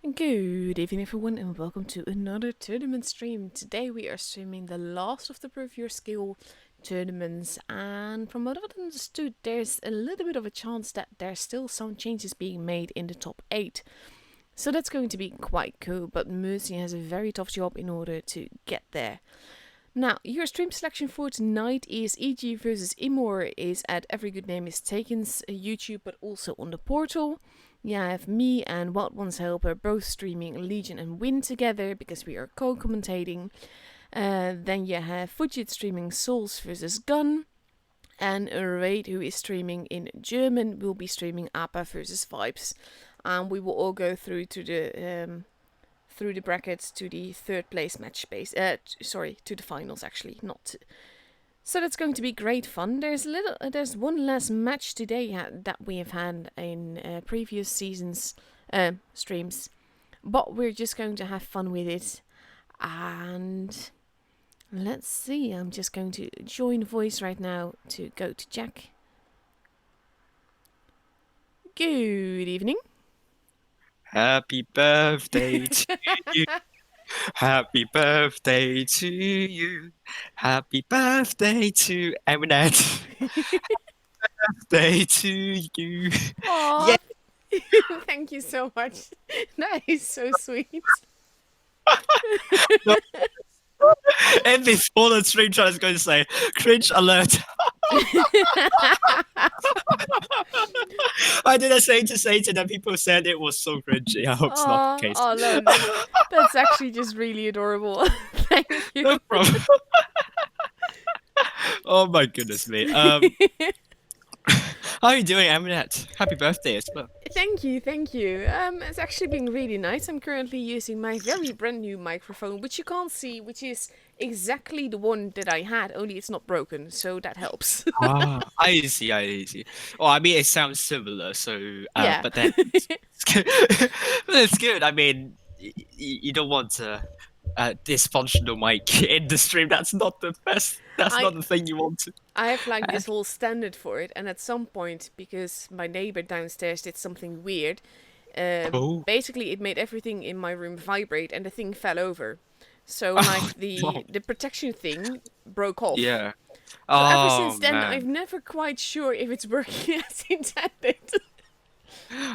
Good evening, everyone, and welcome to another tournament stream. Today we are streaming the last of the Prove Your Skill tournaments, and from what I've understood, there's a little bit of a chance that there's still some changes being made in the top 8. So that's going to be quite cool, but Mercy has a very tough job in order to get there. Now, your stream selection for tonight is EG versus Imor is at Every Good Name is Taken's YouTube, but also on the portal. Yeah, I have me and Wild One's Helper both streaming Legion and Win together because we are co-commentating. Then you have Fujit streaming Souls versus Gun. And Raid, who is streaming in German, will be streaming APA versus Vibes. And we will all go through to the brackets to the third place match space. To the finals actually, not. So that's going to be great fun. There's one less match today that we have had in previous seasons streams, but we're just going to have fun with it. And let's see. I'm just going to join voice right now to go to Jack. Good evening. Happy birthday to you. Happy birthday to you. Happy birthday to Eminem. Birthday to you. Aww. Yeah. Thank you so much. That is so sweet. And before the stream, I was going to say, cringe alert. I didn't say to them. People said it was so cringy. I hope it's not the case. Oh no, that's actually just really adorable. Thank you. No problem. Oh my goodness me. How are you doing, Aminette? Happy birthday as well. Thank you. It's actually been really nice. I'm currently using my very brand new microphone, which you can't see, which is exactly the one that I had, only it's not broken, so that helps. I see. Well, I mean, it sounds similar, so Yeah. but then it's good. It's good. I mean, you don't want a dysfunctional mic in the stream. That's not the best. That's not the thing you want to. I have like this whole standard for it, and at some point, because my neighbor downstairs did something weird, basically it made everything in my room vibrate, and the thing fell over. So like the protection thing broke off. Yeah. So ever since then, man. I'm never quite sure if it's working as intended.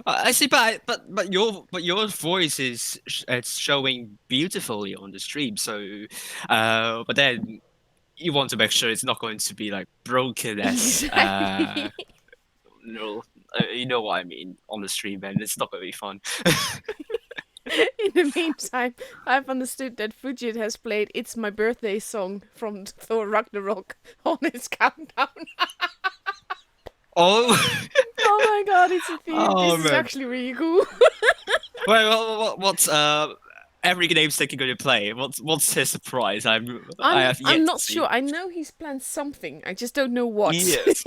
I see, but your voice is it's showing beautifully on the stream. So, but then you want to make sure it's not going to be like broken as no, you know what I mean on the stream, and it's not going to be fun. In the meantime, I've understood that Fujit has played "It's My Birthday" song from Thor Ragnarok on his countdown. Oh! Oh my god, it's a theme. Oh, this is actually really cool. Wait, what's Every Game's Taking going to play? What's his surprise? I'm not sure. I know he's planned something. I just don't know what. Yes.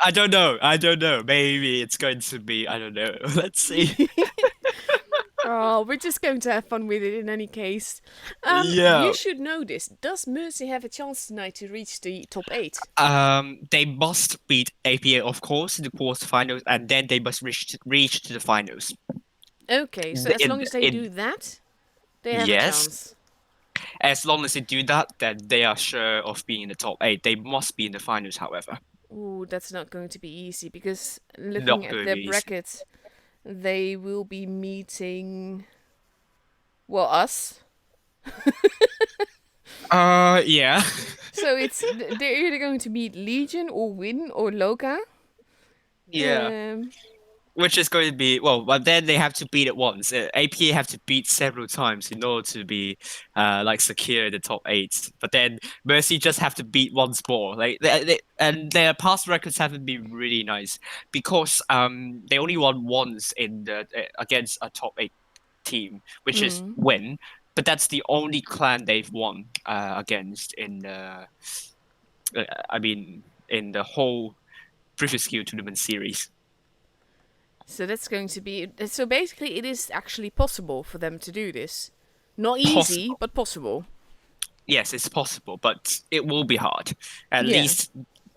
I don't know. Maybe it's going to be, I don't know. Let's see. Oh, we're just going to have fun with it in any case. Yeah. You should know this. Does Mercy have a chance tonight to reach the top 8? They must beat APA, of course, in the quarterfinals, and then they must reach to the finals. Okay, so as long as they do that, they have a chance. As long as they do that, then they are sure of being in the top 8. They must be in the finals, however. Ooh, that's not going to be easy, because looking at their brackets, they will be meeting, well, us. Yeah. So they're either going to meet Legion or Win or Loka. Yeah. Which is going to be, well, but then they have to beat it once. APA have to beat several times in order to be like secure the top 8. But then Mercy just have to beat once more. Like and their past records haven't been really nice because they only won once in the against a top 8 team, which is Win. But that's the only clan they've won against in the in the whole previous skill tournament series. So that's going to be... So basically it is actually possible for them to do this. Not easy, but possible. Yes, it's possible, but it will be hard. At least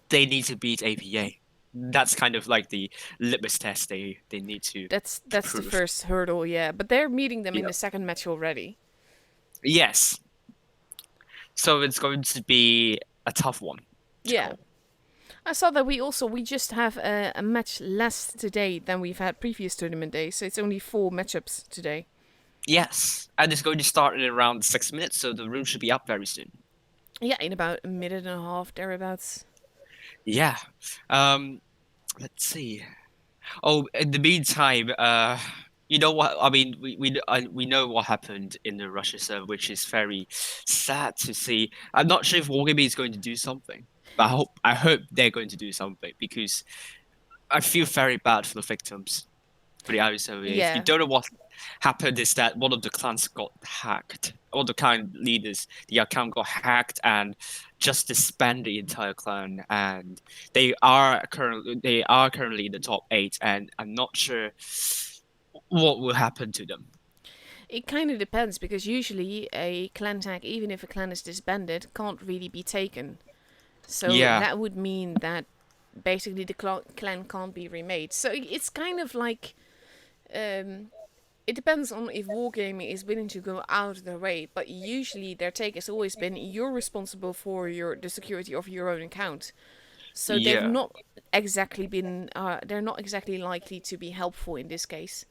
they need to beat APA. that's kind of like the litmus test they need to That's the prove. first hurdle, yeah. But they're meeting them in Yeah. the second match already. Yes. So it's going to be a tough one to Yeah. call. I saw that we just have a match less today than we've had previous tournament days, so it's only 4 matchups today. Yes, and it's going to start in around 6 minutes, so the room should be up very soon. Yeah, in about a minute and a half, thereabouts. Yeah. Um, let's see. Oh, in the meantime, you know what? I mean, we know what happened in the Russia server, which is very sad to see. I'm not sure if Wargaming is going to do something, but I hope they're going to do something because I feel very bad for the victims for the Irish server. If you Yeah, don't know what happened, is that one of the clans got hacked. One of the clan leaders, the account got hacked and just disbanded the entire clan. And they are currently in the top 8, and I'm not sure what will happen to them. it kind of depends because usually a clan tag, even if a clan is disbanded, can't really be taken. So Yeah, that would mean that basically the clan can't be remade. So it's kind of like um, it depends on if Wargaming is willing to go out of their way, but usually their take has always been you're responsible for the security of your own account. So they've yeah. not exactly been they're not exactly likely to be helpful in this case.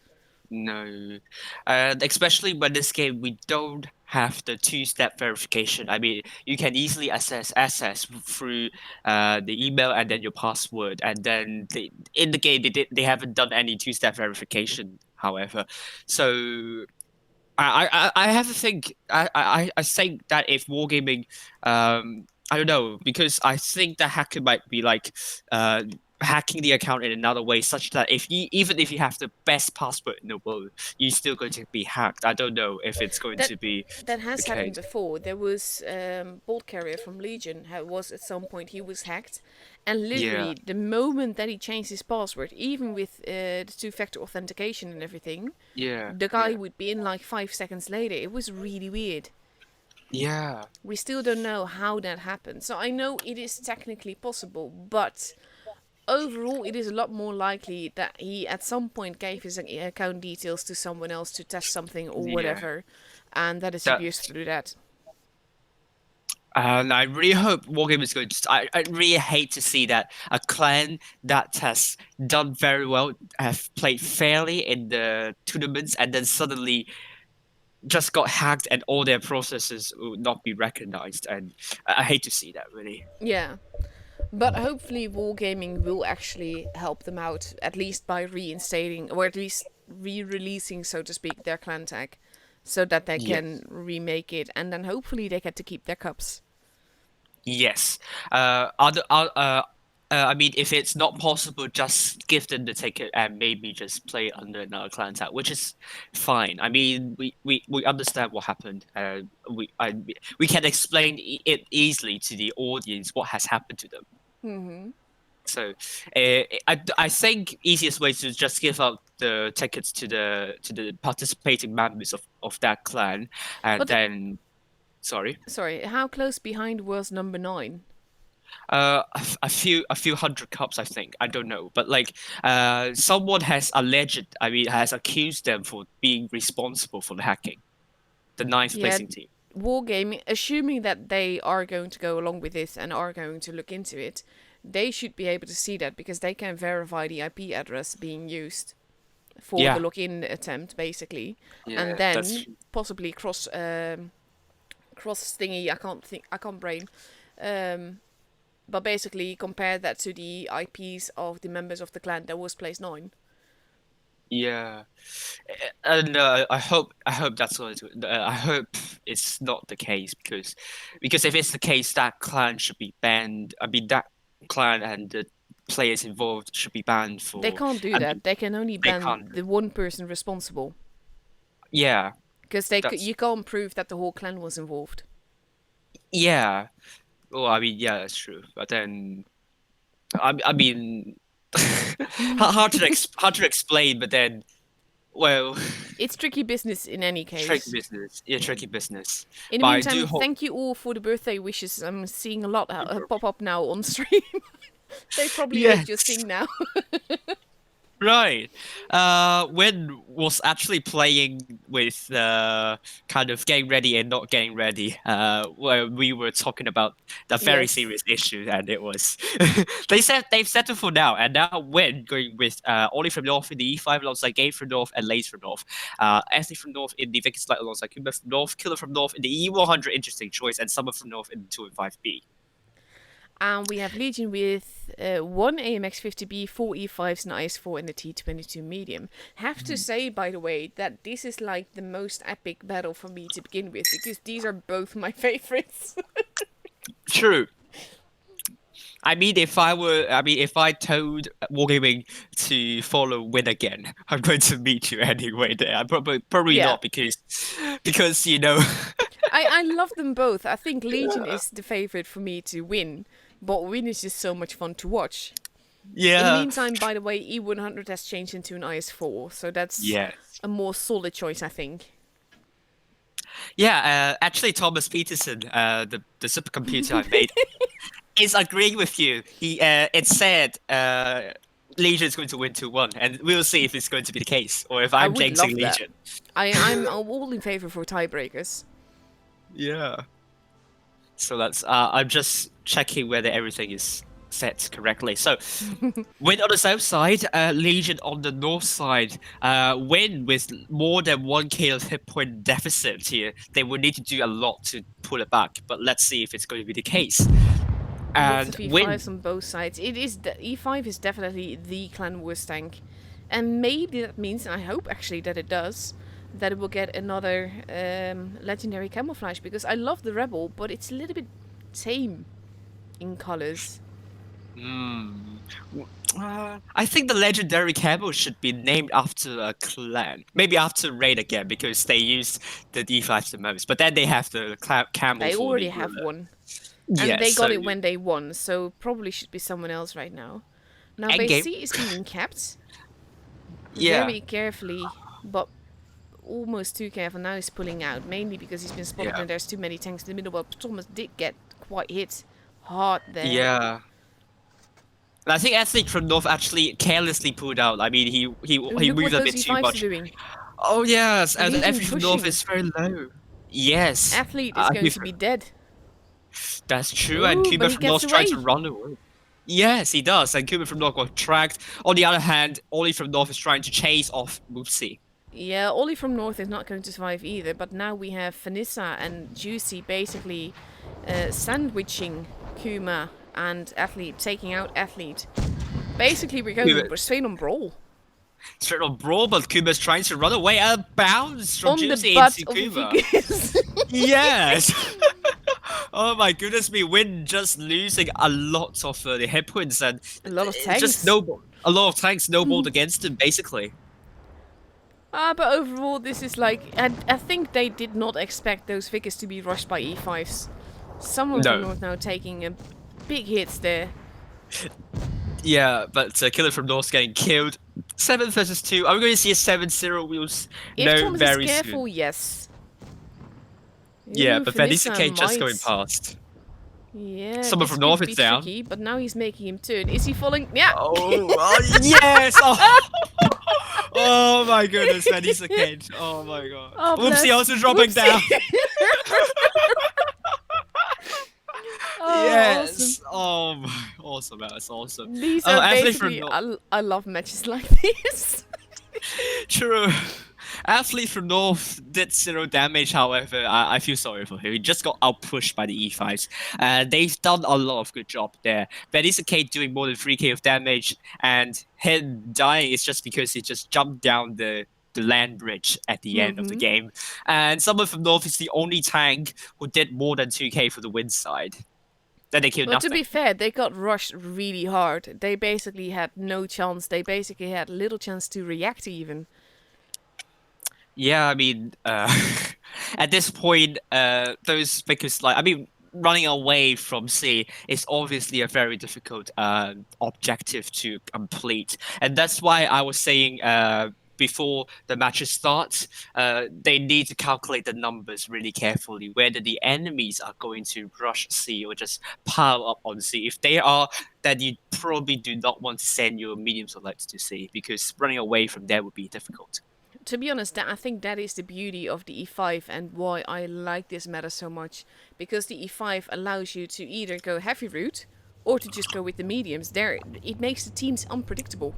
No. Especially when this game we don't have the two-step verification. I mean, you can easily access through the email and then your password, and then in the game they haven't done any two-step verification, however. So I have to think I think that if Wargaming I don't know because I think the hacker might be like uh hacking the account in another way such that if you even if you have the best password in the world you're still going to be hacked. I don't know if it's going That to be that the has happened case. before. There was Bolt Carrier from Legion. Was at some point he was hacked, and Yeah, literally the moment that he changed his password, even with the two-factor authentication and everything, yeah, the guy yeah, would be in like 5 seconds later. It was really weird. yeah, We still don't know how that happened. So I know it is technically possible, but overall, it is a lot more likely that he at some point gave his account details to someone else to test something or yeah. whatever, and that is abused That's through that. And I really hope Wargame is going to. I really hate to see that a clan that has done very well, have played fairly in the tournaments, and then suddenly just got hacked and all their processes will not be recognized. And I hate to see that, really. Yeah, but hopefully, Wargaming will actually help them out, at least by reinstating or at least re-releasing, so to speak, their clan tag, so that they can Yes. remake it, and then hopefully they get to keep their cups. Yes. I mean, if it's not possible, just give them the ticket and maybe just play under another clan tag, which is fine. I mean, we understand what happened. We can explain it easily to the audience what has happened to them. Mm-hmm. So, I think easiest way to just give out the tickets to the participating members of that clan, and But then sorry. sorry, how close behind was number 9? A few hundred cups, I think. I don't know, but like, someone has alleged, I mean, has accused them for being responsible for the hacking. The ninth Yeah, placing team. Wargaming, assuming that they are going to go along with this and are going to look into it, they should be able to see that because they can verify the IP address being used for the Yeah, login attempt, basically, and yeah, that's then possibly cross thingy. I can't brain. Um, but basically compare that to the IPs of the members of the clan that was place 9. yeah. And I hope that's what I hope it's not the case because if it's the case, that clan should be banned. I mean, that clan and the players involved should be banned They for. can't do I mean, that. They can only they can't. ban the one person responsible Yeah, because that's you can't prove that the whole clan was involved. yeah. Well, I mean, yeah, that's true. But then, I mean, hard to explain. But then, well, It's tricky business in any tricky case. business. Yeah, tricky business. In the But I meantime, do hope. thank you all for the birthday wishes. I'm seeing a lot pop up now on stream. They probably are Yes. adjusting now. Right. When was actually playing with kind of getting ready and not getting ready, where we were talking about the very Yes. serious issue, and it was they said they've settled for now, and now when going with Ollie from North in the E5 alongside Game from North and Lays from North, Anthony from North in the Vickers Light alongside Kumba from North, Killer from North in the E100, interesting choice, and Summer from North in the 2 and 5B. And we have Legion with one AMX 50B, four E5s, and IS4 in the T22 medium. Have to say, by the way, that this is like the most epic battle for me to begin with, because these are both my favorites. True. If I told Wargaming to follow Win again, I'm going to meet you anyway. There, I'm probably Yeah. not because you know. I love them both. I think Legion is the favorite for me to win, but Win is just so much fun to watch. In the Yeah. meantime, by the way, E100 has changed into an IS4, so that's Yes. a more solid choice, I think. Yeah. Actually, Thomas Peterson, the supercomputer I made, is agreeing with you. It said Legion's going to win 2-1, and we'll see if it's going to be the case or if I I'm would jinxing love that. Legion. I'm all in favor for tiebreakers. Yeah. So that's I'm just checking whether everything is set correctly. So Win on the south side, Legion on the north side. Win with more than 1k of hit point deficit here. They would need to do a lot to pull it back, but let's see if it's going to be the case. Lots And of Win, E5s on both sides. E5 is definitely the clan wars tank, and maybe that means, and I hope actually that it does, that it will get another legendary camouflage, because I love the rebel, but it's a little bit tame in colors. hmm, I think the legendary camo should be named after a clan. Maybe after Raid again, because they use the D5 the most. But then they have the camo They for already the have ruler. one, and Yes, they so got it when they won, so probably should be someone else right now. Now base endgame. C is being kept Yeah, very carefully, but almost too careful. Now he's pulling out, mainly because he's been spotted yeah, and there's too many tanks in the middle. But Thomas did get quite hit hard there. yeah. And I think Athlete from North actually carelessly pulled out. I mean, Ooh, he look moved what a those bit too E5s are much. doing. Oh yes, and Legion Athlete from North pushing. is very low. Yes, Athlete is going to prefer- be dead. that's true. And Ooh, but Kuba he from gets North trying to away. run away. Yes, he does. And Kuba from North got tracked. On the other hand, Ollie from North is trying to chase off Moopsy. Yeah, Ollie from North is not going to survive either. But now we have Vanessa and Juicy basically sandwiching Kuma and Athlete, taking out Athlete. Basically, we're straight on Brawl. Straight on brawl, but Kuba's trying to run away. A bounce from On the Juicy butt into of a Kuba. Vicus. Yes. Oh my goodness me, Win just losing a lot of the hit points and A lot of it's just tanks. a lot of tanks snowballed against him basically. But overall, this is like... I think they did not expect those figures to be rushed by E5s. Someone from No. North now taking a big hits there. Yeah, but Killer from North getting killed. 7 versus 2. Are we going to see a 7-0 wheels? If No, Thomas is very soon. careful, yes. Yeah, Ooh, but Vanessa Vanessa K just going might... past. Yeah, Someone this from North could is be down. tricky, but now he's making him turn. Is he falling? Yeah! Yes! Oh. Oh my goodness, Vanessa Cage. Oh my god. Oh, Whoopsie bless. also dropping down. Whoopsie! Oh, awesome. Yes. Oh my. Awesome, that's awesome. These Oh, are athlete from basically... North. I love matches like this. True. Athlete from North did 0 damage, however, I feel sorry for him. He just got outpushed by the E5s. They've done a lot of good job there. Vanessa Kate doing more than 3k of damage, and him dying is just because he just jumped down the land bridge at the end of the game. And someone from North is the only tank who did more than 2k for the win side. Then they killed Well, to nothing. be fair, they got rushed really hard. They basically had no chance. They basically had little chance to react even. Yeah, I mean, at this point, those because like I mean, running away from sea is obviously a very difficult objective to complete, and that's why I was saying before the matches start, they need to calculate the numbers really carefully, whether the enemies are going to rush C or just pile up on C. If they are, then you probably do not want to send your mediums or lights to C, because running away from there would be difficult. To be honest, I think that is the beauty of the E5 and why I like this meta so much. Because the E5 allows you to either go heavy route or to just go with the mediums. There, it makes the teams unpredictable.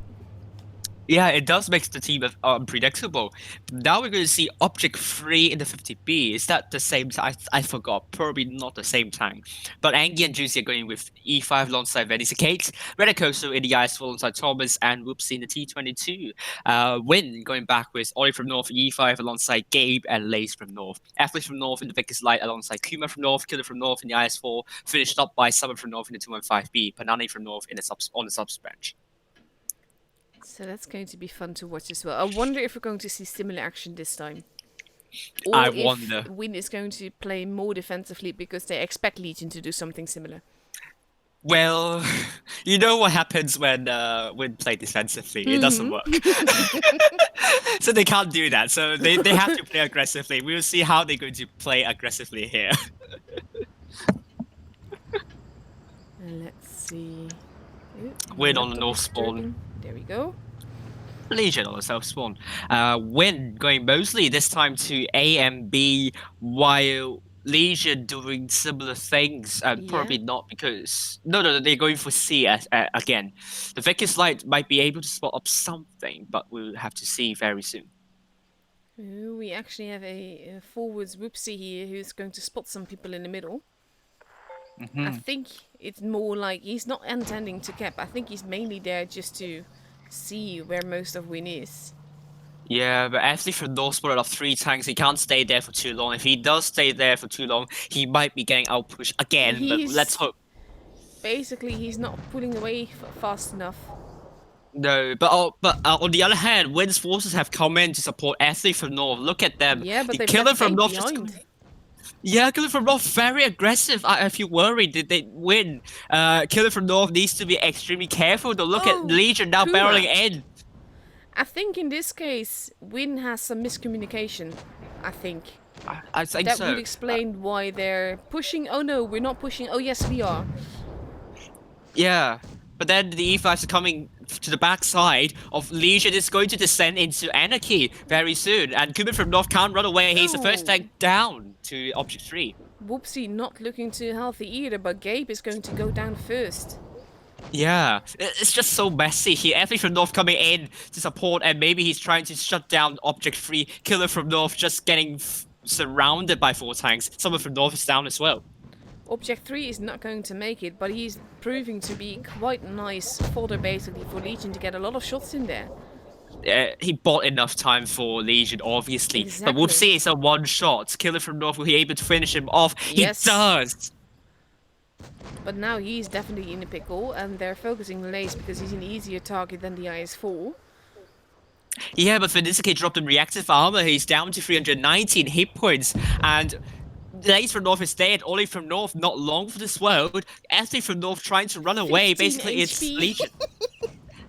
Yeah, it does make the team unpredictable. Now we're going to see Object 3 in the 50B. Is that the same? I forgot. Probably not the same time. But Angie and Juicy are going with E5 alongside Venisicate. Redicoso in the IS4 alongside Thomas, and Whoopsie in the T22. Win going back with Ollie from North E5 alongside Gabe and Lace from North. Athletes from North in the Vickers Light alongside Kuma from North, Killer from North in the IS4, finished up by Summer from North in the 215B, Panani from North in on the subs bench. So that's going to be fun to watch as well. I wonder if we're going to see similar action this time. Or I if wonder. Win is going to play more defensively because they expect Legion to do something similar. Well, you know what happens when play defensively. It doesn't work. So they can't do that. So they have to play aggressively. We'll see how they're going to play aggressively here. Let's see. Win on the north spawn. There we go. Legion on the south spawn. Win going mostly this time to A and B, while Legion doing similar things, and probably not because no, they're going for C again. The Vickers Light might be able to spot up something, but we'll have to see very soon. We actually have a forwards Whoopsie here who's going to spot some people in the middle. Mm-hmm. I think it's more like he's not intending to cap. I think he's mainly there just to see where most of Win is. Yeah, but Anthony from North spotted up 3 tanks. He can't stay there for too long. If he does stay there for too long, he might be getting outpushed again. But let's hope. Basically, he's not pulling away fast enough. No, but on the other hand, Win's forces have come in to support Anthony from North. Look at them. Yeah, but the they've Killer left from North behind. just. Yeah, Killer from North very aggressive. I feel worried that they win. Killer from North needs to be extremely careful. To look at Legion now Kuma. barreling in. I think in this case, Win has some miscommunication. I think. I think that so. would explain why they're pushing. Oh no, we're not pushing. Oh yes, we are. Yeah, but then the E5s are coming to the backside of Legion. Is going to descend into Anarchy very soon, and Kuman from North can't run away. He's the first tank down to Object 3. Whoopsie not looking too healthy either, but Gabe is going to go down first. Yeah, it's just so messy here. Anthony from North coming in to support, and maybe he's trying to shut down Object 3. Killer from North just getting surrounded by 4 tanks. Someone from North is down as well. Object 3 is not going to make it, but he's proving to be quite nice fodder basically for Legion to get a lot of shots in there. He bought enough time for Legion, obviously. Exactly. But Whoopsie is a one-shot. Killer from North will be able to finish him off. Yes. He does! But now he's definitely in a pickle, and they're focusing Lace because he's an easier target than the IS-4. Yeah, but Venisicate dropped in reactive armor. He's down to 319 hit points, and Lace from North is dead. Ollie from North not long for this world. Anthony from North trying to run away. Basically, HP. it's Legion.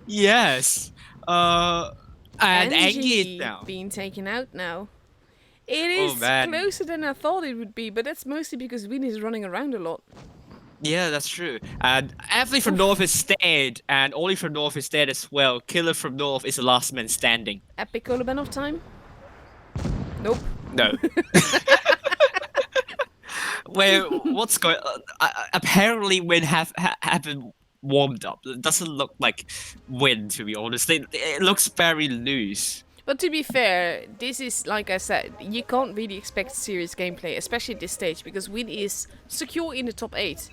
Yes. And Angie is down. Being taken out now. It is closer than I thought it would be, but that's mostly because Win is running around a lot. Yeah, that's true. And Anthony from North is dead, and Ollie from North is dead as well. Killer from North is the last man standing. Epic Coloban of time? Nope. No. Well, what's going on? Apparently Win haven't warmed up. It doesn't look like Win, to be honest. It looks very loose. But to be fair, this is, like I said, you can't really expect serious gameplay, especially at this stage, because Win is secure in the top 8.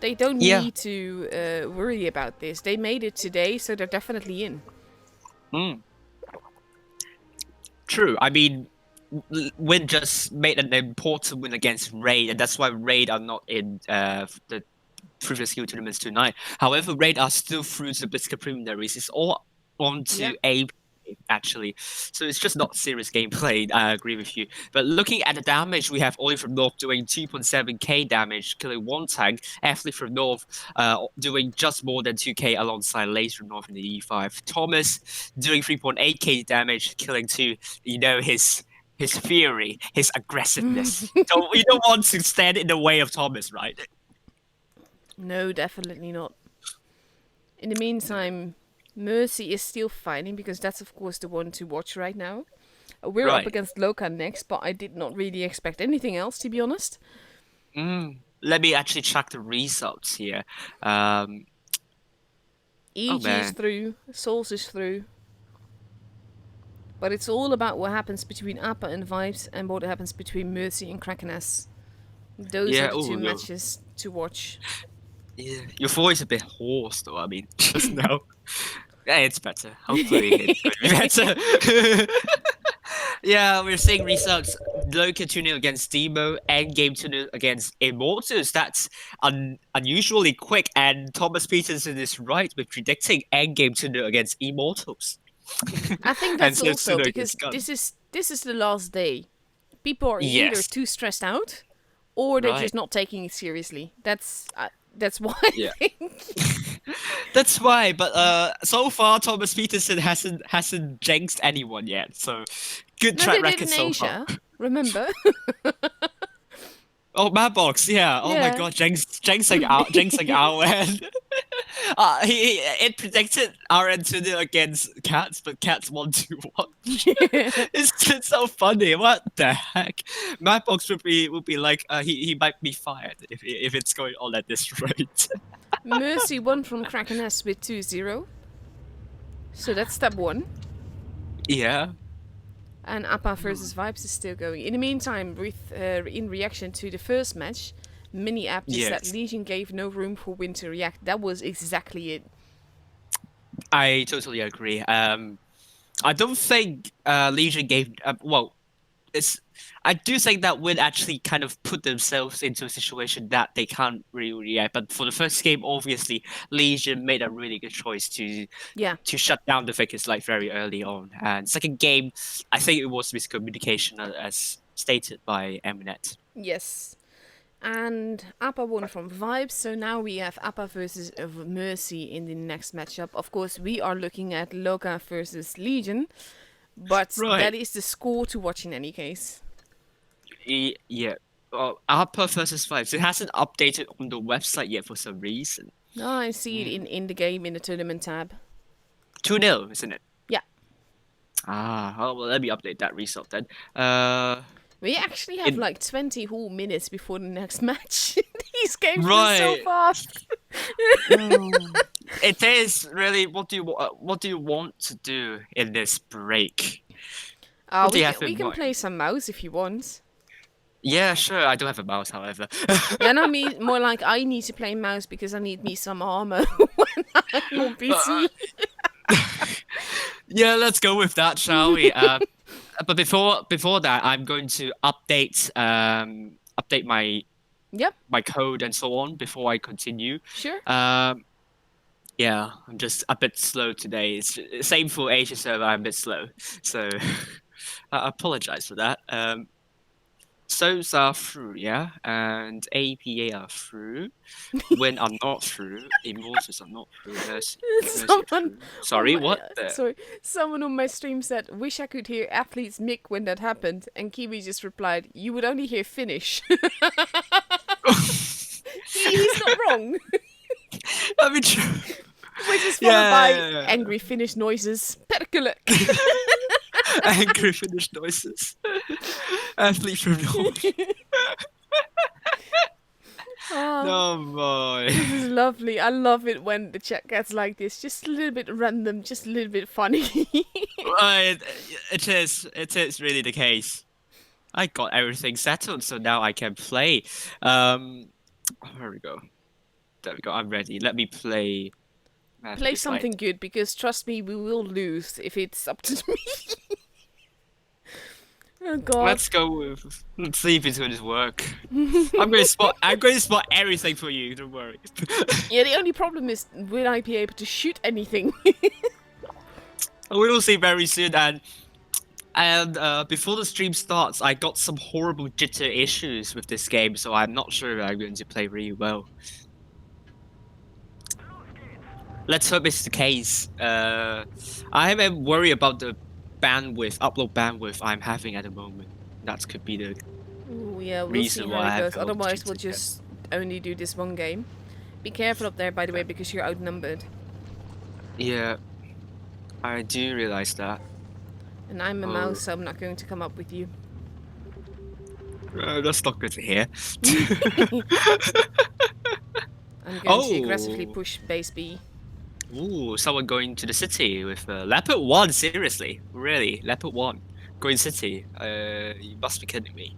They don't need to worry about this. They made it today, so they're definitely in. True. I mean, Win just made an important win against Raid, and that's why Raid are not in the previous skill tournaments tonight. However, Raid are still through to the Blitzkrieg preliminaries. It's all on to A. game, actually. So it's just not serious gameplay. I agree with you. But looking at the damage, we have Ollie from North doing 2.7k damage, killing one tank. Athlete from North doing just more than 2k alongside Laser from North in the E5. Thomas doing 3.8k damage, killing two. You know, his fury, his aggressiveness. You don't want to stand in the way of Thomas, right? No, definitely not. In the meantime, Mercy is still fighting because that's of course the one to watch right now. We're up Right. against Loka next, but I did not really expect anything else, to be honest. Let me actually check the results here. Oh EG is man. through, Souls is through. But it's all about what happens between Appa and Vibes and what happens between Mercy and Krakeness. Those are Yeah. the Oh, two matches to watch. yeah. Your voice is a bit hoarse, though. I mean, just now. Yeah, it's better. Hopefully, it's going to be better. Yeah, we're seeing results. Loka 2-0 against Demo, Endgame 2-0 against Immortals. That's unusually quick, and Thomas Peterson is right with predicting Endgame 2-0 against Immortals. I think And that's so also 2-0 because against Gun. this is the last day. People are either Yes, too stressed out or they're right. just not taking it seriously. That's why Yeah. I think. That's why, but so far Thomas Peterson hasn't jinxed anyone yet, so good No, track they did record in so far. Asia. Remember? Oh, Madbox, yeah. Oh my Yeah. God, jinxing our end. It predicted RN to do against Cats, but Cats won 2-1. It's so funny. What the heck? Madbox would be like he might be fired if it's going on at this rate. Mercy won from Krakeness with 2-0. So that's step one. Yeah. And Appa versus Vibes is still going. In the meantime, in reaction to the first match, Mini App just said Yes. Legion gave no room for Win to react. That was exactly it. I totally agree. I don't think Legion gave well. It's I do think that would actually kind of put themselves into a situation that they can't really react. But for the first game, obviously Legion made a really good choice Yeah. to shut down the Vickers like very early on. And second game, I think it was miscommunication as stated by Eminet. Yes. And Appa won from Vibes, so now we have Appa versus Mercy in the next matchup. Of course, we are looking at Loka versus Legion, but Right. that is the score to watch in any case. Yeah. Upper versus five. It hasn't updated on the website yet for some reason. Oh, I see it in the game in the tournament tab. 2-0, isn't it? Yeah. Well, let me update that result then. We actually have in like 20 whole minutes before the next match. These games were so right. fast. It is really. What do you want to do in this break? What do you have We in can mind? play some mouse if you want. Yeah, sure. I don't have a mouse, however. Yeah, no, me more like I need to play mouse because I need me some armor when I'm on PC. Yeah, let's go with that, shall we? But before that, I'm going to update Yep, my code and so on before I continue. sure. Yeah, I'm just a bit slow today. It's same for Asia server. I'm a bit slow, so I apologize for that. Souls are through, yeah, and APA are through. When are not through. Immortals are not through. Mercy are Someone through. on Sorry, my what? The... sorry, someone on my stream said, "Wish I could hear athletes mic when that happened," and Kiwi just replied, "You would only hear finish." He's not wrong. I mean, Which is followed by yeah. angry Finnish noises. Perkele. Angry Finnish noises. Athlete from North. Oh boy. This is lovely. I love it when the chat gets like this. Just a little bit random, just a little bit funny. Right, it is really the case. I got everything settled, so now I can play. There we go. There we go. I'm ready. Let me play. Play something good, because trust me, we will lose if it's up to me. Oh god. Let's go with. Let's see if it's going to work. I'm going to spot everything for you. Don't worry. Yeah, the only problem is, will I be able to shoot anything? We will see very soon. And before the stream starts, I got some horrible jitter issues with this game, so I'm not sure if I'm going to play really well. Let's hope it's the case. I am worried about the upload bandwidth I'm having at the moment. That could be the Ooh, yeah, we'll see reason how why I it have goes. a lot of Otherwise, we'll jitter. just only do this one game. Be careful up there, by the way, because you're outnumbered. Yeah, I do realize that. And I'm a mouse, so I'm not going to come up with you. That's not good to hear. I'm going to aggressively push base B. Ooh, someone going to the city with Leopard 1, seriously? Really? Leopard 1? Going city? You must be kidding me.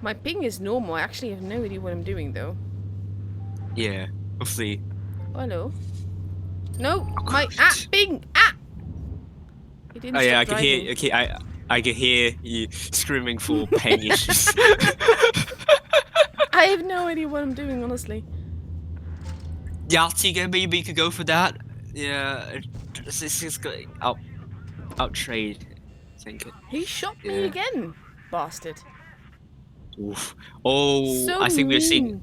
My ping is normal. I actually have no idea what I'm doing, though. Yeah, hopefully. Oh, hello. No, Oh, my ping! He didn't yeah, stop I can driving. hear. Okay, I can hear you screaming for pain issues. I have no idea what I'm doing, honestly. Yeah, Tiga, maybe you could go for that. Yeah, this is going out trade. I think. He shot me again, bastard. Oof. Oh, So I think we're seeing. mean.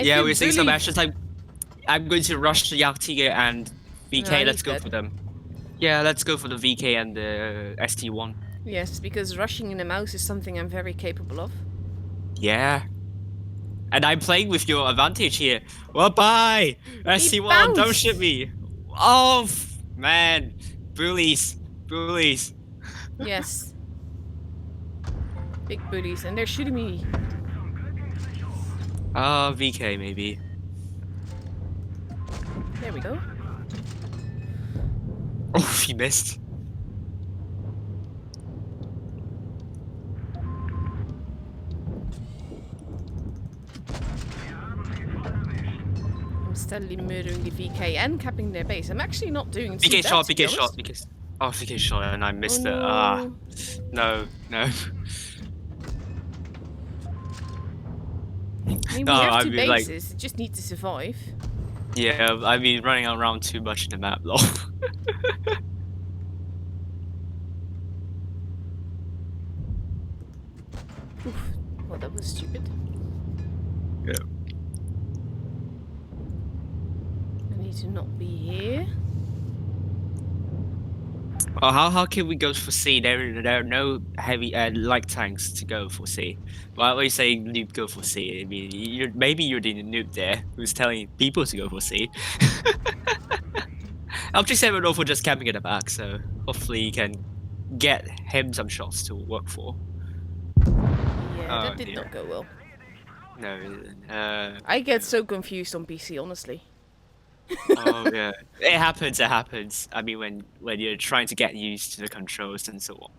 Yeah, we're seeing some actions. I'm going to rush the Yaktiga and VK. Let's go for them. Yeah, let's go for the VK and the ST1. Yes, because rushing in a mouse is something I'm very capable of. Yeah. And I'm playing with your advantage here. Well, bye! ST1, don't shoot me! Oh, man. Bullies. Bullies. Yes. Big bullies, and they're shooting me. VK maybe. There we go. Oh, he missed. I'm steadily murdering the VK and capping their base. I'm actually not doing too VK bad, shot, VK shot, because... Oh, VK shot, and I missed it. Ah. No, no. I mean, we have two bases, just need to survive. Yeah, I've been running around too much in the map, lol. Oof. Well, that was stupid. Yeah. I need to not be here. Well, how can we go for C? There are no heavy light tanks to go for C. Why are you saying noob go for C? I mean, maybe you're the noob there who's telling people to go for C. LG7 for just camping at the back, so hopefully you can get him some shots to work for. Yeah, that did not go well. No, I get so confused on PC, honestly. Oh yeah, it happens. It happens. I mean, when you're trying to get used to the controls and so on.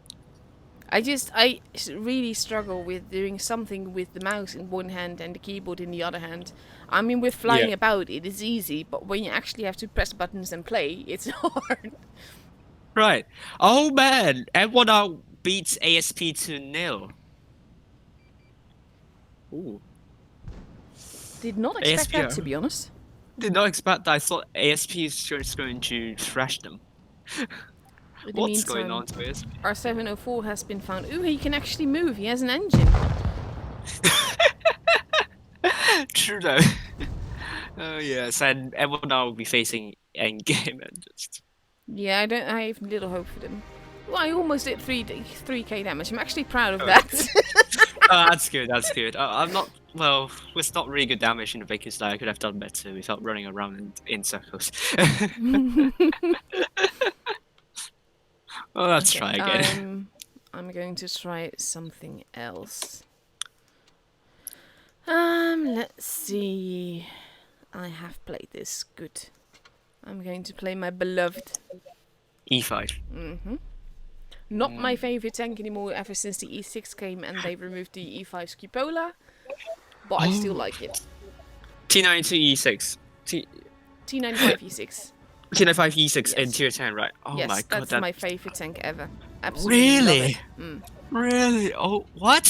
I really struggle with doing something with the mouse in one hand and the keyboard in the other hand. I mean, with flying about, it is easy, but when you actually have to press buttons and play, it's hard. Right. Oh man, everyone now beats ASP to 0. Ooh. Did not expect that, to be honest. Did not expect that. I thought ASP is just going to thrash them. What's going on to ASP? Our 704 has been found. Ooh, he can actually move. He has an engine. True though. Oh yes, and everyone now will be facing endgame and just. Yeah, I have little hope for them. Well, I almost did 3k damage. I'm actually proud of that. Oh, that's good. That's good. I'm not. Well, it's not really good damage in the Vickers that I could have done better without running around in circles. Well, let's try again. I'm going to try something else. Let's see. I have played this. Good. I'm going to play my beloved E5. Not my favorite tank anymore ever since the E6 came and they removed the E5 Scupola. But I still like it. T92 E6. T95 E6. T95 E6 in tier 10, right? Oh yes, my god. That's my favorite tank ever. Absolutely. Really? Really? Oh, what?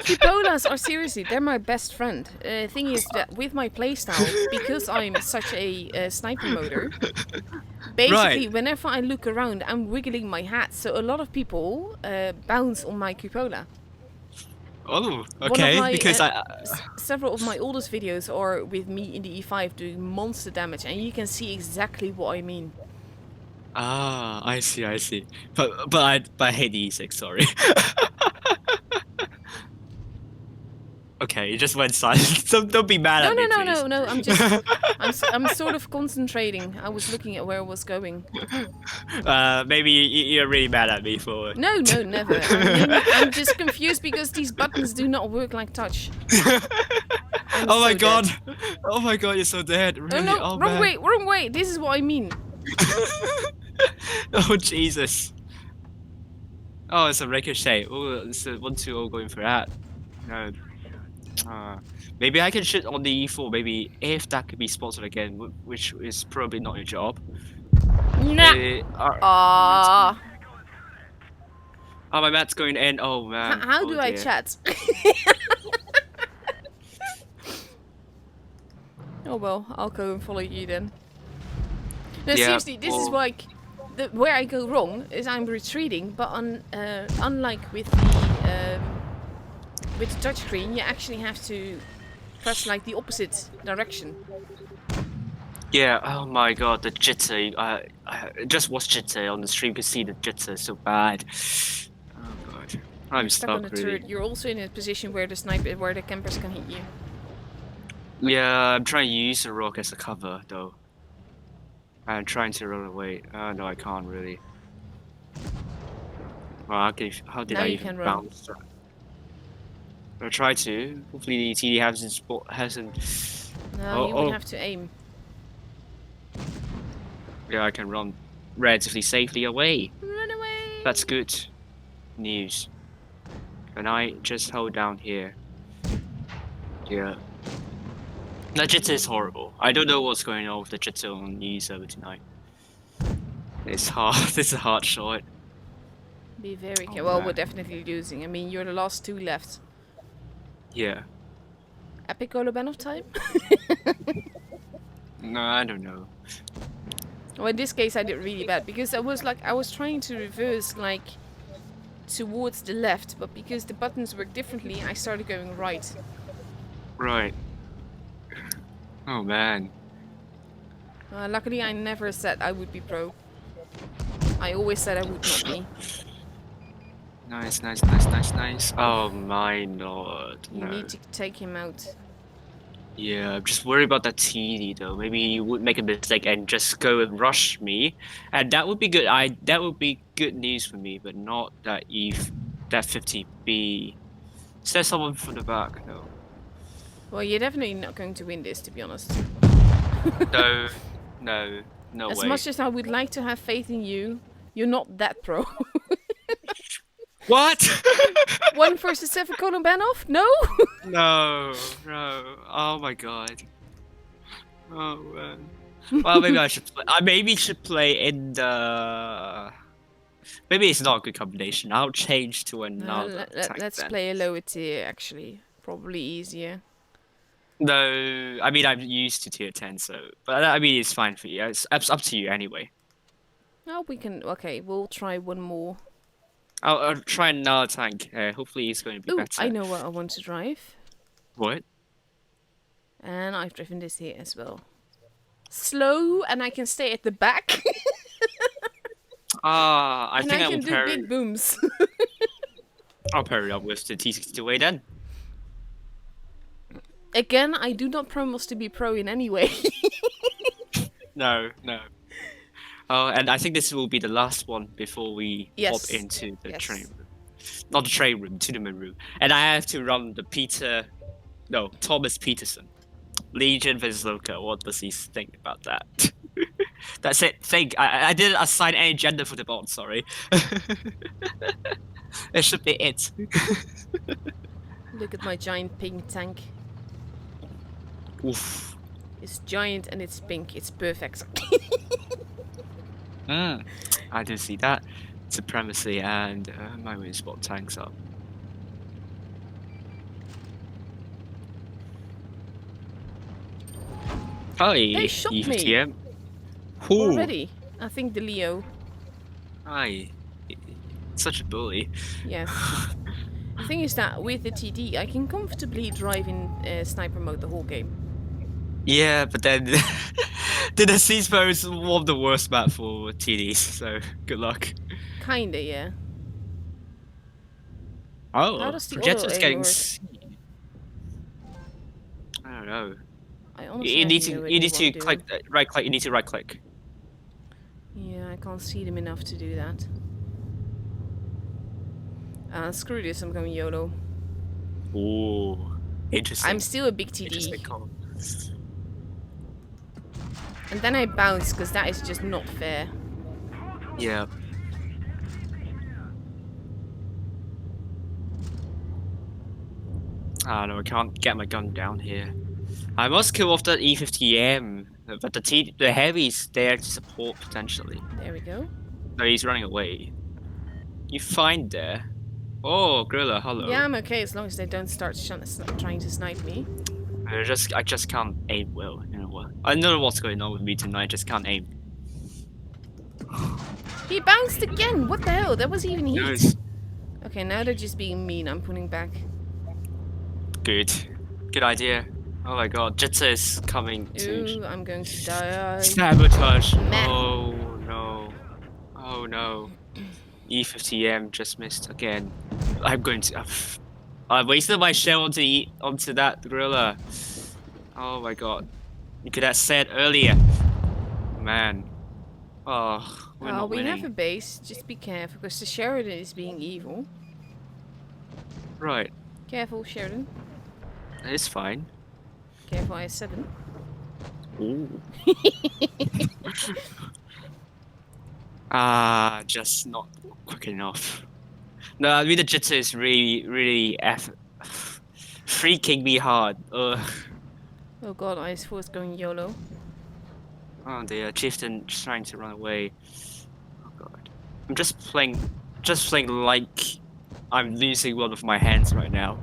Cupolas are seriously, they're my best friend. Thing is that with my playstyle, because I'm such a sniper moder, Right. basically whenever I look around, I'm wiggling my hat. So a lot of people bounce on my cupola. Oh, One of okay. my Because several of my oldest videos are with me in the E5 doing monster damage, and you can see exactly what I mean. I see, I see. But I hate the E6. Sorry. Okay, you just went silent. Don't be mad No, at no, me, no, please. no, no. I'm just, I'm sort of concentrating. I was looking at where I was going. Maybe you're really mad at me for. No, no, never. I mean, I'm just confused because these buttons do not work like touch. I'm Oh my so god! dead. Oh my god, you're so dead. Oh Really? no, Oh wrong man. way, wrong way. This is what I mean. Oh Jesus. Oh, it's a ricochet. Oh, it's a 1-2-0 going for that. No. Uh, maybe I can shoot on the E4. Maybe if that could be spotted again, which is probably not your job. Nah. Maybe. Ah. Oh, my mat's going in. Oh man. How Oh do I dear. chat? Oh well, I'll go and follow you then. No, Yeah. seriously, this is Well. like where I go wrong is I'm retreating, but unlike with the touchscreen, you actually have to press like the opposite direction. Yeah. Oh my god, the jitter. I just watched jitter on the stream. You can see the jitter so bad. Oh god. I'm You're stuck on stuck the really. turret. You're also in a position where where the campers can hit you. Yeah, I'm trying to use the rock as a cover though. I'm trying to run away. No, I can't really. Well, how did Now I you even can run. bounce that? I try to. Hopefully the TD hasn't. No, Oh, you would oh, have to aim. yeah, I can run relatively safely away. Run away! That's good news. Can I just hold down here? Yeah. The jitter is horrible. I don't know what's going on with the jitter on the server tonight. It's hard. This is a hard shot. Be very Oh, careful. Well, we're man. definitely losing. I mean, you're the last two left. Yeah. Epic Goloban of time? No, I don't know. Well, in this case, I did really bad because I was trying to reverse like towards the left, but because the buttons work differently, I started going right. Right. Oh man. Luckily, I never said I would be pro. I always said I would not be. Nice, nice, nice, nice, nice. Oh my lord. You No. need to take him out. Yeah, I'm just worried about that TD though. Maybe you would make a mistake and just go and rush me, and that would be good. That would be good news for me, but not that that 50B. Is there someone from the back? No. Well, you're definitely not going to win this, to be honest. No, no, no As way. much as I would like to have faith in you, you're not that pro. What? 1 versus 7 colon ban off? No? No, no. Oh my god. Oh man. Well, maybe I should. I maybe should play in the. Maybe it's not a good combination. I'll change to another tank Let's then. play a lower tier, actually. Probably easier. No, I mean I'm used to tier 10, so but I mean it's fine for you. It's up to you anyway. Oh, we can. Okay, we'll try one more. I'll try another tank. Hopefully it's going to be Ooh, better. I know what I want to drive. What? And I've driven this here as well. Slow, and I can stay at the back. I and think I I can will do big booms. I'll pair it up with the T62A then. Again, I do not promise to be pro in any way. No, no. Oh, and I think this will be the last one before we hop Yes. into the Yes. train room. Not the train room, tournament room. And I have to run the Thomas Peterson. Legion versus Loka. What does he think about that? That's it. I didn't assign any gender for the bot, sorry. It should be it. Look at my giant pink tank. Oof. It's giant and it's pink. It's perfect. I do see that. supremacy, and my win spot tanks up. Hi, They shot me EFTM. Who? already. I think the Leo. Hi. Such a bully. Yes. The thing is that with the TD, I can comfortably drive in sniper mode the whole game. Yeah, but then the ceasefire is one of the worst map for TDs, so good luck. Kinda, yeah. How Oh, does the auto projector's aim getting work? I don't know. I honestly You have need no to idea what I'm click doing. right click. You need to right click. Yeah, I can't see them enough to do that. Screw this, I'm going YOLO. Ooh, interesting. I'm still a big Interesting TD. call. And then I bounce, because that is just not fair. Yeah. I don't know. I can't get my gun down here. I must kill off that E50M, but the heavy's there to support potentially. There we go. No, he's running away. You find there. Oh, Gorilla, hello. Yeah, I'm okay as long as they don't start trying to snipe me. I just can't aim well. You know what? I don't know what's going on with me tonight. I just can't aim. He bounced again! What the hell? That was even heat. Nice. Okay, now they're just being mean. I'm pulling back. Good. Good idea. Oh my god, Jitsa is coming to Ooh, I'm going to die. sabotage. Meh. Oh no. Oh no. E50M just missed again. I'm going to. I wasted my shell onto that gorilla. Oh my god. You could have said earlier. Man. Oh, we're not We have a winning. base. Just be careful, because the Sheridan is being evil. Right. Careful, Sheridan. It's fine. Careful, IS-7. Ooh. Just not quick enough. No, I mean the Jitsu is really freaking me hard. Ugh. Oh god, IS-4 is going YOLO. Oh dear, Chieftain trying to run away. Oh god. I'm just playing like I'm losing one of my hands right now.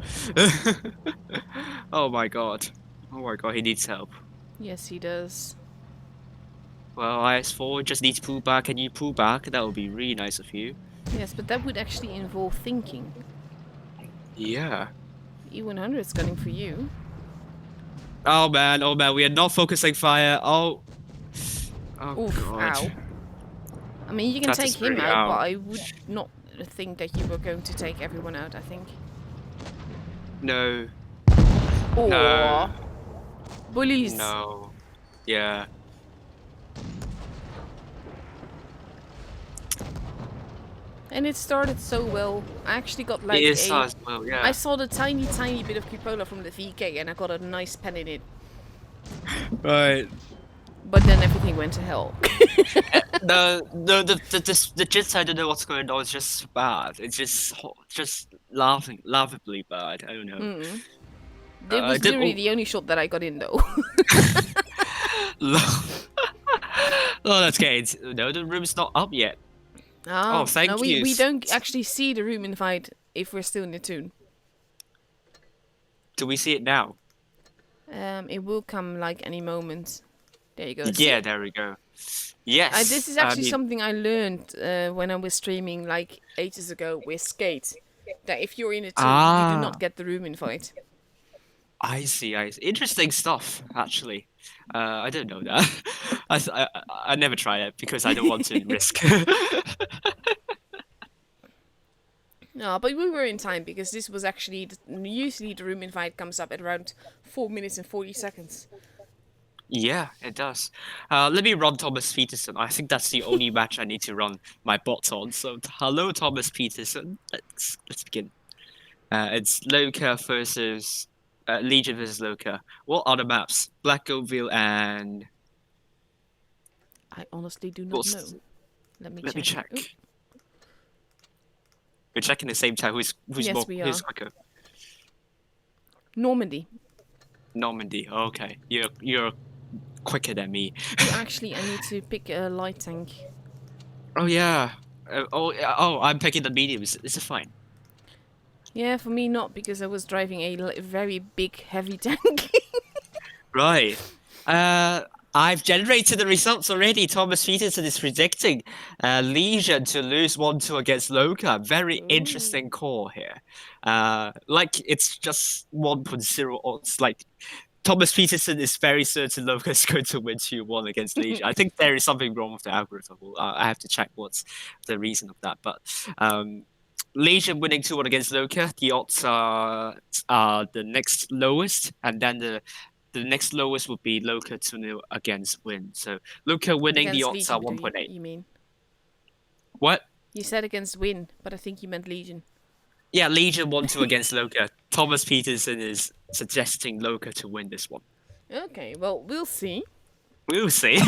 Oh my god. Oh my god, he needs help. Yes, he does. Well, IS4 just needs to pull back. Can you pull back? That would be really nice of you. Yes, but that would actually involve thinking. Yeah. E100 is gunning for you. Oh man, we are not focusing fire. Oh. Oh Oof, god. ow. I mean, you can That is take him really out, but ow. I would not think that you were going to take everyone out, I think. No. Oh, No. bullies. No. Yeah. And it started so well. I actually got like It is as well, yeah. I saw the tiny bit of cupola from the VK and I got a nice pen in it. Right. But then everything went to hell. The jits, I don't know what's going on. It's just bad. It's just laughably bad. I don't know. It I was did. literally the only shot that I got in though. Oh, that's good. No, the room's not up yet. Oh, thank no, you. we don't actually see the room invite if we're still in the tune. Do we see it now? It will come like any moment. There you go. Yeah, See? there we go. Yes. This is actually something I learned when I was streaming like ages ago with Skate. That if you're in a tune, you do not get the room invite. I see. Interesting stuff, actually. I didn't know that. I never tried it because I don't want to risk. No, but we were in time because this was actually usually the room invite comes up at around 4 minutes and 40 seconds. Yeah, it does. Let me run Thomas Peterson. I think that's the only match I need to run my bots on. So hello, Thomas Peterson. Let's begin. It's Loka versus Legion versus Loka. What are the maps? Black Goldville and I honestly do not know. Let me check. Ooh. We're checking the same time. Who's yes, who's quicker? Normandy. Normandy. Okay, you're quicker than me. Actually, I need to pick a light tank. Oh yeah. I'm picking the mediums. Is it fine? Yeah, for me not, because I was driving a very big heavy tank. Right. Uh, I've generated the results already. Thomas Peterson is predicting Legion to lose 1-2 against Loka. Very Ooh. interesting call here. Like it's just 1.0 odds. Like Thomas Peterson is very certain Loka is going to win 2-1 against Legion. I think there is something wrong with the algorithm. I have to check what's the reason of that. But Legion winning 2-1 against Loka, the odds are the next lowest, and then the next lowest would be Loka 2-0 against Win. So Loka winning, the Against odds are Legion, do you, 1.8. you mean? What? You said against Win, but I think you meant Legion. Yeah, Legion 1-2 against Loka. Thomas Peterson is suggesting Loka to win this one. Okay, well, we'll see. We'll see.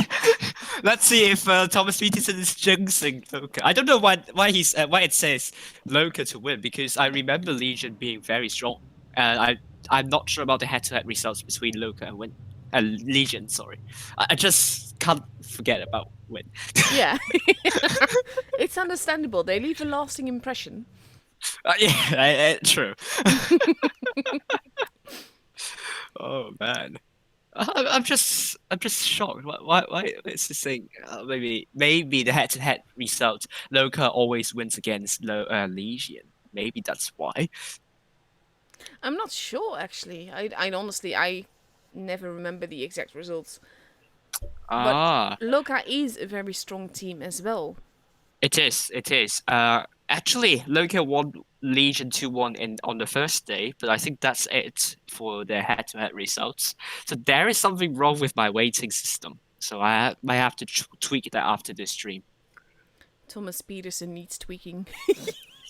Let's see if Thomas Peterson is jinxing Loka. I don't know why it says Loka to win, because I remember Legion being very strong. I'm not sure about the head-to-head results between Loka and Win. Legion, sorry. I just can't forget about Win. Yeah. It's understandable. They leave a lasting impression. Yeah, true. Oh man. I'm just shocked. Why is this thing? Maybe the head-to-head result. Loka always wins against Legion. Maybe that's why. I'm not sure, actually. I honestly, I never remember the exact results. But Ah, Loka is a very strong team as well. it is. It is. Actually, Loka won Legion 2-1 in on the first day, but I think that's it for their head-to-head results. So there is something wrong with my weighting system. So I might have to tweak that after this stream. Thomas Peterson needs tweaking.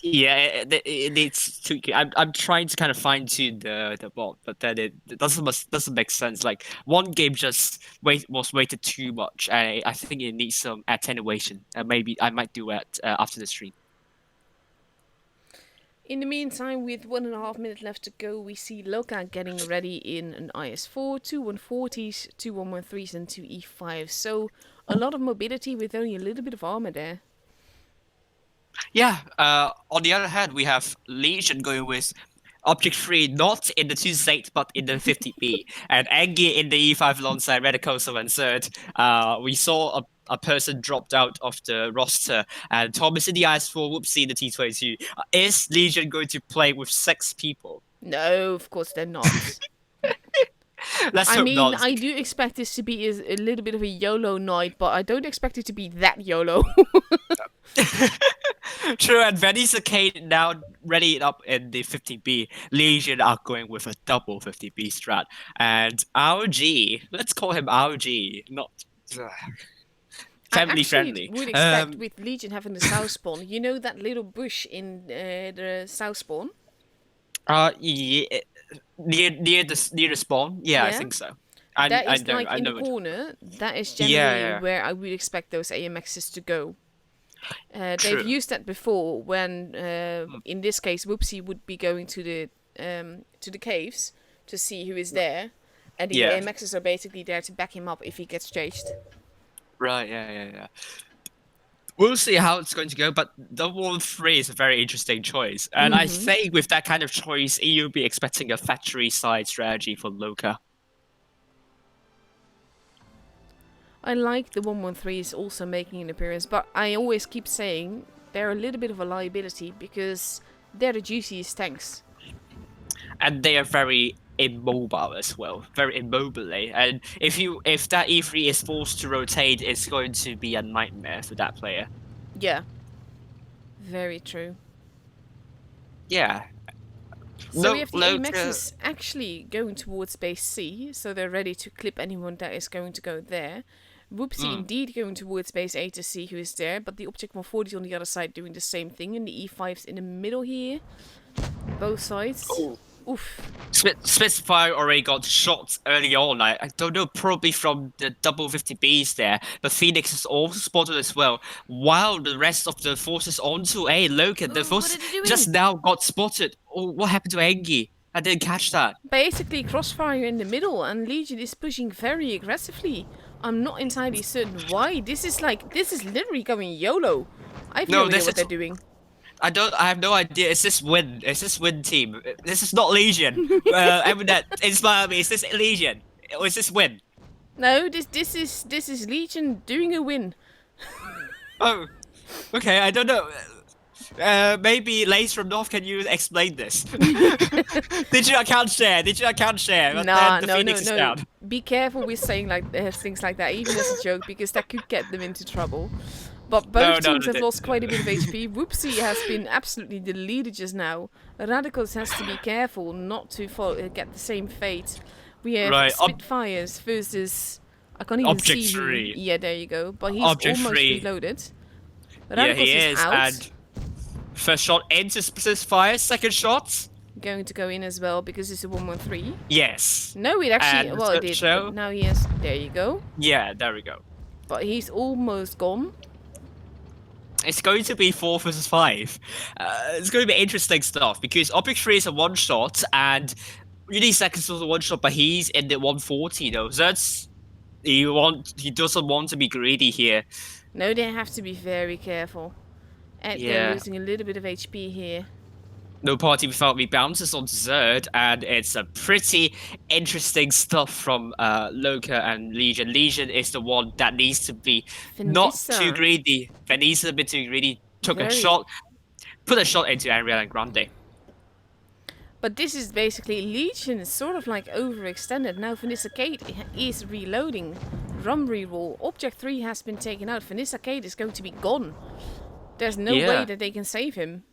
Yeah, it needs to. I'm trying to kind of fine tune the bot, but then it doesn't make sense. Like one game just was weighted too much. I think it needs some attenuation. Maybe I might do that after the stream. In the meantime, with 1.5 minutes left to go, we see Loka getting ready in an IS4, two 140s, two 113s, and two E5s. So a lot of mobility with only a little bit of armor there. Yeah. On the other hand, we have Legion going with Object 3 not in the 2-state but in the 50B, and Angie in the E5 alongside Radicoso and third. We saw a person dropped out of the roster, and Thomas in the IS4, Whoopsie in the T22. Is Legion going to play with 6 people? No, of course they're not. Let's I hope mean, not. I do expect this to be a little bit of a YOLO night, but I don't expect it to be that YOLO. True, and Venice Arcade now ready up in the 50B. Legion are going with a double 50B strat. And RG, let's call him RG, not I family actually friendly. would expect, with Legion having the south spawn, you know that little bush in the south spawn? Yeah, near the spawn. Yeah, I Yeah? think so. That I is know, like I in the know it. corner. That is Yeah, generally yeah, where I would expect those AMXs to go. They've true. used that before when, Mm, in this case, Whoopsie would be going to the caves to see who is there, and the yeah, AMXs are basically there to back him up if he gets chased. right. Yeah. We'll see how it's going to go, but the World 3 is a very interesting choice. And I Mm-hmm. think with that kind of choice, you'll be expecting a factory side strategy for Loka. I like the 113s also making an appearance, but I always keep saying they're a little bit of a liability because they're the juiciest tanks. And they are very immobile as well, very immobile. And if that E3 is forced to rotate, it's going to be a nightmare for that player. Yeah, very true. Yeah. So we No, have the Loka. AMXs actually going towards base C, so they're ready to clip anyone that is going to go there. Whoopsie Mm. indeed going towards base A to see who is there, but the Object 140 on the other side doing the same thing, and the E5's in the middle here. Both sides. Oh. Oof. Spitfire already got shot early on. I don't know, probably from the double 50Bs there, but Phoenix is also spotted as well. While the rest of the forces onto A, Logan, the Oh, what force are they doing? just now got spotted. Oh, what happened to Engie? I didn't catch that. Basically crossfire in the middle, and Legion is pushing very aggressively. I'm not entirely certain why. This is literally going YOLO. I have no No, idea this what they're is. doing. I have no idea. Is this Win? Is this Win team? This is not Legion. I mean that inspire me. Is this Legion? Or is this Win? No, this is Legion doing a win. Oh, okay. I don't know. Maybe Lace from North, can you explain this? Did you account share? Did you account share? But then Nah, the no, no, Phoenix is no. down. Be careful with saying things like that, even as a joke, because that could get them into trouble. But No, both no, teams no. have lost quite a bit of HP. Whoopsie has been absolutely deleted just now. Radicals has to be careful not to get the same fate. We have Right. Spitfires versus... I can't even Object see who. three. Yeah, there you go. But he's Object almost three. reloaded. Yeah, Radicals he is is. out. And first shot into fire. Second shot. Going to go in as well because it's a 113. Yes. No, it actually... And Well, it did. show. But now he has... There you go. Yeah, there we go. But he's almost gone. It's going to be 4 versus 5. It's going to be interesting stuff because Object 3 is a one shot and Unisex is also one shot, but he's in the 140 though. So he doesn't want to be greedy here. No, they have to be very careful. Edgar Yeah. losing a little bit of HP here. No party without me bounces on Zerd, and it's a pretty interesting stuff from Loka and Legion. Legion is the one that needs to be not Vanessa. too greedy. Vanessa a bit too greedy. Took a Very. shot, put a shot into Ariel Grande. But this is basically Legion is sort of like overextended. Now Vanessa Kate is reloading. Rum reroll. Object 3 has been taken out. Vanessa Kate is going to be gone. There's no way that they can save him.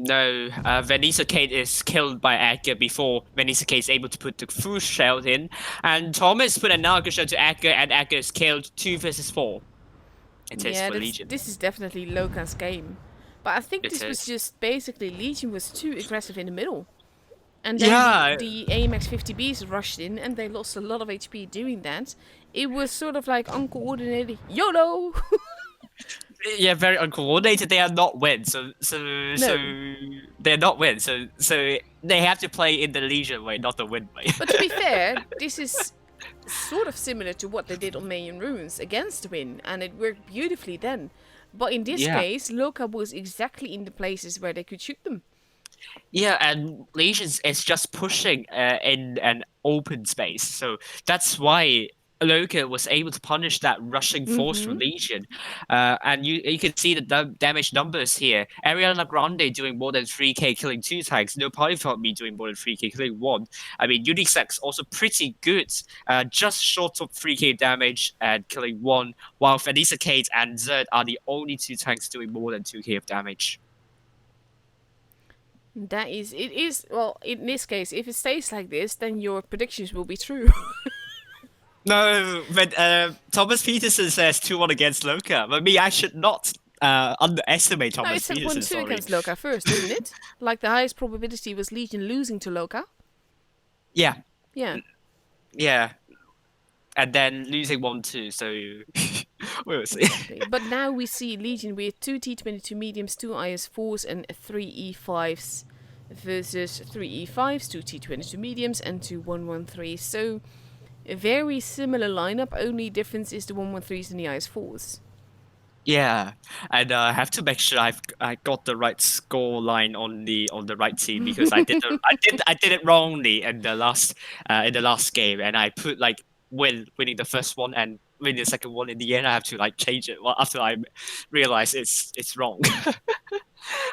No, Vanessa Kate is killed by Edgar before Vanessa Kate is able to put the full shell in. And Thomas put another shell to Edgar, and Edgar is killed 2 versus 4. It is for Legion. This is definitely Loka's game. But I think this was just basically Legion was too aggressive in the middle. And then the AMX 50Bs rushed in and they lost a lot of HP doing that. It was sort of like uncoordinated YOLO! Yeah, very uncoordinated. They are not win, so they're not win. So they have to play in the Legion way, not the win way. But to be fair, this is sort of similar to what they did on Mayan Runes against Win, and it worked beautifully then. But in this case, Loka was exactly in the places where they could shoot them. Yeah, and Legions is just pushing in an open space, so that's why Loka was able to punish that rushing force from Legion. And you can see the damage numbers here. Ariana Grande doing more than 3k killing 2 tanks. No Party Without Me doing more than 3k killing 1. I mean, Unisex also pretty good. Just short of 3k damage and killing 1, while Vanessa Kate and Zerd are the only 2 tanks doing more than 2k of damage. Well, in this case, if it stays like this, then your predictions will be true. No, but Thomas Peterson says 2-1 against Loka. But me, I should not underestimate Thomas Peterson. No, it's 1-2 against Loka first, isn't it? Like the highest probability was Legion losing to Loka. Yeah. Yeah. Yeah. And then losing 1-2, so we'll see. But now we see Legion with 2 T22 mediums, 2 IS4s, and 3 E5s versus 3 E5s, 2 T22 mediums, and 2 113s. So a very similar lineup, only difference is the 113s and the IS4s. Yeah, and I have to make sure I got the right score line on the right team because I did it wrongly in the last game, and I put like winning the first one and winning the second one. In the end, I have to like change it after I realize it's wrong.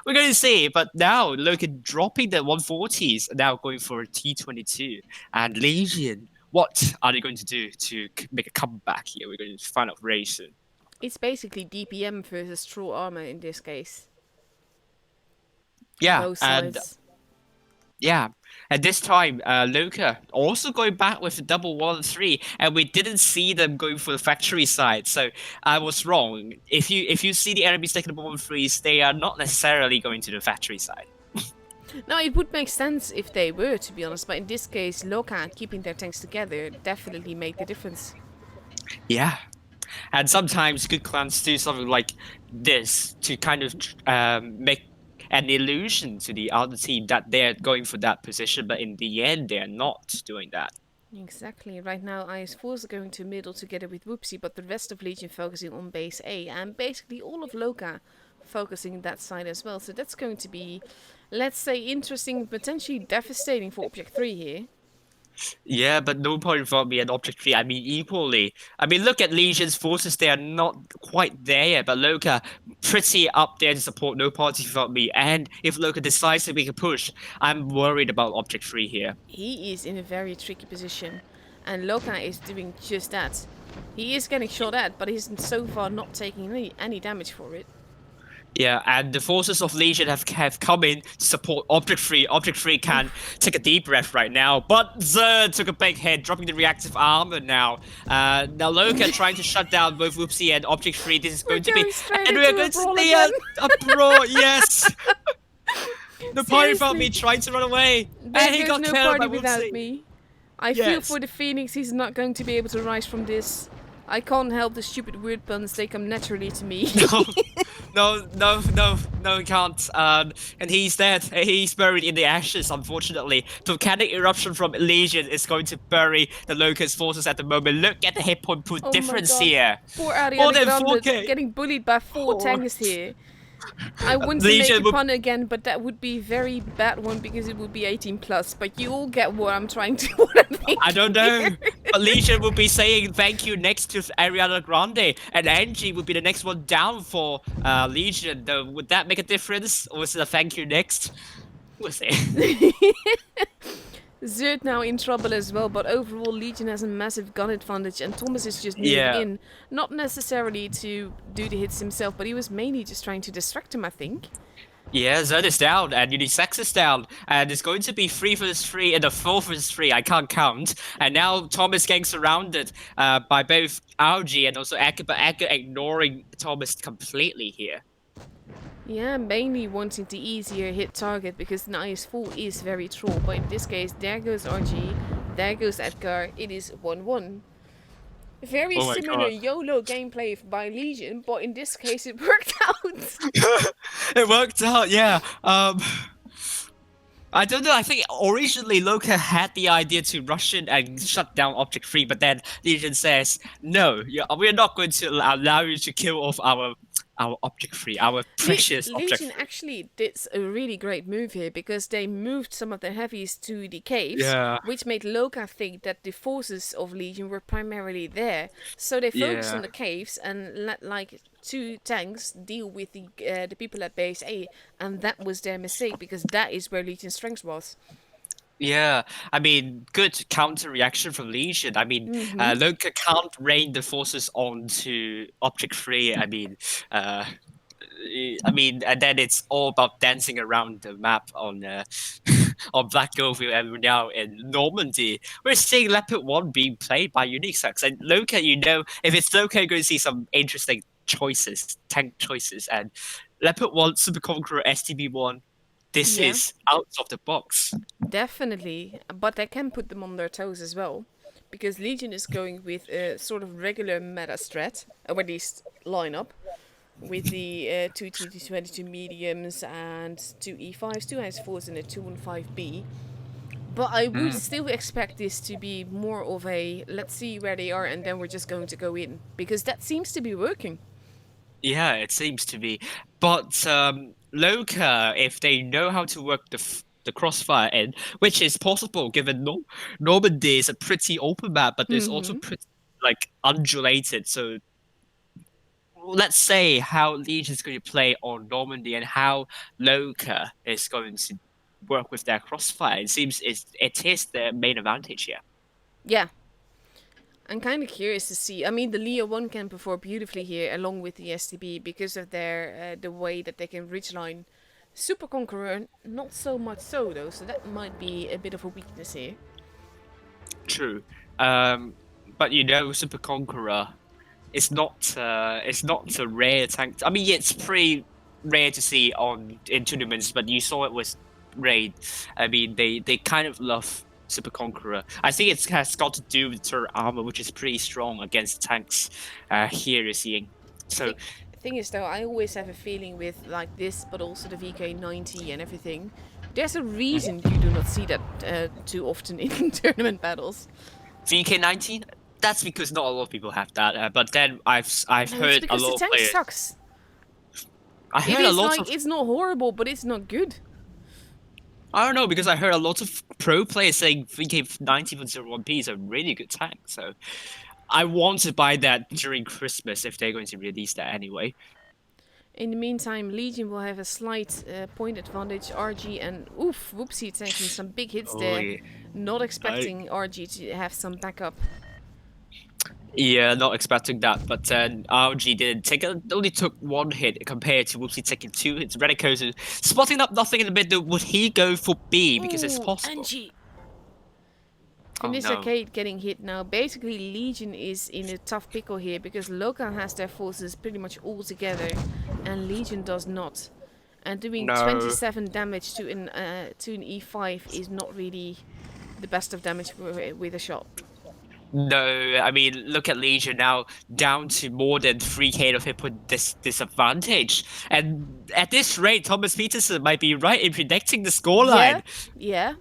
We're going to see, but now Loka dropping the 140s, now going for a T22 and Legion. What are they going to do to make a comeback here? We're going to find out very soon. It's basically DPM versus true armor in this case. Yeah, both sides. And this time, Loka also going back with the double 1-3, and we didn't see them going for the factory side. So I was wrong. If you see the enemies taking the 1-3s, they are not necessarily going to the factory side. Now, it would make sense if they were, to be honest, but in this case, Loka keeping their tanks together definitely made the difference. Yeah. And sometimes good clans do something like this to kind of make an illusion to the other team that they're going for that position, but in the end, they're not doing that. Exactly. Right now, IS4 is going to middle together with Whoopsie, but the rest of Legion focusing on base A, and basically all of Loka focusing that side as well. So that's going to be, let's say, interesting, potentially devastating for Object 3 here. Yeah, but no point for me and Object 3. I mean, equally. I mean, look at Legion's forces. They are not quite there yet, but Loka pretty up there to support no party without me. And if Loka decides to make a push, I'm worried about Object 3 here. He is in a very tricky position, and Loka is doing just that. He is getting shot at, but he's so far not taking any damage for it. Yeah, and the forces of Legion have come in to support Object 3. Object 3 can take a deep breath right now, but Zerd took a big hit, dropping the reactive armor now. Now Loka trying to shut down both Whoopsie and Object 3. This is We're going to be... going straight And we are into a going to brawl see again. a brawl, yes! No party without me Seriously, trying to run away. there And he goes got no killed by party without Whoopsie. me. I feel Yes. for the Phoenix, he's not going to be able to rise from this. I can't help the stupid weird puns, they come naturally to me. No, he can't. And he's dead. He's buried in the ashes, unfortunately. Volcanic eruption from Legion is going to bury the Locust forces at the moment. Look at the hit point Oh my difference god. here. Poor More Ariana than Grande 4K. getting bullied by 4 Oh. tanks here. I want to Legion make a would... pun again, but that would be a very bad one because it would be 18 plus. But you all get what I'm trying to. What I'm thinking I don't know. here. But Legion will be saying thank you next to Ariana Grande, and Angie will be the next one down for Legion. Would that make a difference, or is it a thank you next? We'll see. Zerd now in trouble as well, but overall Legion has a massive gun advantage, and Thomas is just moving Yeah. in, not necessarily to do the hits himself, but he was mainly just trying to distract him, I think. Yeah, Zerd is down, and Unisex is down, and it's going to be 3 versus 3 and a 4 versus 3. I can't count. And now Thomas getting surrounded by both Algie and also Eka, but Eka ignoring Thomas completely here. Yeah, mainly wanting the easier hit target because the IS-4 is very troll, but in this case, there goes RG, there goes Edgar, it is 1-1. Very Oh my similar God. YOLO gameplay by Legion, but in this case it worked out. It worked out, yeah. I don't know. I think originally Loka had the idea to rush in and shut down Object 3, but then Legion says, no, we're not going to allow you to kill off our Object 3, our precious Object Legion 3. actually did a really great move here because they moved some of their heavies to the caves, Yeah. which made Loka think that the forces of Legion were primarily there. So they focused Yeah. on the caves and let like 2 tanks deal with the people at base A, and that was their mistake because that is where Legion's strength was. Yeah, I mean, good counter reaction from Legion. I mean, Loka can't rain the forces onto Object 3. And then it's all about dancing around the map on on Black Goldfield, and we're now in Normandy. We're seeing Leopard 1 being played by Unisex. And Loka, if it's Loka, you're going to see some interesting choices, tank choices. And Leopard 1, Super Conqueror, STB 1, this Yeah. is out of the box. Definitely, but I can put them on their toes as well, because Legion is going with a sort of regular meta strat, or at least lineup, with the 2 T22 mediums and 2 E5s, 2 S4s, and a 215B. But I would still expect this to be more of a let's see where they are and then we're just going to go in, because that seems to be working. Yeah, it seems to be. But Loka, if they know how to work the crossfire in, which is possible given Normandy is a pretty open map, but there's also pretty like undulated. So let's say how Legion is going to play on Normandy and how Loka is going to work with their crossfire. It seems it is their main advantage here. Yeah. I'm kind of curious to see. I mean, the Leo 1 can perform beautifully here along with the STB because of their the way that they can ridgeline. Super Conqueror, not so much so though, so that might be a bit of a weakness here. True. But Super Conqueror, it's not a rare tank. I mean, it's pretty rare to see in tournaments, but you saw it with Raid. I mean, they kind of love Super Conqueror. I think it has got to do with turret armor, which is pretty strong against tanks. Here you're seeing. So Thing is though, I always have a feeling with like this, but also the VK90 and everything. There's a reason you do not see that too often in tournament battles. VK19. That's because not a lot of people have that. But then I've No, it's heard a because the lot of tank players. sucks. I It heard a is lot like, of. it's not horrible, but it's not good. I don't know because I heard a lot of pro players saying VK19.01P is a really good tank. So I want to buy that during Christmas if they're going to release that anyway. In the meantime, Legion will have a slight point advantage. RG and oof, whoopsie, taking some big hits Oh there. yeah. Not I, expecting RG to have some backup. yeah, not expecting that, but RG did take only took one hit compared to Whoopsie taking two hits. Redico's spotting up nothing in the middle. Would he go for B because it's Ooh, possible? Angie! And Oh this no, arcade getting hit now. Basically, Legion is in a tough pickle here because Loka has their forces pretty much all together, and Legion does not. And doing no, 27 damage to an E5 is not really the best of damage with a shot. no. I mean, look at Legion now, down to more than 3K of hit point disadvantage. And at this rate, Thomas Peterson might be right in predicting the Yeah, scoreline. yeah,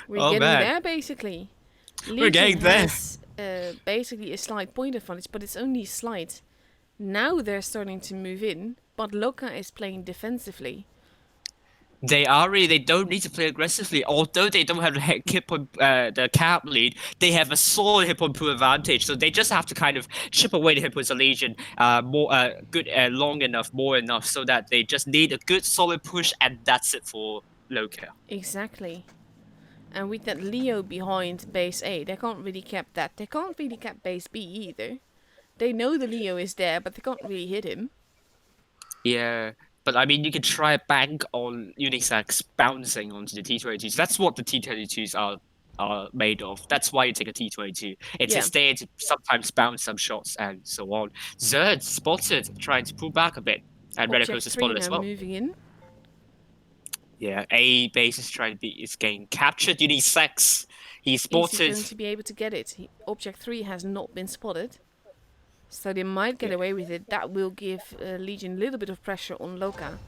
we're Oh getting man, there basically. we're Legion getting there. has basically a slight point advantage, but it's only slight. Now they're starting to move in, but Loka is playing defensively. They don't need to play aggressively. Although they don't have the hit point, the cap lead, they have a solid hit point pool advantage. So they just have to kind of chip away the hit points of Legion, more good, long enough, more enough, so that they just need a good solid push, and that's it for Loka. Exactly. And with that Leo behind base A, they can't really cap that. They can't really cap base B either. They know the Leo is there, but they can't really hit him. Yeah, but I mean, you can try a bank on Unisex bouncing onto the T22s. That's what the T22s are made of. That's why you take a T22. It's Yeah. just there to sometimes bounce some shots and so on. Zerd spotted, trying to pull back a bit, and Object Redicos is 3 spotted now as well. moving in. Yeah, A base is trying to be is getting captured. Unisex, he's Is he spotted. going to be able to get it? Object 3 has not been spotted. So they might get Yeah. away with it. That will give Legion a little bit of pressure on Loka.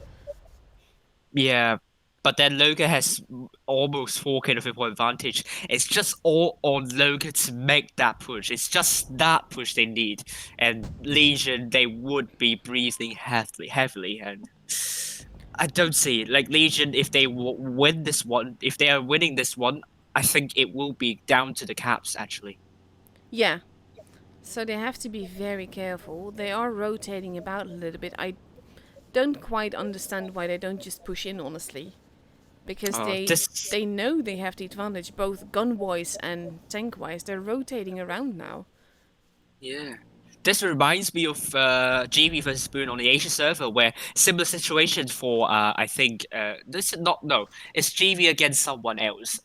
Yeah, but then Loka has almost 4K of hit point advantage. It's just all on Loka to make that push. It's just that push they need. And Legion, they would be breathing heavily. And I don't see it. Like Legion, if they win this one, if they are winning this one, I think it will be down to the caps, actually. Yeah. So they have to be very careful. They are rotating about a little bit. I don't quite understand why they don't just push in, honestly. Because This they know they have the advantage both gun wise and tank wise. They're rotating around now. Yeah. This reminds me of GB versus Spoon on the Asia server, where similar situation for I think this is not no, it's GB against someone else.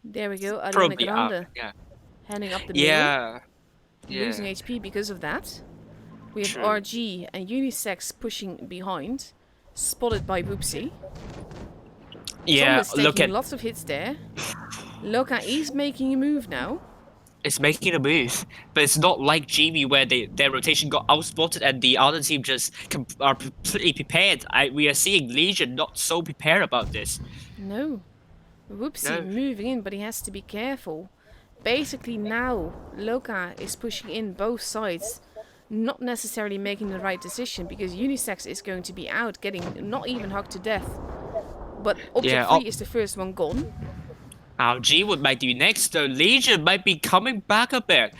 There we go, Ariana Probably Grande yeah. heading up the middle, Yeah. losing Yeah. HP because of that. We have True. RG and Unisex pushing behind, spotted by Boopsy. Yeah, Thomas look taking at lots of hits there. Loka is making a move now. it's making a move, but it's not like GB where their rotation got outspotted and the other team just are completely prepared. We are seeing Legion not so prepared about this. No. Whoopsie No. moving in, but he has to be careful. Basically now, Loka is pushing in both sides. Not necessarily making the right decision because Unisex is going to be out, getting not even hugged to death. But Object Yeah. 3 is the first one gone. G would might do next, though. Legion might be coming back a bit.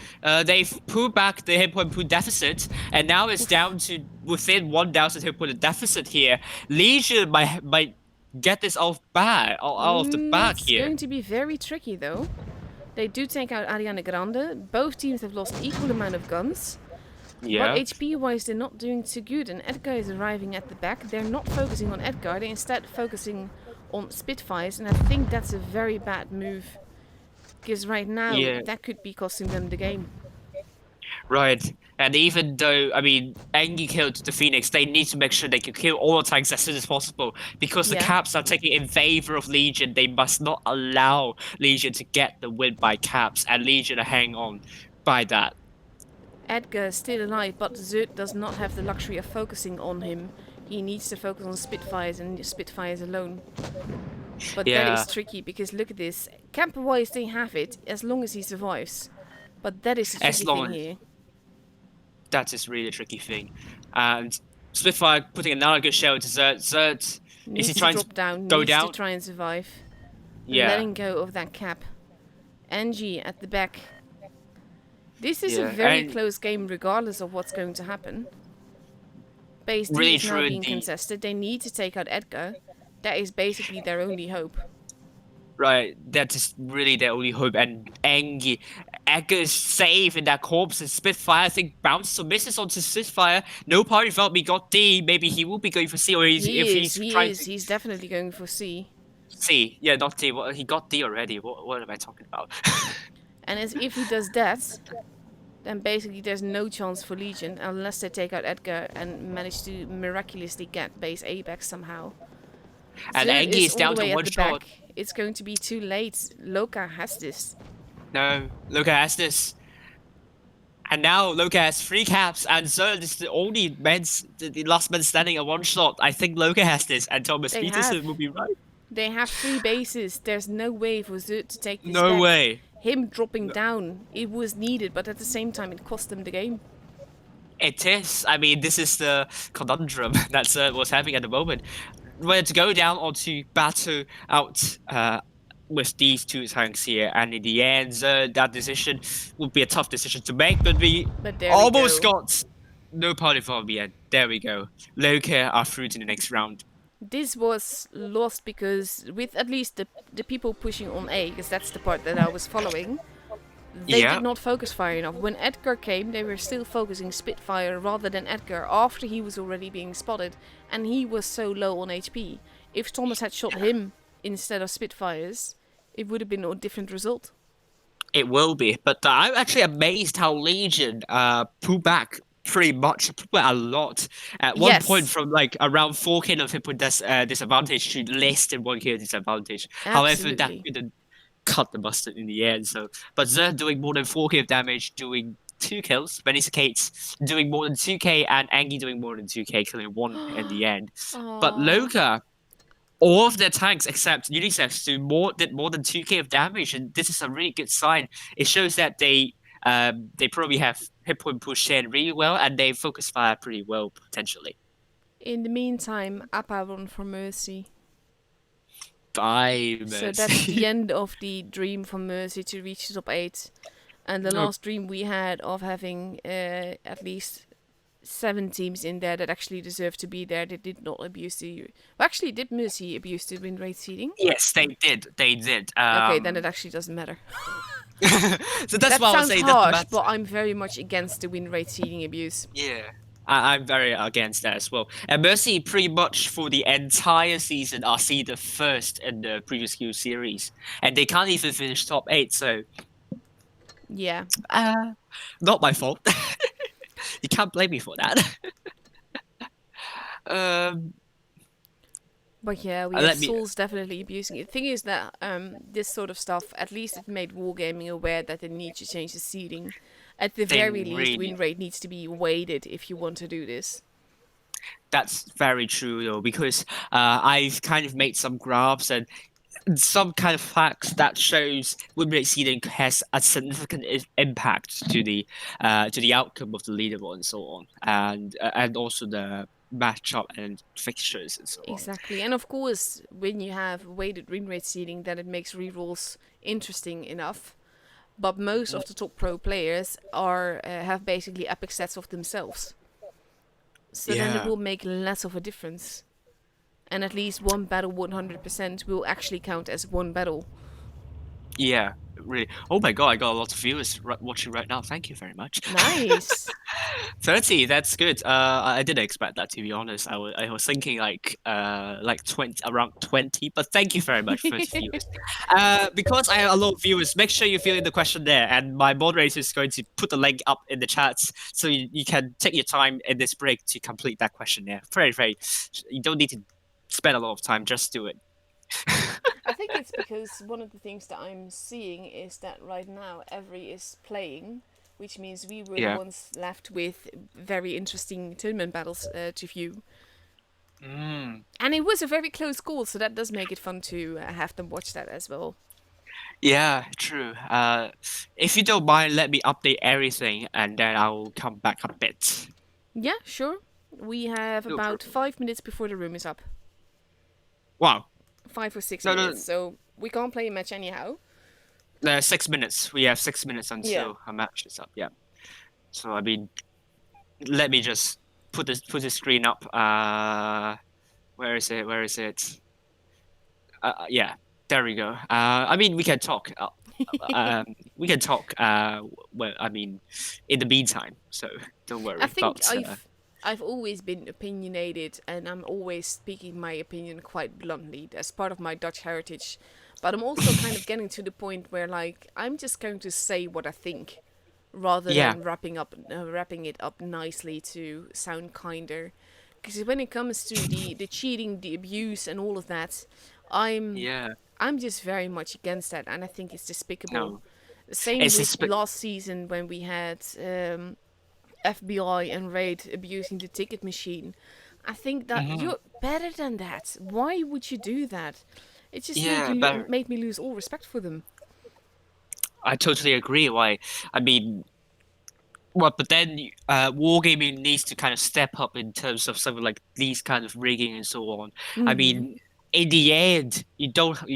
They've pulled back the hit point pool deficit, and now it's down to within 1,000 hit point deficit here. Legion might get this out of the bag It's here. going to be very tricky though. They do take out Ariana Grande. Both teams have lost equal amount of guns. But Yeah. HP wise, they're not doing too good, and Edgar is arriving at the back. They're not focusing on Edgar, they're instead focusing on Spitfires, and I think that's a very bad move. Because right now, Yeah. that could be costing them the game. Right. And even though, I mean, Engie killed the Phoenix, they need to make sure they can kill all the tanks as soon as possible. Because the Yeah. caps are taking in favor of Legion, they must not allow Legion to get the win by caps, and Legion to hang on by that. Edgar is still alive, but Zert does not have the luxury of focusing on him. he needs to focus on Spitfires and Spitfires alone. But that Yeah, is tricky because look at this. Camper-wise, they have it as long as he survives. But that is the as tricky thing long as here. that is really a tricky thing. And Spitfire putting another good shell to Zert. Zert, is he Needs to trying to drop down, go needs to down? try and survive. Yeah, Letting go of that cap. Angie at the back. This is a yeah, very and close game regardless of what's going to happen. Base D really is now true being indeed. contested. They need to take out Edgar. That is basically their only hope. Right, that is really their only hope. And Angie, Edgar is safe in that corpse. And Spitfire, I think, bounces or misses onto Spitfire. No party felt we got D. Maybe he will be going for C, or if He is, he's he trying is. to He's definitely going for C. C. Yeah, not D. Well, he got D already. What am I talking about? And as if he does that, then basically there's no chance for Legion unless they take out Edgar and manage to miraculously get base A back somehow. And Zerd Angie is is all the down to way one at the shot. back. It's going to be too late. Loka has this. No, Loka has this. And now Loka has three caps, and Zerd is the only the last man standing at one shot. I think Loka has this, and Thomas They have. Peterson will be right. They have three bases. There's no way for Zerd to take this No back. way. Him dropping No. down, it was needed, but at the same time, it cost them the game. It is. I mean, this is the conundrum that Zerd was having at the moment. Whether to go down or to battle out with these two tanks here, and in the end, that decision would be a tough decision to make, but we But there we almost go. got no party for the end. There we go. Loka are through to the next round. This was lost because with at least the people pushing on A, because that's the part that I was following, they Yeah, did not focus fire enough. When Edgar came, they were still focusing Spitfire rather than Edgar after he was already being spotted, and he was so low on HP. If Thomas had shot him instead of Spitfires, it would have been a different result. it will be. But I'm actually amazed how Legion pulled back pretty much, pulled back a lot. At one point, Yes, from like around 4K of hit point disadvantage to less than 1K disadvantage. However, that absolutely. didn't cut the mustard in the end. So, but Zerg doing more than 4K of damage, doing two kills. Benny Kates doing more than 2K, and Angie doing more than 2K, killing one in the end. But Aww. Loka, all of their tanks except Unisex did more than 2K of damage, and this is a really good sign. It shows that they probably have hit point push in really well, and they focus fire pretty well potentially. In the meantime, Appa run for Mercy. Bye, So that's the Mercy. end of the dream for Mercy to reach the top 8. And the No, last dream we had of having at least 7 teams in there that actually deserve to be there. They did not abuse the. Well, actually, did Mercy abuse the win rate seeding? yes, they did. They did. Okay, then it actually doesn't matter. So that's That why I was sounds saying that the harsh, matter. but I'm very much against the win rate seeding abuse. Yeah. I'm very against that as well. And Mercy, pretty much for the entire season, are seen the first in the previous Q series, and they can't even finish top 8. So, Yeah. uh, not my fault. You can't blame me for that. um, But yeah, we have let me Souls definitely abusing it. The thing is that this sort of stuff, at least it made Wargaming aware that they need to change the seeding. At the they very least, really. win rate needs to be weighted if you want to do this. That's very true though, because I've kind of made some graphs and some kind of facts that shows win rate seeding has a significant impact to the outcome of the leaderboard and so on, and also the matchup and fixtures and so on. Exactly. And of course, when you have weighted win rate seeding, then it makes rerolls interesting enough. But most of the top pro players are have basically epic sets of themselves. So then it Yeah. will make less of a difference. And at least one battle 100% will actually count as one battle. Yeah, really. Oh my God, I got a lot of viewers watching right now. Thank you very much. Nice. 30, that's good. I didn't expect that, to be honest. I was thinking like 20, around 20, but thank you very much for 30 viewers. Because I have a lot of viewers, make sure you fill in the question there, and my moderator is going to put the link up in the chats so you can take your time in this break to complete that questionnaire. Very, you don't need to spend a lot of time, just do it. I think it's because one of the things that I'm seeing is that right now every is playing, which means we were the Yeah. ones left with very interesting tournament battles to view. Mm. And it was a very close call, so that does make it fun to have them watch that as well. Yeah, true. If you don't mind, let me update everything and then I'll come back a bit. Yeah, sure. We have No about problem. 5 minutes before the room is up. Wow. 5 or 6 minutes, No, so we can't play a match anyhow. 6 minutes. We have 6 minutes Yeah. until a match is up. Yeah. So I mean, let me just put the screen up. Where is it? Where is it? Yeah, there we go. I mean, we can talk. We can talk. Well, I mean, in the meantime, so don't I worry. think But I've always been opinionated, and I'm always speaking my opinion quite bluntly. That's part of my Dutch heritage. But I'm also kind of getting to the point where, like, I'm just going to say what I think, rather yeah, than wrapping it up nicely to sound kinder. Because when it comes to the cheating, the abuse, and all of that, I'm yeah, I'm just very much against that, and I think it's despicable. no, Same it's with a last season when we had FBI and Raid abusing the ticket machine. I think that mhm. you're better than that. Why would you do that? It just Yeah, but made me lose all respect for them. I totally agree. Why? I mean, well, but then wargaming needs to kind of step up in terms of something like these kind of rigging and so on. I Mm-hmm. mean, in the end, you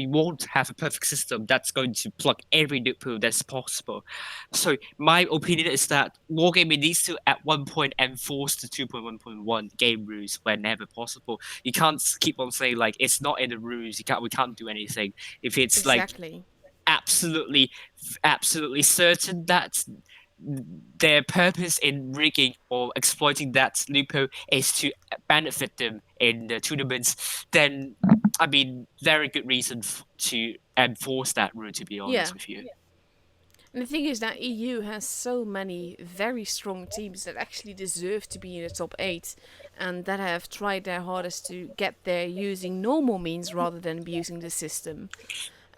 won't have a perfect system that's going to plug every loophole that's possible. So my opinion is that wargaming needs to at one point enforce the 2.1.1 game rules whenever possible. You can't keep on saying like it's not in the rules. We can't do anything if it's like Exactly. absolutely absolutely certain that their purpose in rigging or exploiting that loophole is to benefit them in the tournaments, then I mean, very good reason to enforce that rule. To be honest Yeah. with you, And the thing is that EU has so many very strong teams that actually deserve to be in the top 8 and that have tried their hardest to get there using normal means rather than abusing the system.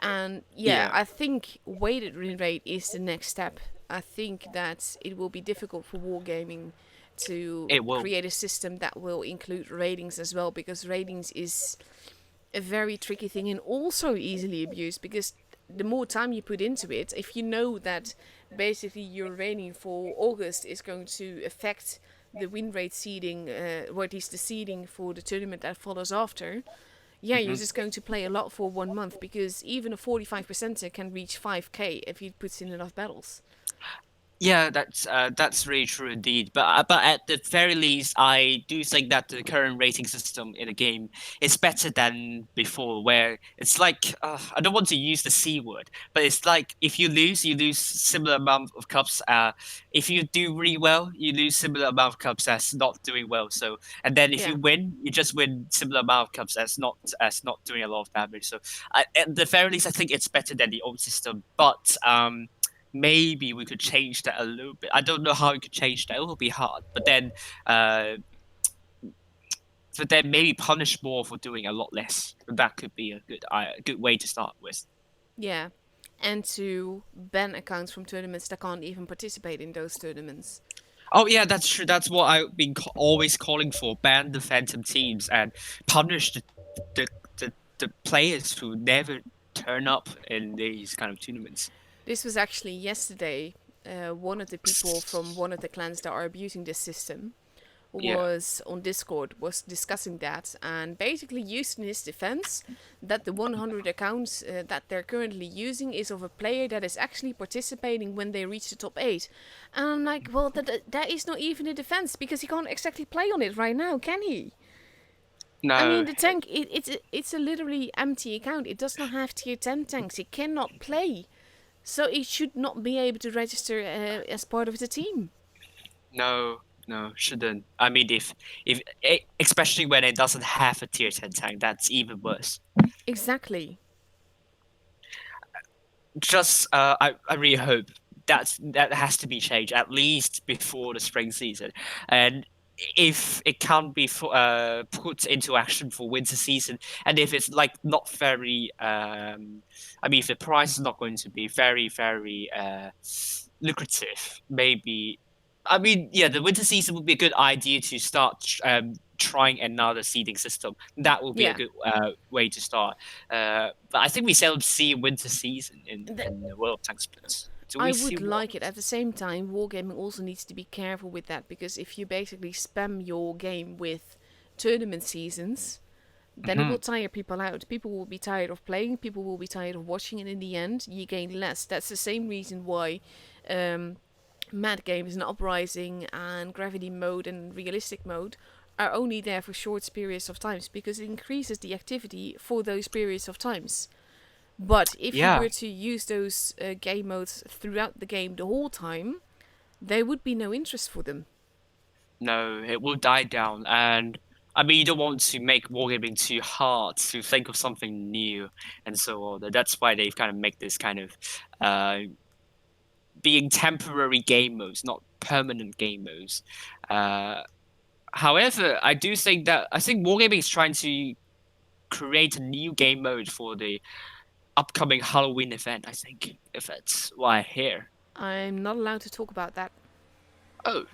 And yeah, yeah, I think weighted win rate is the next step. I think that it will be difficult for wargaming to it will. create a system that will include ratings as well, because ratings is a very tricky thing and also easily abused, because the more time you put into it, if you know that basically your rating for August is going to affect the win rate seeding, or at least the seeding for the tournament that follows after, yeah, you're Mhm. just going to play a lot for 1 month, because even a 45%er can reach 5k if he puts in enough battles. Yeah, that's really true indeed. But at the very least, I do think that the current rating system in the game is better than before. Where it's like I don't want to use the C word, but it's like if you lose similar amount of cups. If you do really well, you lose similar amount of cups as not doing well. So and then if Yeah. you win, you just win similar amount of cups as not doing a lot of damage. So at the very least, I think it's better than the old system. But maybe we could change that a little bit. I don't know how we could change that. It will be hard, uh, but then maybe punish more for doing a lot less. That could be a good way to start with. Yeah. And to ban accounts from tournaments that can't even participate in those tournaments. Oh yeah, that's true. That's what I've been always calling for: ban the phantom teams and punish the the players who never turn up in these kind of tournaments. This was actually yesterday. One of the people from one of the clans that are abusing this system Yeah. was on Discord, was discussing that, and basically used in his defense that the 100 accounts that they're currently using is of a player that is actually participating when they reach the top 8. And I'm like, well, that is not even a defense, because he can't exactly play on it right now, can he? I mean, No. the tank, it's a literally empty account. It does not have tier 10 tanks. It cannot play. So it should not be able to register as part of the team. No, no, shouldn't. I mean, especially when it doesn't have a tier 10 tank, that's even worse. Exactly. Just, I really hope that has to be changed at least before the spring season, and if it can't be put into action for winter season, and if it's like not very, I mean, if the price is not going to be very lucrative, maybe. I mean, yeah, the winter season would be a good idea to start trying another seeding system. That will be a Yeah. good way to start. But I think we seldom see winter season Th- in the World of Tank Sports. Do I we see would one? like it. At the same time, wargaming also needs to be careful with that because if you basically spam your game with tournament seasons, then it Hmm. will tire people out. People will be tired of playing, people will be tired of watching, and in the end, you gain less. That's the same reason why um, Mad Games and Uprising and Gravity Mode and Realistic Mode are only there for short periods of times because it increases the activity for those periods of times. But if you Yeah. were to use those game modes throughout the game the whole time, there would be no interest for them. No, it will die down. And I mean, you don't want to make wargaming too hard to think of something new and so on. That's why they've kind of make this kind of uh, being temporary game modes, not permanent game modes. Uh, However, I think wargaming is trying to create a new game mode for the upcoming Halloween event. I think if that's why I hear. I'm not allowed to talk about that. Oh,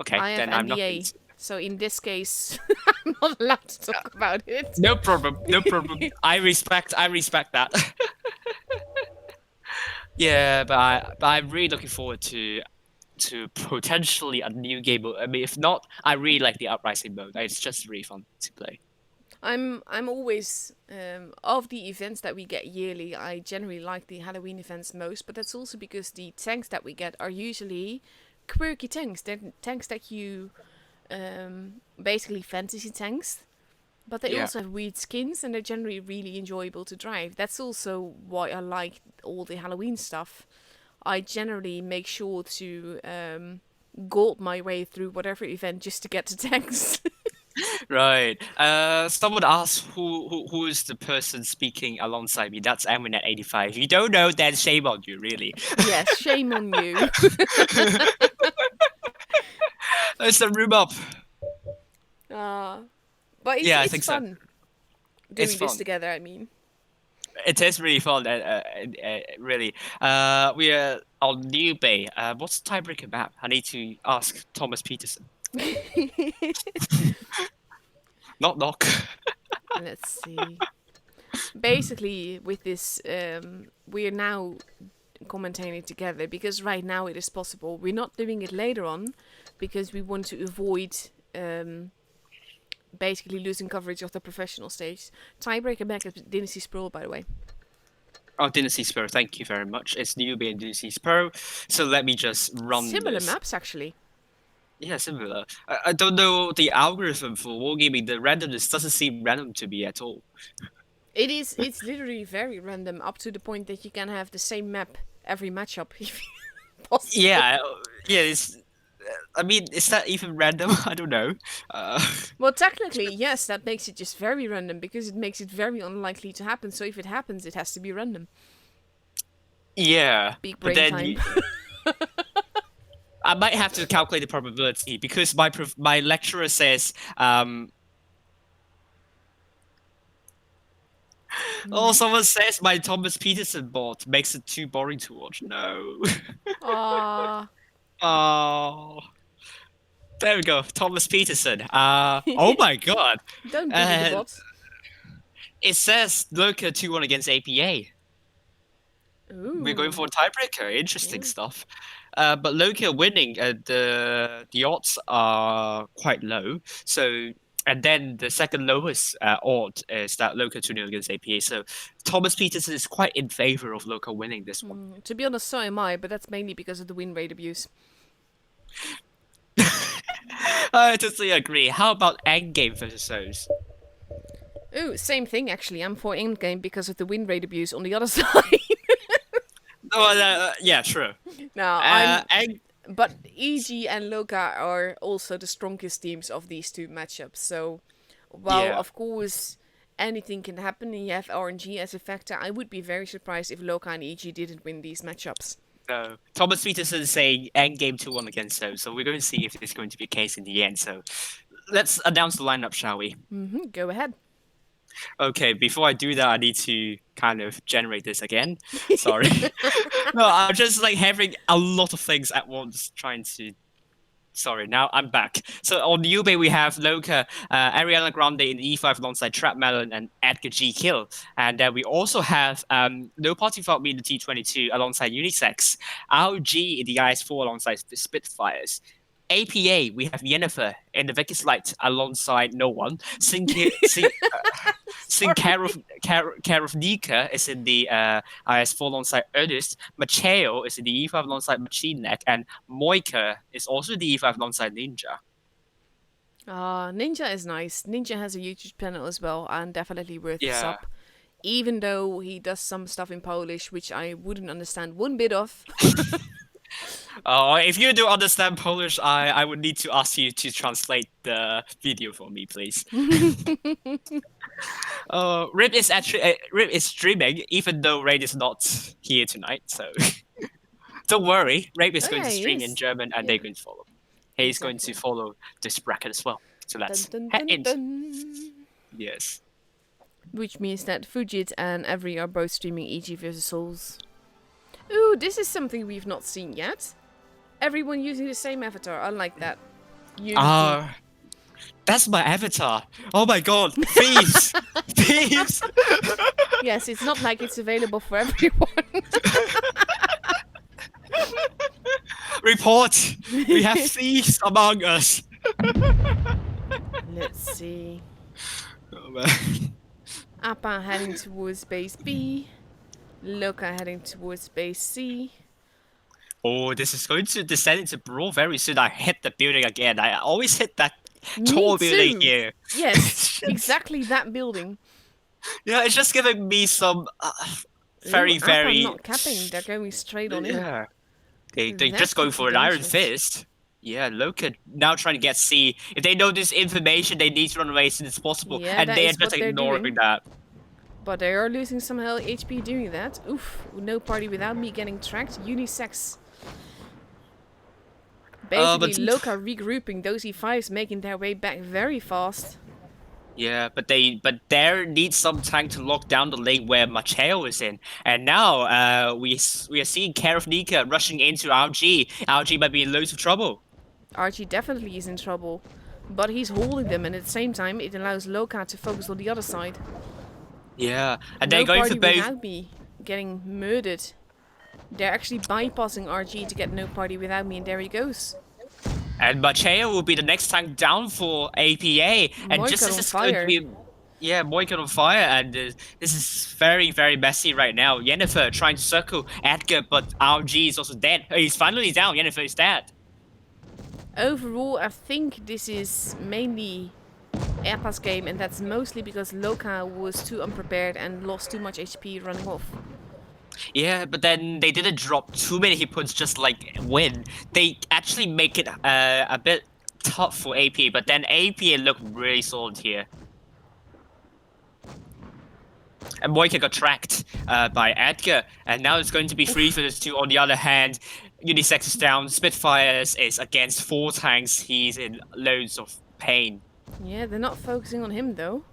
okay, I have then I'm not going NDA, to. so in this case, I'm not allowed to talk about it. No problem, no problem. I respect that. Yeah, but I'm really looking forward to potentially a new game mode. I mean, if not, I really like the Uprising mode. It's just really fun to play. I'm always of the events that we get yearly. I generally like the Halloween events most, but that's also because the tanks that we get are usually quirky tanks. They're tanks that you basically fantasy tanks, but they Yeah. also have weird skins and they're generally really enjoyable to drive. That's also why I like all the Halloween stuff. I generally make sure to gold my way through whatever event just to get the tanks. Right. Someone asked who is the person speaking alongside me. That's Emin at 85. If you don't know, then shame on you, really. Yes, shame on you. It's a room up. uh, but Yeah, I it's think so. fun It's doing this fun. together. I mean, It is really fun. Really. We are on New Bay. What's the tiebreaker map? I need to ask Thomas Peterson. Knock knock. let's see. Basically, with this, we are now commentating together because right now it is possible. We're not doing it later on because we want to avoid basically losing coverage of the professional stage. Tiebreaker back at Dynasty Sprawl, by the way. Oh, Dynasty Spur. Thank you very much. It's New Bay and Dynasty Spur. So let me just run Similar this. maps, actually. Yeah, similar. I don't know the algorithm for wargaming. The randomness doesn't seem random to me at all. It is. It's literally very random, up to the point that you can have the same map every matchup if possible. Yeah, yeah. I mean, is that even random? I don't know. Uh, Well, technically, yes, that makes it just very random because it makes it very unlikely to happen. So if it happens, it has to be random. yeah, Big but brain then time. I might have to calculate the probability because my lecturer says, oh, someone says my Thomas Peterson bot makes it too boring to watch. No. Ah, Oh, there we go, Thomas Peterson. Oh my God. don't bully the Uh, bot. it says Loka 2-1 against APA. We're going Ooh, for a tiebreaker. Interesting yeah. stuff. But Loki winning, the odds are quite low. So, and then the second lowest odd is that Loki 2-0 against APA. So Thomas Peterson is quite in favor of Loki winning this one. To be honest, so am I, but that's mainly because of the win rate abuse. I totally agree. How about Endgame versus those? Ooh, same thing actually. I'm for endgame because of the win rate abuse on the other side. Oh, yeah, true. Now I'm, End but EG and Loka are also the strongest teams of these two matchups. So, while yeah. of course anything can happen and you have RNG as a factor, I would be very surprised if Loka and EG didn't win these matchups. No. Thomas Peterson is saying Endgame 2-1 against those. So we're going to see if it's going to be a case in the end. So let's announce the lineup, shall we? Go ahead. Okay, before I do that, I need to kind of generate this again. Sorry. No, I'm just like having a lot of things at once, trying to Sorry, now I'm back. So on Ube we have Loka, Ariana Grande in E5 alongside Trap Melon and Edgar G Kill, and then we also have No Party Without Me in the T22 alongside Unisex, RG in the IS4 alongside the Spitfires. APA, we have Yennefer in the Vegas Light alongside no one. Sin Sorry. Care of Nika is in the IS4 alongside Ernest. Macheo is in the E5 alongside Machine Neck. And Moika is also in the E5 alongside Ninja. Ninja is nice. Ninja has a YouTube channel as well, and definitely worth a Yeah. sub. Even though he does some stuff in Polish, which I wouldn't understand one bit of. If you do understand Polish, I would need to ask you to translate the video for me, please. Rip is streaming, even though Raid is not here tonight. So don't worry, Rip is Oh going yeah, to he stream in is. German, and Yeah, they're going to follow. He's going to exactly. follow this bracket as well. So Dun let's dun head dun in. dun. Yes. Which means that Fujit and Every are both streaming EG vs Souls. Ooh, this is something we've not seen yet. Everyone using the same avatar. I like that. Unity. That's my avatar. Oh my god, thieves! Thieves! Yes, it's not like it's available for everyone. Report! We have thieves among us! Let's see. Oh man. Appa heading towards base B. Loka heading towards base C. Oh, this is going to descend into brawl very soon. I hit the building again. I always hit that Me tall building too. here. Yes, exactly that building. Yeah, it's just giving me some Ooh, very, Appa very. not capping. They're going straight on in. Yeah. They That just going could be for an Iron dangerous. Fist. Yeah, Loka now trying to get C. If they know this information, they need to run away as soon as possible. Yeah, And that they are is just what they're ignoring doing. that. But they are losing some HP doing that. Oof, no party without me getting tracked. Unisex. Basically, But Loka regrouping, those E5s making their way back very fast. yeah, but there needs some time to lock down the lane where Macheo is in. And now we are seeing Care of Nika rushing into RG. RG might be in loads of trouble. Archie definitely is in trouble. But he's holding them, and at the same time, it allows Loka to focus on the other side. Yeah, and they're No going for party both. without me getting murdered. They're actually bypassing RG to get no party without me, and there he goes. And Macheo will be the next tank down for APA. And just Moika as on it's going to fire. be, yeah, Moiken on fire. And this is very, very messy right now. Yennefer trying to circle Edgar, but RG is also dead. Oh, he's finally down. Yennefer is dead. Overall, I think this is mainly Appa's game, and that's mostly because Loka was too unprepared and lost too much HP running off. Yeah, but then they didn't drop too many hit points just like win. They actually make it a bit tough for AP, but then AP looked really solid here. And Moika got tracked by Edgar, and now it's going to be free for those two. On the other hand, Unisex is down, Spitfires is against 4 tanks, he's in loads of pain. Yeah, they're not focusing on him though.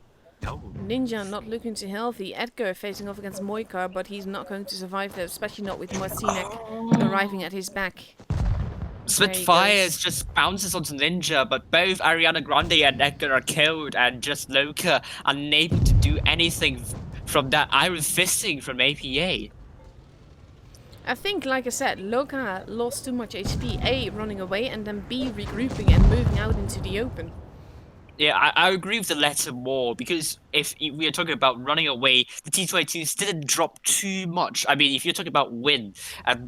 No. Ninja not looking too healthy. Edgar facing off against Moika, but he's not going to survive that, especially not with Marcinek arriving at his back. Spitfires just bounces onto Ninja, but both Ariana Grande and Edgar are killed, and just Loka unable to do anything from that Iron Fisting from APA. I think, like I said, Loka lost too much HP, A, running away, and then B, regrouping and moving out into the open. Yeah, I agree with the latter more, because if we are talking about running away, the T22s didn't drop too much. I mean, if you're talking about win,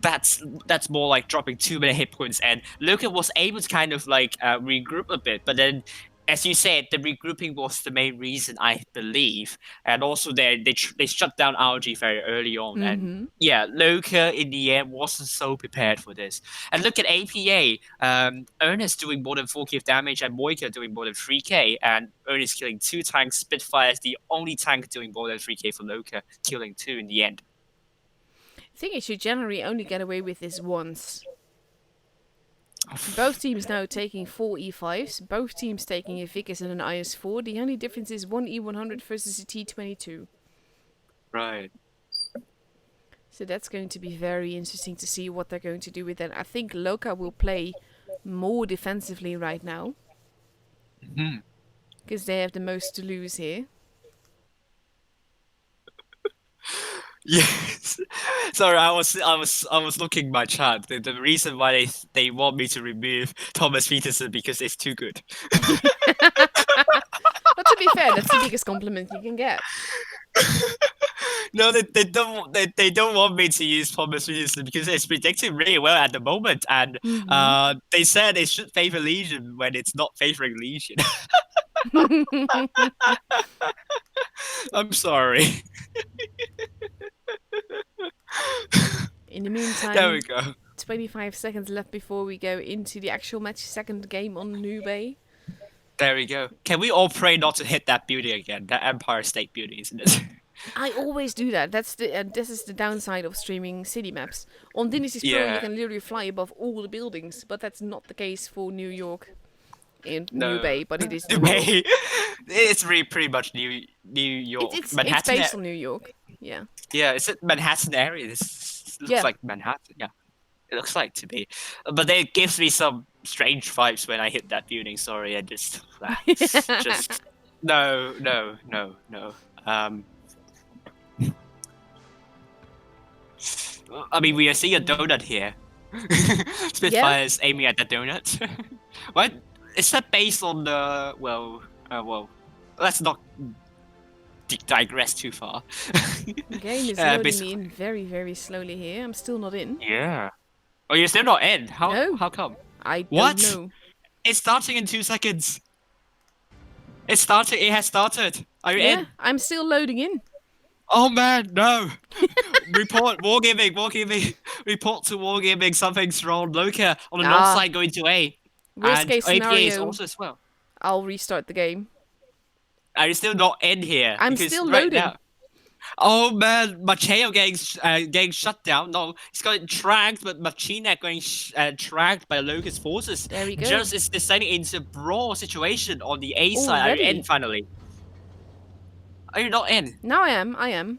that's more like dropping too many hit points, and Loka was able to kind of like regroup a bit, but then, as you said, the regrouping was the main reason, I believe, and also they shut down RG very early on, and yeah, Loka in the end wasn't so prepared for this. And look at APA, Ernest doing more than 4k of damage and Moika doing more than 3k, and Ernest killing 2 tanks. Spitfire is the only tank doing more than 3k for Loka, killing 2 in the end. I think it should generally only get away with this once. Both teams now taking 4 E5s, both teams taking a Vicus and an IS4. The only difference is one E100 versus a T22. Right. So that's going to be very interesting to see what they're going to do with that. I think Loka will play more defensively right now Hmm. because they have the most to lose here. Yes. Sorry, I was looking my chat. The reason why they want me to remove Thomas Peterson because it's too good. But to be fair, that's the biggest compliment you can get. No, they don't want me to use Thomas Peterson because it's predicting really well at the moment, and Mm-hmm. they said it should favor Legion when it's not favoring Legion. I'm sorry. In the There we meantime, go. 25 seconds left before we go into the actual match. Second game on New Bay. There we go. Can we all pray not to hit that building again? That Empire State building, isn't it? I always do that. This is the downside of streaming city maps. On Dynasties Pro, you Yeah. can literally fly above all the buildings, but that's not the case for New York in New No. Bay. But it is New York. Maybe it's really pretty much New It's York, it's it's Manhattan. based on New York. Yeah. Yeah, it's a Manhattan area. This looks Yeah. like Manhattan. Yeah, it looks like to be. But it gives me some strange vibes when I hit that building. Sorry, I just no, no, no, no. I mean, we are seeing a donut here. Yeah. Spitfire is aiming at the donut. What? Is that based on the well? Let's not digress too far. The game is loading me Basically, in very, very slowly here. I'm still not in. yeah. Oh, you're still not in. No, How come? I don't What? know. It's starting in 2 seconds. It's starting. It has started. Are you Yeah, in? I'm still loading in. Oh man, no! Report wargaming, wargaming. Report to wargaming. Something's wrong. Loka on the north Ah, side going to A, worst and case APA is scenario, also as well. I'll restart the game. Are you still not in here? I'm Because still right loading. now, oh man, Macheo getting shut down. No, he's got tracked, but Machina getting tracked by Loka's forces. There we go. Just is descending into a brawl situation on the A side. Are you in Already. finally? Are you not in? Now I am. I am.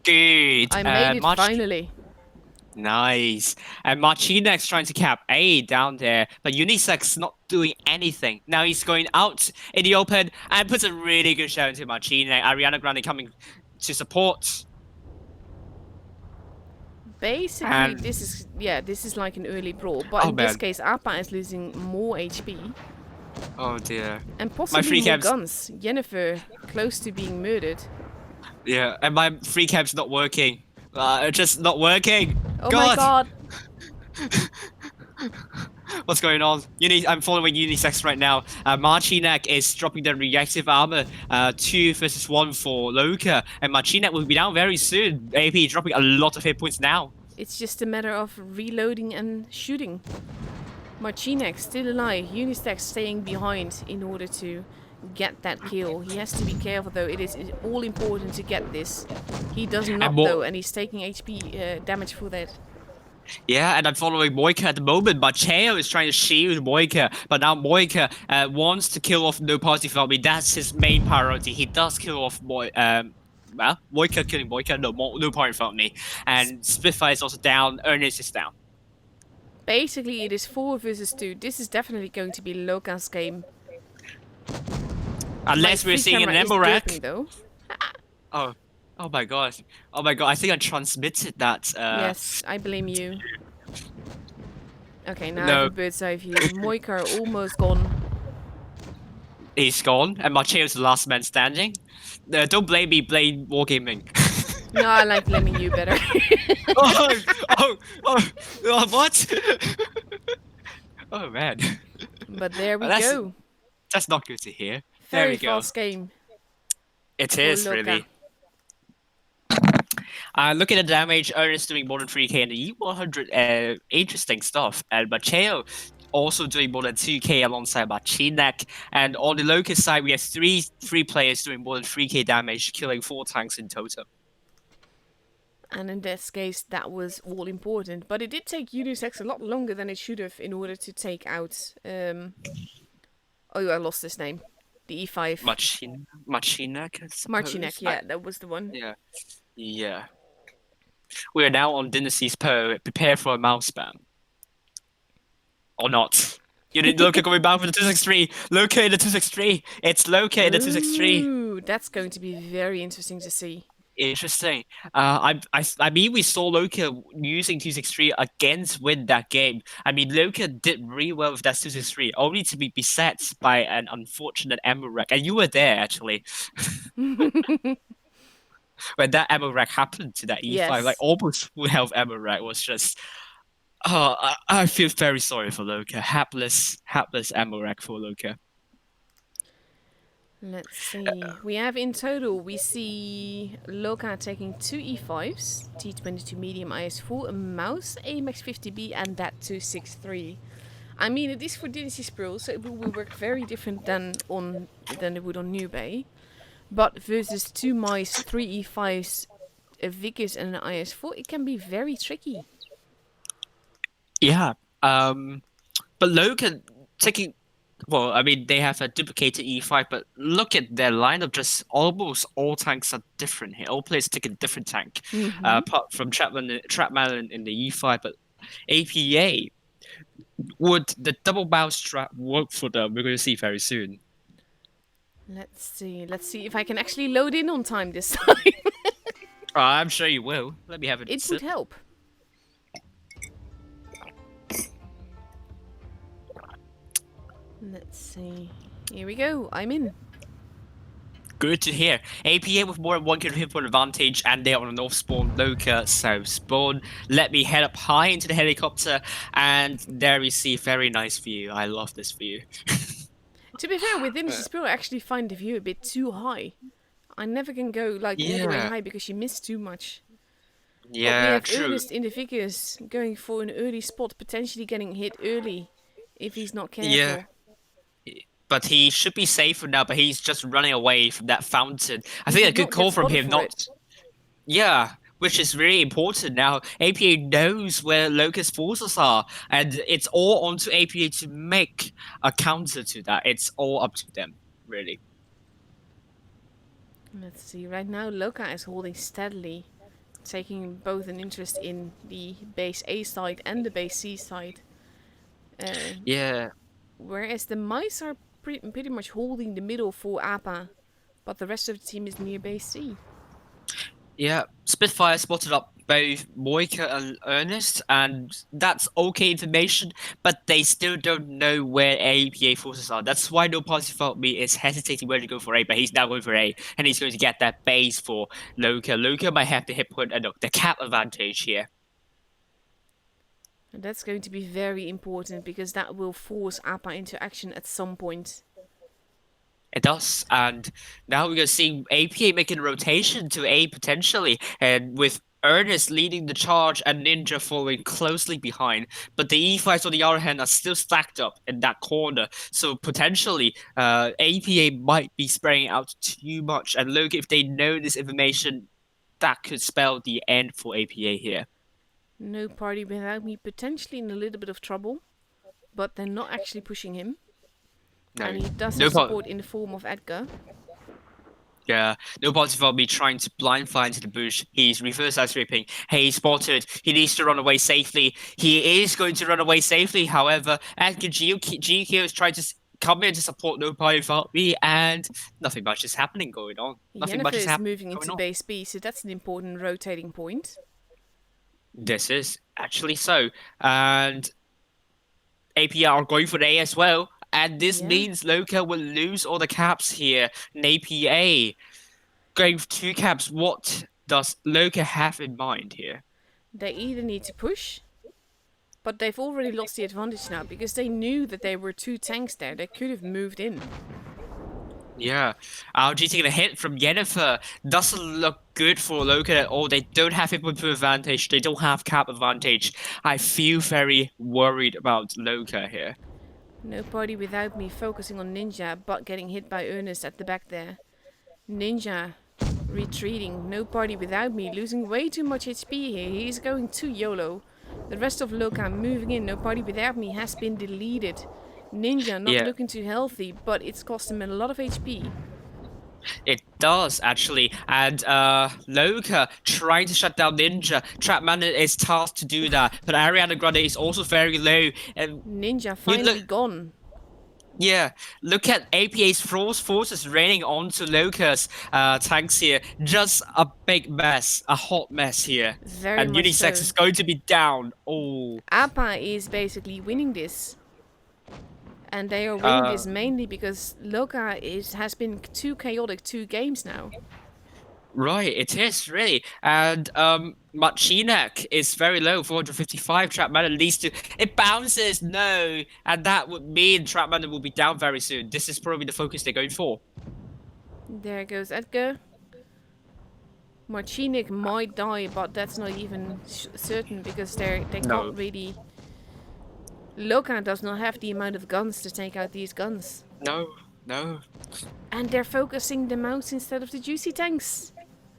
Good. I made it March. finally. Nice. And Marchinex trying to cap A down there, but Unisex not doing anything. Now he's going out in the open and puts a really good shout into Marchinex. Ariana Grande coming to support. Basically, And this is like an early brawl, but oh in this man, case, Appa is losing more HP oh dear. and My possibly free more caps, guns. Jennifer close to being murdered. yeah, and my free caps not working. Just not working. Oh my god! What's going on? I'm following Unisex right now. Marchinek is dropping the reactive armor. 2 versus 1 for Loka, and Marchinek will be down very soon. AP dropping a lot of hit points now. It's just a matter of reloading and shooting. Marchinek still alive. Unisex staying behind in order to get that kill. He has to be careful though. It is all important to get this. He does not though, and he's taking HP damage for that. Yeah, and I'm following Moika at the moment, but Cheo is trying to shield Moika, but now Moika wants to kill off No Party Family. That's his main priority. He does kill off Moika killing Moika, no Party Family. And Spitfire is also down, Ernest is down. Basically, it is 4 versus 2. This is definitely going to be Loka's game. Unless we're seeing an Emberack. Though. Oh. Oh my god. Oh my god, I think I transmitted that. Yes, I blame you. Okay, now I No. have a bird's eye view. Moika almost gone. He's gone, and Macheo's the last man standing. Don't blame me, blame Wargaming. No, I like blaming you better. What? Oh man. But there we go. That's not good to hear. Very there we go. fast game. It is Loka. really. Look at the damage. Ernest doing more than 3k and the E100. Interesting stuff. And Macheo also doing more than 2k alongside Machinek. And on the Locust side, we have three players doing more than 3k damage, killing 4 tanks in total. And in this case, that was all important. But it did take Unisex a lot longer than it should have in order to take out... Oh, I lost his name. The E5. Machinek, I suppose. Marchinek, yeah, that was the one. Yeah. Yeah. We are now on Dynasty's Pro. Prepare for a mouse spam. Or not. You need Loka going back for the 263. Loka in the 263. It's Loka in the 263. Ooh, that's going to be very interesting to see. Interesting. I mean, we saw Loka using 263 against win that game. I mean, Loka did really well with that 263, only to be beset by an unfortunate ammo wreck. And you were there, actually, when that ammo wreck happened to that E5. Like, Yes. almost full health ammo wreck was just... Oh, I feel very sorry for Loka. Hapless ammo wreck for Loka. Let's see. We have in total, we see Loka taking two E5s, T22 medium IS4, a mouse, AMX 50B, and that 263. I mean, it is for Dynasty Sprawl, so it will work very different than it would on New Bay. But versus two mice, three E5s, a Vickers, and an IS4, it can be very tricky. Yeah. But Loka taking... Well, I mean, they have a duplicated E5, but look at their lineup. Just almost all tanks are different here. All players take a different tank, apart from Trapman in the E5. But APA, would the double bow strap work for them? We're going to see very soon. Let's see. Let's see if I can actually load in on time this time. I'm sure you will. Let me have it. It would help. Let's see. Here we go. I'm in. Good to hear. APA with more than one good hit point advantage, and they're on a north spawn, Loka south spawn. Let me head up high into the helicopter, and there we see very nice view. I love this view. To be fair, with Dynasty Sprawl, I actually find the view a bit too high. I never can go like all the way high because you miss too much. Yeah, but we have true. Ernest in the Vickers going for an early spot, potentially getting hit early if he's not careful. Yeah. But he should be safer now, but he's just running away from that fountain. I think a good call from him, not... Yeah, which is really important now. APA knows where Loka's forces are, and it's all onto APA to make a counter to that. It's all up to them, really. Let's see, right now Loka is holding steadily, taking both an interest in the base A side and the base C side. Yeah. Whereas the mice are pretty much holding the middle for APA, but the rest of the team is near base C. Yeah, Spitfire spotted up both Moika and Ernest, and that's okay information, but they still don't know where APA forces are. That's why No Party Fault Me is hesitating where to go for A, but he's now going for A, and he's going to get that base for Loka. Loka might have the hit point and the cap advantage here. And that's going to be very important because that will force APA into action at some point. It does, and now we're going to see APA making a rotation to A potentially, and with Ernest leading the charge and Ninja following closely behind. But the E5s on the other hand are still stacked up in that corner, so potentially APA might be spraying out too much. And look, if they know this information, that could spell the end for APA here. No Party Without Me potentially in a little bit of trouble, but they're not actually pushing him. No, and he does have support in the form of Edgar. Yeah, No Party Without Me trying to blind fly into the bush. He's reverse ice ripping. Hey, he's spotted. He needs to run away safely. He is going to run away safely. However, Edgar GQ is trying to come in to support No Party Without Me, and nothing much is happening going on. Nothing much is happening. Moving into base B, so that's an important rotating point. This is actually so, and APR are going for A as well. And this means Loka will lose all the caps here. And APA going with 2 caps. What does Loka have in mind here? They either need to push, but they've already lost the advantage now because they knew that there were 2 tanks there. They could have moved in. Yeah, RG taking a hit from Yennefer. Doesn't look good for Loka at all. They don't have hit point advantage. They don't have cap advantage. I feel very worried about Loka here. No Party Without Me focusing on Ninja, but getting hit by Ernest at the back there. Ninja retreating. No Party Without Me losing way too much HP here. He's going too YOLO. The rest of Loka moving in. No Party Without Me has been deleted. Ninja not looking too healthy, but it's cost him a lot of HP. It does actually, and Loka trying to shut down Ninja. Trapman is tasked to do that, but Ariana Grande is also very low. And Ninja you look, finally gone. yeah, look at APA's forces raining onto Loka's tanks here. Just a big mess, a hot mess here, Very and much Unisex so. is going to be down. Oh, Appa is basically winning this. And they are winning uh, this mainly because Loka has been too chaotic 2 games now. right, it is really, and Machinek is very low, 455. Trapman leads to it bounces, no, and that would mean Trapman will be down very soon. This is probably the focus they're going for. There goes Edgar. Marcinik might die, but that's not even certain because they can't No, really. Loka does not have the amount of guns to take out these guns. no, no. And they're focusing the mouse instead of the juicy tanks.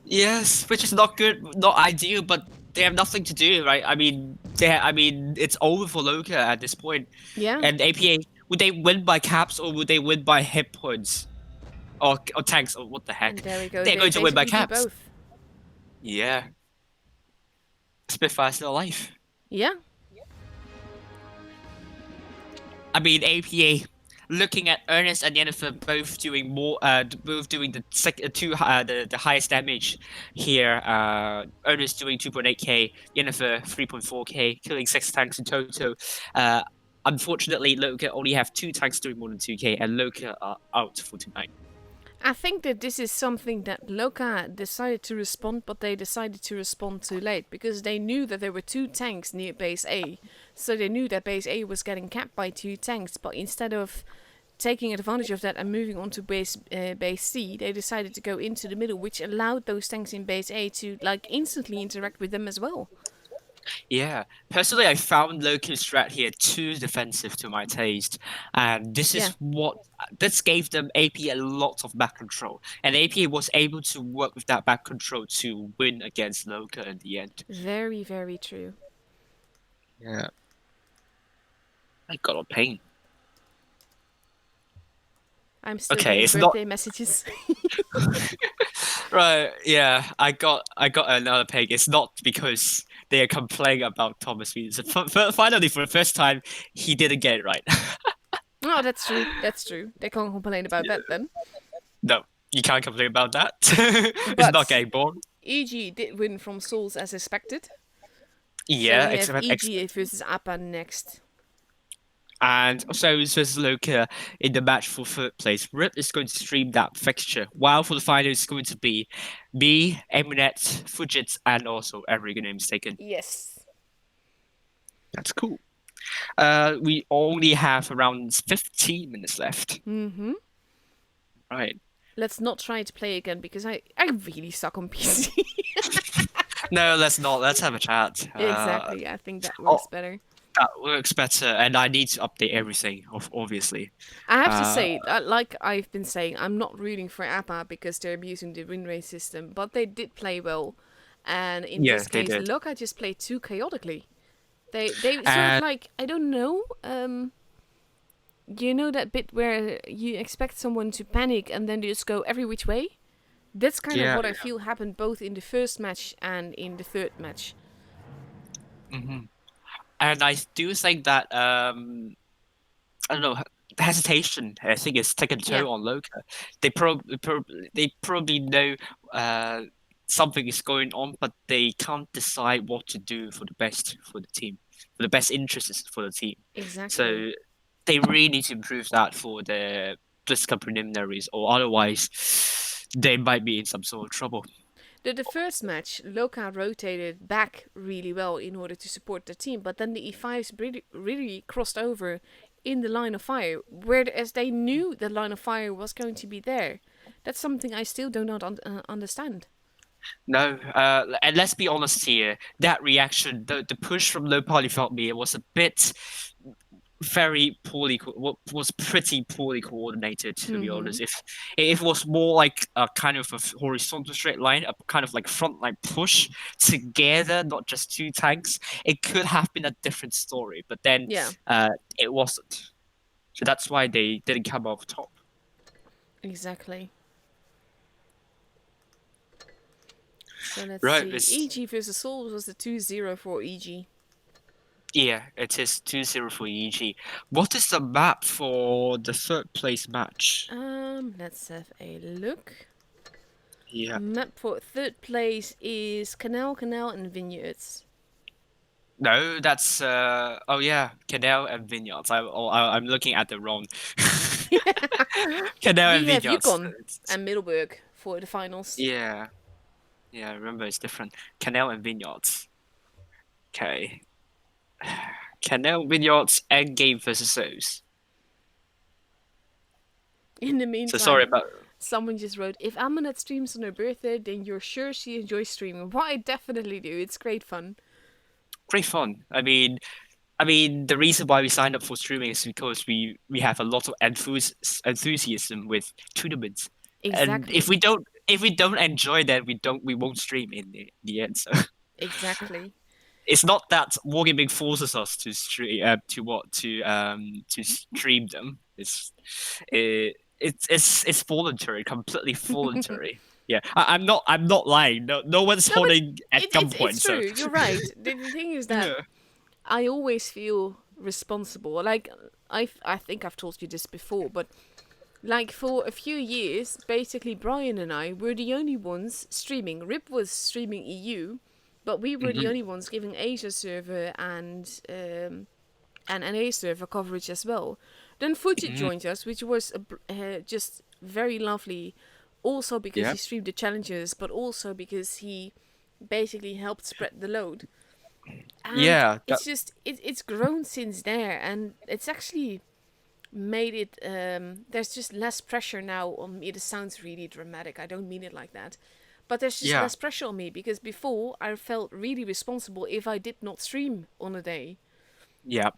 Yes, which is not good, not ideal, but they have nothing to do, right? I mean, it's over for Loka at this point. Yeah. And APA, would they win by caps or would they win by hit points or tanks or what the And heck? there we go. They're They going to win by basically do caps. both. Yeah, Spitfire's still alive. Yeah. I mean, APA looking at Ernest and Yennefer both doing more, both doing the highest damage here. Ernest doing 2.8k, Yennefer 3.4k, killing 6 tanks in total. Uh, Unfortunately, Loka only have 2 tanks doing more than 2k, and Loka are out for tonight. I think that this is something that Loka decided to respond, but they decided to respond too late because they knew that there were 2 tanks near base A. So they knew that base A was getting capped by 2 tanks, but instead of taking advantage of that and moving on to base C, they decided to go into the middle, which allowed those tanks in base A to like instantly interact with them as well. Yeah, personally, I found Loki's strat here too defensive to my taste, and this is Yeah, what this gave them AP a lot of back control, and AP was able to work with that back control to win against Loka in the end. very, very true. Yeah, I got a pain. I'm still Okay, getting it's not birthday messages. right. Yeah, I got another peg. It's not because they are complaining about Thomas Wheels. Finally, for the first time, he didn't get it right. Oh, that's true. That's true. They can't complain about that then. No, you can't complain about that. It's not But getting bored. EG did win from Souls as expected. So Yeah, we have except EG versus Appa next. and also versus Loka in the match for third place. Rip is going to stream that fixture, while for the final it's going to be me, Eminet, Fujits, and also every name is taken. Yes. That's cool. We only have around 15 minutes left. Mm-hmm. Right. Let's not try to play again because I really suck on PC. No, let's not. Let's have a chat. Exactly. I think that Oh, works better. that works better, and I need to update everything, obviously. I have to Uh, say, like I've been saying, I'm not rooting for Appa because they're abusing the win rate system, but they did play well. And in yeah, this they case, did. Loka just played too chaotically. They sort of And like, I don't know, you know that bit where you expect someone to panic and then they just go every which way? That's kind of yeah. what I feel happened both in the first match and in the third match. Hmm. And I do think that I don't know, hesitation. I think it's taken a Yeah, toll on Loka. They probably know uh, something is going on, but they can't decide what to do for the best for the team, for the best interests for the team. exactly. So they really need to improve that for the Blitz preliminaries, or otherwise they might be in some sort of trouble. The first match, Loka rotated back really well in order to support the team, but then the E5s really crossed over in the line of fire, whereas they knew the line of fire was going to be there. That's something I still do not understand. No, and let's be honest here. That reaction, the push from low poly felt me, it was a bit very was pretty poorly coordinated, to be Mm-hmm. honest. If it was more like a kind of a horizontal straight line, a kind of like front line push together, not just 2 tanks, it could have been a different story. But then Yeah, it wasn't. So that's why they didn't come off top. exactly. So let's Right. see. It's EG versus Seoul was the 2-0 for EG. yeah. It is 2-0 for EG. What is the map for the third place match? Let's have a look. Yeah. Map for third place is Canal, and Vineyards. No, that's oh yeah, Canal and Vineyards. I'm looking at the wrong Canal and We have Vineyards. Yukon and Middleburg for the finals. Yeah, yeah. I remember it's different. Canal and Vineyards. Okay. Canal, Vineyards, and Game versus those. In the So sorry meantime, about someone just wrote, if Amunet streams on her birthday, then you're sure she enjoys streaming. Well, I definitely do. It's great fun. great fun. I mean, the reason why we signed up for streaming is because we have a lot of enthusiasm with tournaments, and if Exactly. we don't enjoy that, we won't stream in the end. So Exactly. it's not that wargaming forces us to stream to stream them. It's voluntary, completely voluntary. Yeah, I'm not lying. No one's No, but holding at it's gunpoint. So true. You're right. The thing is that yeah. I always feel responsible. Like I think I've told you this before, but like for a few years, basically Brian and I were the only ones streaming. Rip was streaming EU, but we were the Hmm. only ones giving Asia server and NA server coverage as well. Then Fujit Hmm. joined us, which was just very lovely. Also because Yeah. he streamed the challenges, but also because he basically helped spread the load. And Yeah. it's just it's grown since there, and it's actually made it. There's just less pressure now on me. It sounds really dramatic. I don't mean it like that, but there's just Yeah. less pressure on me because before I felt really responsible if I did not stream on a day. Yeah.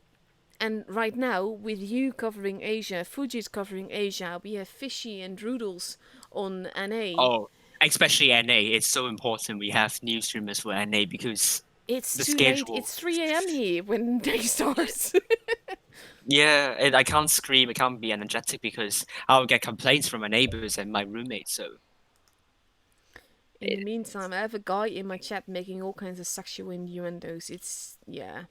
And right now, with you covering Asia, Fuji's covering Asia, we have Fishy and Droodles on NA. Oh, especially NA. It's so important we have new streamers for NA because It's the too late. schedule. It's 3 a.m. here when day starts. Yeah, and I can't scream. I can't be energetic because I'll get complaints from my neighbors and my roommates. So, In the meantime, I have a guy in my chat making all kinds of sexual innuendos. It's, yeah.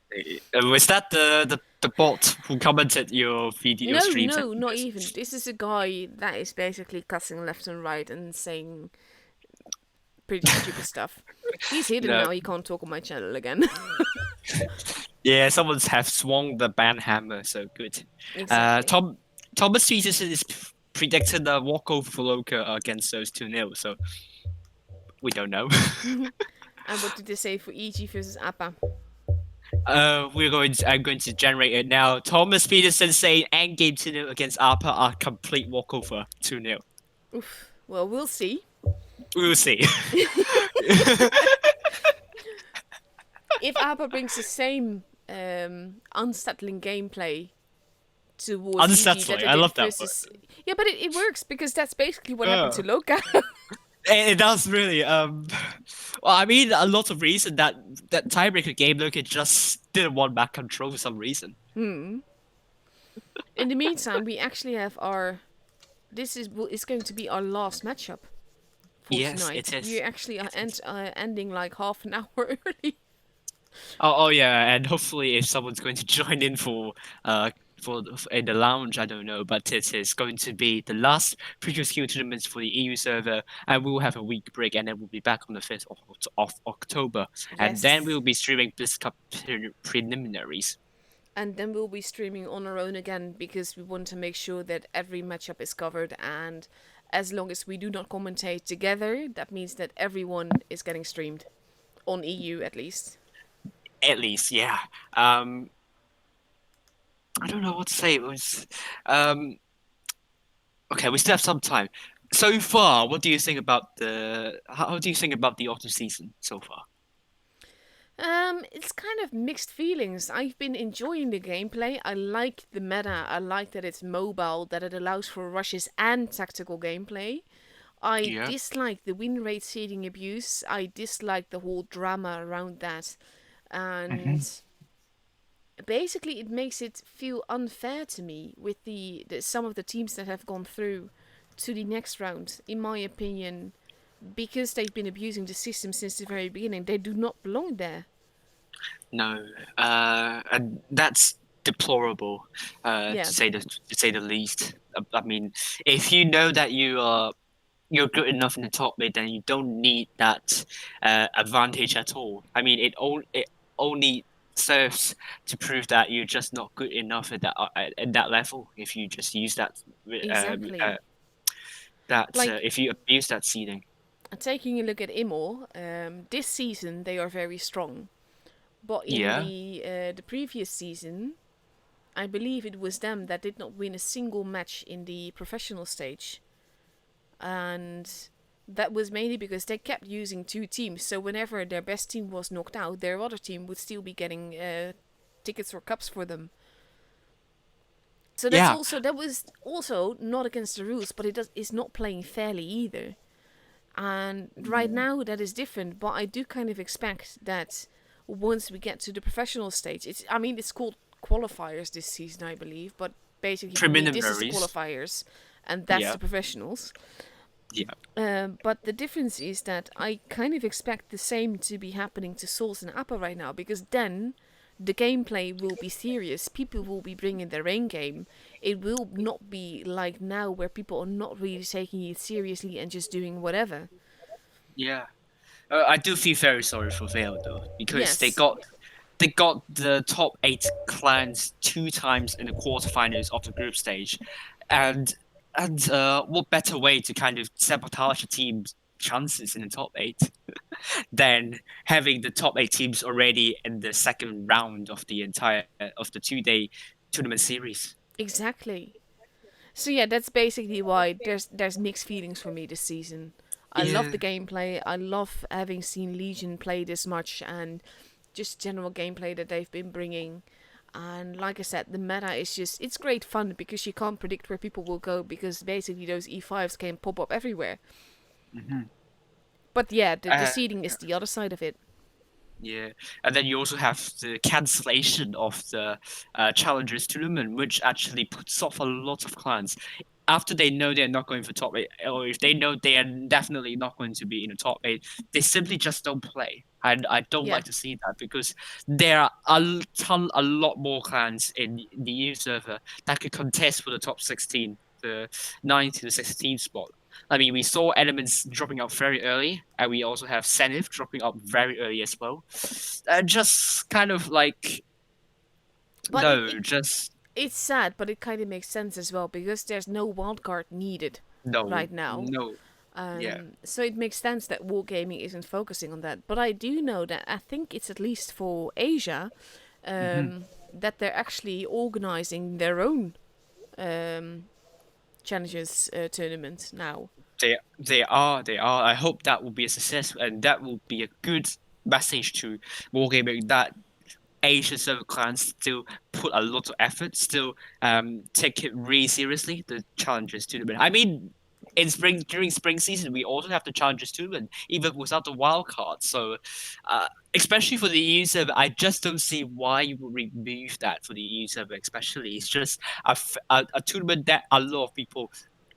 was that the bot who commented your No, streams and no, not videos? even. This is a guy that is basically cussing left and right and saying pretty stupid stuff. He's hidden No. now. He can't talk on my channel again. Yeah, someone's have swung the ban hammer. So good. Exactly. Thomas Peterson is predicted a walkover for Loka against those 2-0. So we don't know. And what did they say for EG versus Appa? I'm going to generate it now. Thomas Peterson saying endgame 2-0 against Arpa are complete walkover 2-0. Oof. Well, we'll see. We'll see. If Appa brings the same unsettling gameplay towards EG that Unsettling. they I did love that word. versus. Yeah, but it works because that's basically what happened to Yeah. Loka. It does really. Well, I mean, a lot of reason that tiebreaker game, look, it just didn't want back control for some reason. In the meantime, we actually have our. This is going to be our last matchup for Yes, tonight. it is. We actually are ending like half an hour early. Oh yeah, and hopefully, if someone's going to join in in the lounge, I don't know, but it is going to be the last previous skill tournaments for the EU server, and we will have a week break, and then we'll be back on the 5th of October, and then we Yes. will be streaming Blitz Cup preliminaries. And then we'll be streaming on our own again because we want to make sure that every matchup is covered. And as long as we do not commentate together, that means that everyone is getting streamed on EU at least. At least, yeah. I don't know what to say. It was, um, okay, we still have some time. So far, what do you think about how do you think about the autumn season so far? It's kind of mixed feelings. I've been enjoying the gameplay. I like the meta. I like that it's mobile, that it allows for rushes and tactical gameplay. I Yeah. dislike the win rate seeding abuse. I dislike the whole drama around that. Hmm. And basically it makes it feel unfair to me with the some of the teams that have gone through to the next round. In my opinion, because they've been abusing the system since the very beginning. They do not belong there. No, and that's deplorable, Yeah, to say the least. I mean, if you know that you're good enough in the top mid, then you don't need that advantage at all. I mean, it only serves to prove that you're just not good enough at that level. If you just use exactly. Like, if you abuse that seeding. taking a look at Immol, this season they are very strong. But in Yeah, the previous season, I believe it was them that did not win a single match in the professional stage. And that was mainly because they kept using two teams. So whenever their best team was knocked out, their other team would still be getting tickets or cups for them. So yeah. that was also not against the rules, but it's not playing fairly either. And right now that is different, but I do kind of expect that once we get to the professional stage, it's called qualifiers this season, I believe, but basically for me this is the Preliminaries. qualifiers, and that's Yeah, the professionals. yeah. But the difference is that I kind of expect the same to be happening to Souls and Appa right now, because then the gameplay will be serious. People will be bringing their own game. It will not be like now where people are not really taking it seriously and just doing whatever. Yeah. I do feel very sorry for Vale though, because they Yes, got they got the top eight clans two times in the quarterfinals of the group stage, and what better way to kind of sabotage a team's chances in the top eight than having the top eight teams already in the second round of the 2 day tournament series. exactly. So yeah, that's basically why there's mixed feelings for me this season. I love Yeah. the gameplay. I love having seen Legion play this much and just general gameplay that they've been bringing. And like I said, the meta is just it's great fun because you can't predict where people will go because basically those E5s can pop up everywhere. Hmm. But yeah, the Uh, seeding is the other side of it. Yeah, and then you also have the cancellation of the Challengers tournament, which actually puts off a lot of clans. After they know they're not going for top eight, or if they know they are definitely not going to be in the top eight, they simply just don't play. And I don't Yeah. like to see that because there are a lot more clans in the EU server that could contest for the top 16, the 9 to the 16 spot. I mean, we saw elements dropping out very early, and we also have Zenith dropping out very early as well. Just kind of like, But no, just it's sad, but it kind of makes sense as well because there's no wildcard needed no, right now. no, yeah. So it makes sense that wargaming isn't focusing on that. But I do know that I think it's at least for Asia Hmm. that they're actually organizing their own um, challenges tournament now. They are. I hope that will be a success, and that will be a good message to Wargaming that Asian server clans still put a lot of effort, still take it really seriously, the challenges tournament. I mean, during spring season, we also have the challenges tournament, even without the wild card. So, especially for the EU server, I just don't see why you would remove that for the EU server. Especially, it's just a tournament that a lot of people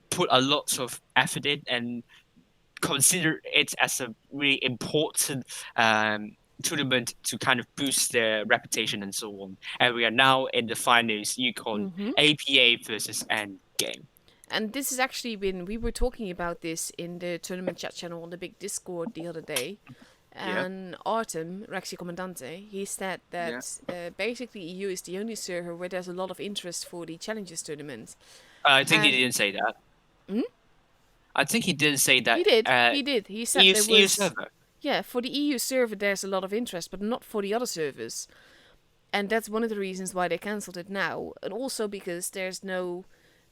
put a lot of effort in and consider it as a really important tournament to kind of boost their reputation and so on. And we are now in the finals, Yukon Hmm. APA versus Endgame. And this is actually when we were talking about this in the tournament chat channel on the big Discord the other day. Yeah, And Artem, Rexy Commandante, he said yeah. that basically EU is the only server where there's a lot of interest for the Challenges tournament. I think he And didn't say that. hmm? I think he didn't say He that. did, he did. He said there EU was, server. yeah, for the EU server there's a lot of interest, but not for the other servers. And that's one of the reasons why they cancelled it now. And also because there's no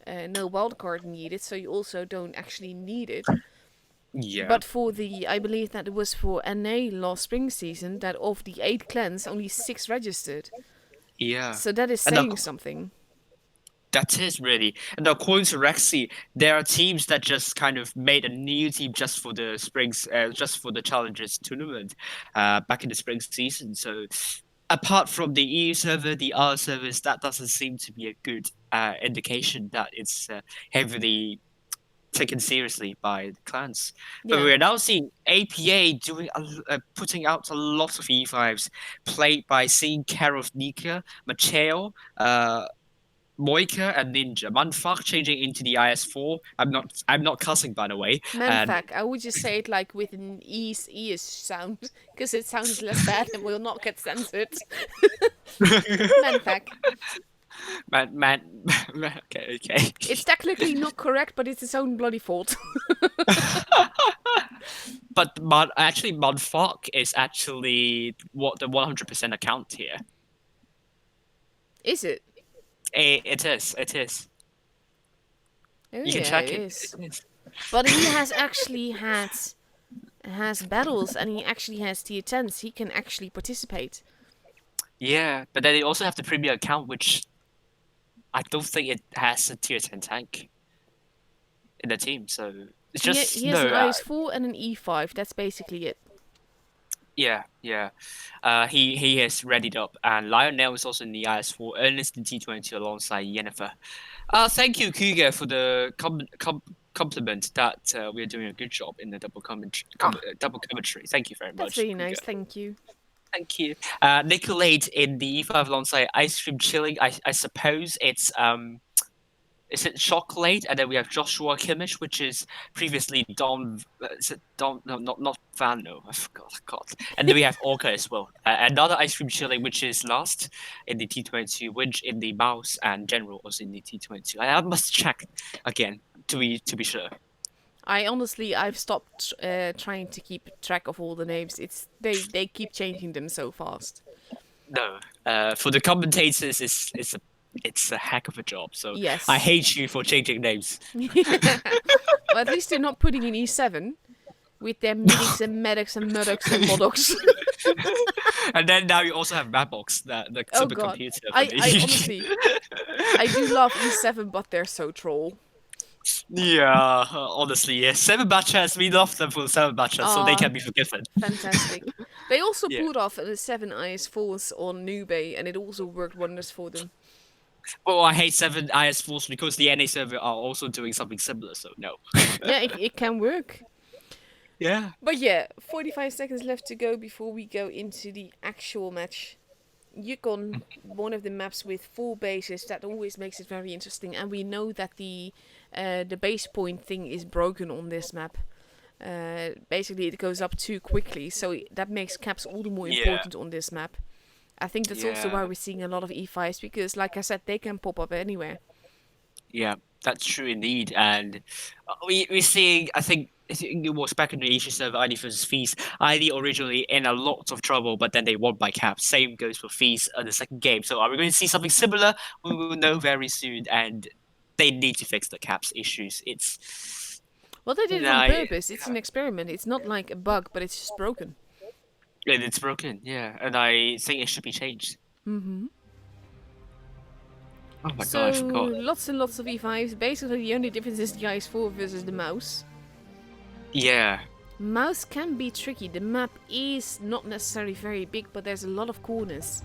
wildcard needed, so you also don't actually need it. Yeah, But for the, I believe that it was for NA last spring season that of the 8 clans, only 6 registered. yeah. So that is And saying something. that is really, and according to Rexy, there are teams that just kind of made a new team just for the just for the challenges tournament, back in the spring season. So, apart from the EU server, the other servers, that doesn't seem to be a good indication that it's heavily taken seriously by the clans. But Yeah. we're now seeing APA doing putting out a lot of E5s played by seeing Karov Nika, Macheo, Moika, and Ninja. Manfuck changing into the IS4. I'm not cussing, by the way. And Manfac. I would just say it like with an ease sound because it sounds less bad and will not get censored. Manfac. man, okay, okay. It's technically not correct, but it's its own bloody fault. But actually, Manfuck is actually what the 100% account here. Is it? It is. It is. Oh You can yeah, it check it. is. It is. But he has actually has battles and he actually has tier 10s. He can actually participate. Yeah, but then they also have the premier account, which I don't think it has a tier 10 tank in the team. So it's just He has an no. IS4 and an E5. That's basically it. Yeah, yeah. He has readied up, and Lionel is also in the IS4, Ernest in T20 alongside Yennefer. Thank you, Kuga, for the compliment that we are doing a good job in the Ah, double commentary. Thank you very that's much, very Kuga. nice. Thank you. Thank you. Nicolate in the E5 alongside Ice Cream Chilling. I suppose it's is it Chocolate? And then we have Joshua Kimmich, which is previously Don. Is it Don? No, not Vano. I forgot. God. And then we have Orca as well. Another Ice Cream Chilling, which is last in the T22, which in the Mouse and General was in the T22. I must check again to be sure. I've stopped trying to keep track of all the names. They keep changing them so fast. No, for the commentators, it's a heck of a job. So I Yes. hate you for changing names. Well, at least they're not putting in E7 with their medics and medics and muddocks and moddocks. And then now you also have Mapbox, the Oh god. supercomputer for I the honestly, I do love E7, but they're so troll. Yeah, honestly, yes. Seven Batchers, we love them for the Seven Batchers, so they Ah, can be forgiven. fantastic. They also Yeah. pulled off the 7 IS Force on Nube, and it also worked wonders for them. Well, I hate Seven IS Force because the NA server are also doing something similar, so no. Yeah, it can work. Yeah. But yeah, 45 seconds left to go before we go into the actual match. Yukon, one of the maps with 4 bases, that always makes it very interesting. And we know that the base point thing is broken on this map. Basically, it goes up too quickly, so that makes caps all the more Yeah. important on this map. I think that's also why Yeah. we're seeing a lot of E5s, because, like I said, they can pop up anywhere. Yeah, that's true indeed. And we're seeing, I think it was back in the Asia server, ID versus Feast. ID originally in a lot of trouble, but then they won by cap. Same goes for Feast in the second game. So are we going to see something similar? We will know very soon. And they need to fix the caps issues. Well, they did it on Nah, purpose. It's an experiment. It's not like a bug, but it's just broken. it's broken, yeah. And I think it should be changed. Mm-hmm. Oh my god, So, I forgot. lots and lots of E5s. Basically, the only difference is the IS4 versus the mouse. Yeah. Mouse can be tricky. The map is not necessarily very big, but there's a lot of corners.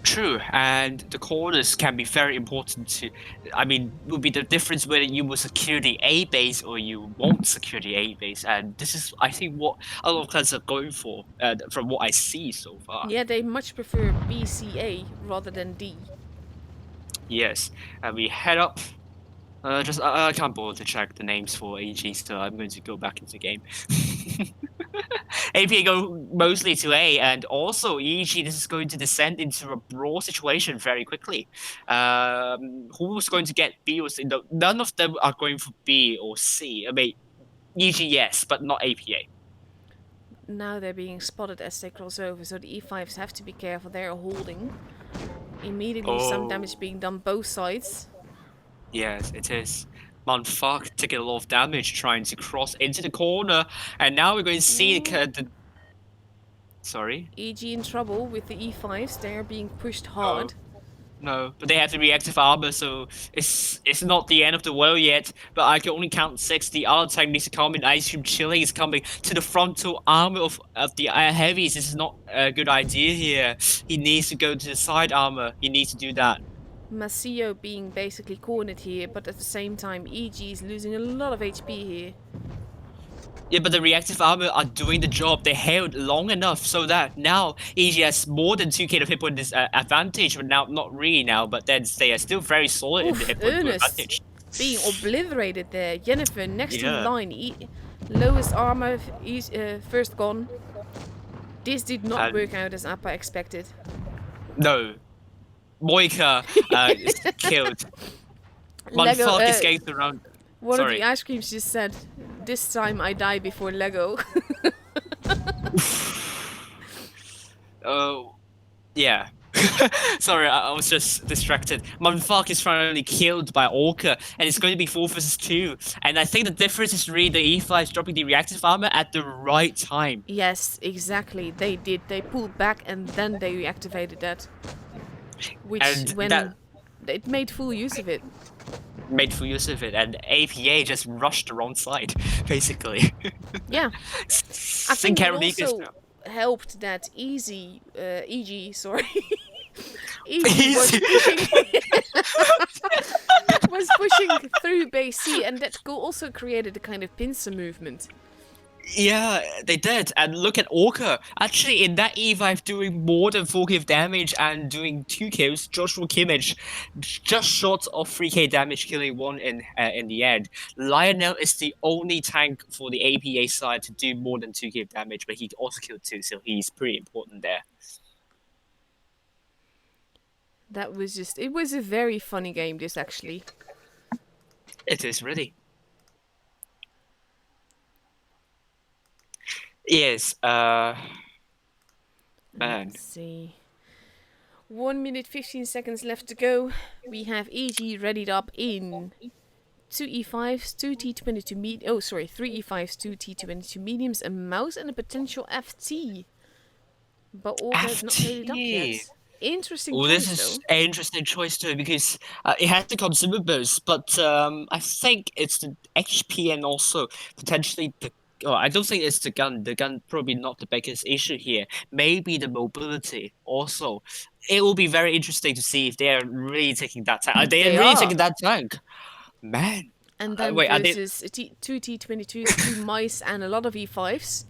True, and the corners can be very important to. I mean, will be the difference whether you will secure the A base or you won't secure the A base, and this is, I think, what a lot of clans are going for, from what I see so far. Yeah, they much prefer BCA rather than D. Yes, and we head up. I can't bother to check the names for AG, so I'm going to go back into the game. APA go mostly to A, and also EG, this is going to descend into a brawl situation very quickly. Who's going to get B or C? No, none of them are going for B or C. I mean, EG yes, but not APA. Now they're being spotted as they cross over, so the E5s have to be careful. They're holding. Immediately, some damage being done both sides. Yes, it is. Manfuck taking a lot of damage trying to cross into the corner, and now we're going to see the. Sorry? EG in trouble with the E5s. They're being pushed hard. No, but they have the reactive armor, so it's not the end of the world yet. But I can only count 6. The other tank needs to come in. Ice Cream Chilling is coming to the frontal armor of the heavies. This is not a good idea here. He needs to go to the side armor. He needs to do that. Masio being basically cornered here, but at the same time, EG is losing a lot of HP here. Yeah, but the reactive armor are doing the job. They held long enough so that now EG has more than 2k of hit point advantage, but now not really now, but then they are still very solid in the Oof, hit point Ernest advantage. being obliterated there. Jennifer next to Yeah. line. Lowest armor, first gone. This did not work out as Appa expected. No. Moika is killed. Lego, Manfuck is going around. one of the Sorry. ice creams just said, "This time I die before Lego." Oh, yeah. Sorry, I was just distracted. Manfuck is finally killed by Orca, and it's going to be 4 versus 2. And I think the difference is really the E5 is dropping the reactive armor at the right time. Yes, exactly. They did. They pulled back and then they reactivated that. Which, And when that it made full use of it. made full use of it, and APA just rushed the wrong side, basically. Yeah. I think it also now. helped that EG, EG was Easy. was pushing through base C, and that also created a kind of pincer movement. Yeah, they did. And look at Orca. Actually, in that E5, doing more than 4k of damage and doing 2 kills. Joshua Kimmich just short of 3k damage, killing one in the end. Lionel is the only tank for the APA side to do more than 2k of damage, but he also killed 2, so he's pretty important there. That was just... It was a very funny game, this, actually. It is really. Yes, man. Let's see. 1 minute 15 seconds left to go. We have EG readied up in 2 E5s, 2 T22 3 E5s, 2 T22 mediums, a mouse, and a potential FT. But all that's not readied up yet. Interesting choice, this is an interesting choice too, because it has the consumables, but I think it's the HP and also potentially the... Oh, I don't think it's the gun. The gun probably not the biggest issue here. Maybe the mobility also. It will be very interesting to see if they are really taking that tank. They are really taking that tank. Man. And then wait, versus 2 T22s, 2 mice, and a lot of E5s.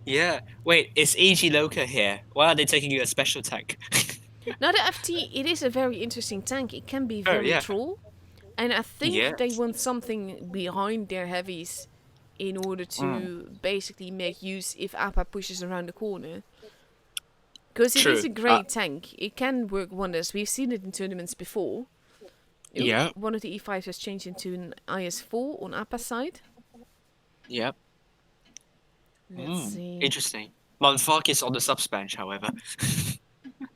Yeah. Wait, is EG Loka here? Why are they taking a special tank? Now the FT, it is a very interesting tank. It can be very troll. And I think they want something behind their heavies in order to basically make use if Appa pushes around the corner. Because it is a great tank. It can work wonders. We've seen it in tournaments before. One of the E5s has changed into an IS-4 on Appa's side. Yep. Let's see. Interesting. Manfuck is on the subs bench, however.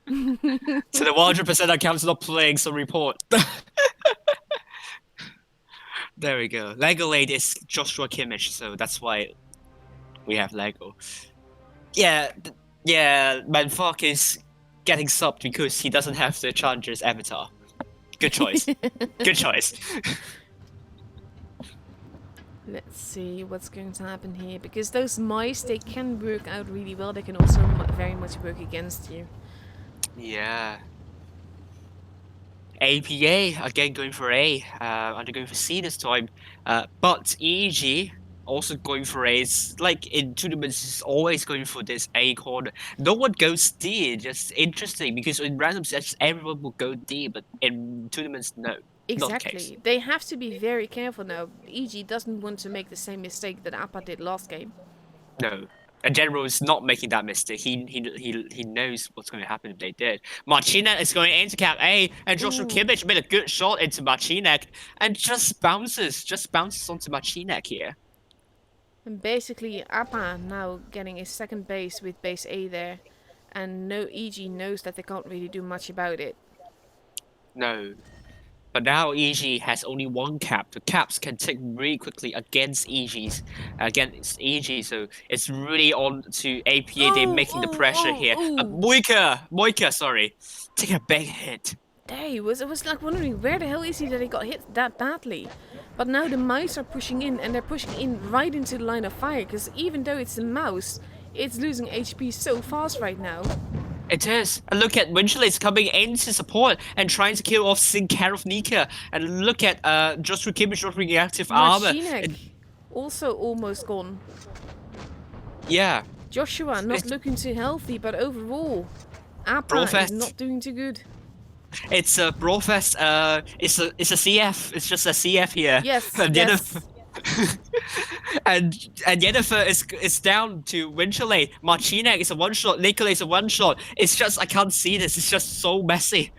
So the 100% account's not playing, so report. There we go. Lego Lade is Joshua Kimmich, so that's why we have Lego. Yeah, Manfuck is getting subbed because he doesn't have the Challenger's avatar. Good choice. Good choice. Let's see what's going to happen here. Because those mice, they can work out really well. They can also very much work against you. Yeah. APA, again going for A. They're going for C this time. But EG also going for A. It's like in tournaments, it's always going for this A corner. No one goes D. Just interesting because in random sets, everyone will go D, but in tournaments, no. Exactly. They have to be very careful now. EG doesn't want to make the same mistake that Appa did last game. No. And General is not making that mistake. He knows what's going to happen if they did. Marcinek is going into cap A, and Joshua Kimmich made a good shot into Marcinek, and just bounces onto Marcinek here. And basically, Appa now getting a second base with base A there, and no EG knows that they can't really do much about it. No. But now EG has only one cap. The caps can tick really quickly against EG, so it's really on to APA. They're making the pressure here. Moika, sorry, take a big hit. There he was. I was like wondering where the hell is he that he got hit that badly. But now the mice are pushing in, and they're pushing in right into the line of fire. Because even though it's a mouse, it's losing HP so fast right now. It is. And look at Winchell's coming in to support and trying to kill off Sin Care of Nika. And look at Joshua Kimmich not bringing active armor. Machinek And, also almost gone. yeah. Joshua not It's looking too healthy, but overall, Appa is Brofest. not doing too good. It's a Brofest. It's a CF. It's just a CF here. Yes, And Jennifer, yes. and Jennifer is down to Winchell. Marcinek is a one shot. Nikolai is a one shot. It's just I can't see this. It's just so messy.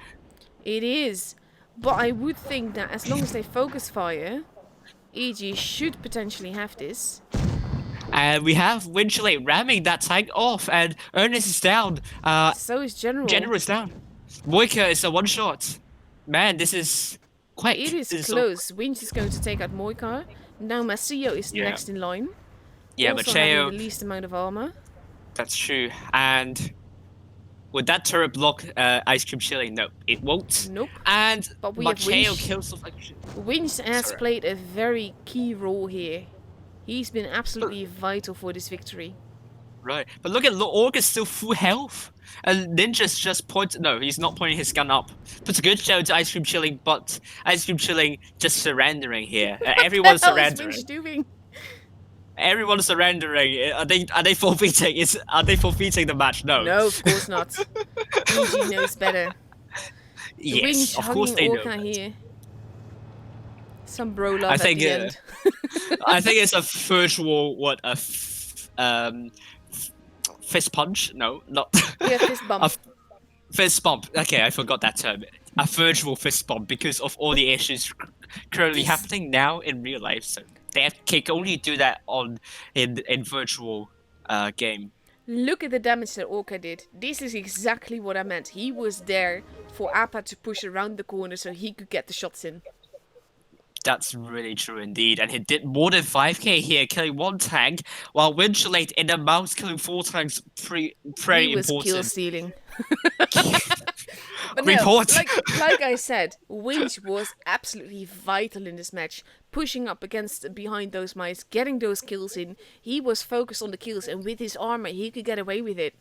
It is. But I would think that as long as they focus fire, EG should potentially have this. And we have Winchell ramming that tank off, and Ernest is down. So is General. General is down. Moika is a one shot. Man, this is quick. It is This close. Winch is going to take out Moika. Now Macio is Yeah. next in line. Yeah, also having Matteo. the least amount of armor. That's true. And would that turret block Ice Cream Chilling? No, it won't. Nope. And But we have Matteo Winch. kills the Winch has Sorry. played a very key role here. He's been absolutely vital for this victory. Right. But look at Orc is still full health. And Ninja's just pointed. No, he's not pointing his gun up. Puts a good show to Ice Cream Chilling, but Ice Cream Chilling just surrendering here. Everyone's What the hell is surrendering. Winch doing? Everyone's surrendering. Are they forfeiting? Are they forfeiting the match? No. No, of course not. EG knows better. Yes, Winch of course hugging they know. Orca here. Some bro love I think at the end. I think it's a virtual fist punch. No, not Yeah, fist bump. fist bump. Okay, I forgot that term. A virtual fist bump because of all the issues currently happening now in real life. So they can only do that in virtual game. Look at the damage that Orca did. This is exactly what I meant. He was there for Appa to push around the corner so he could get the shots in. That's really true indeed, and he did more than 5k here, killing one tank, while Winchellate in the mouse killing 4 tanks. Very He was kill important. stealing. But no, Report. like I said, Winch was absolutely vital in this match. Pushing up behind those mice, getting those kills in. He was focused on the kills, and with his armor, he could get away with it.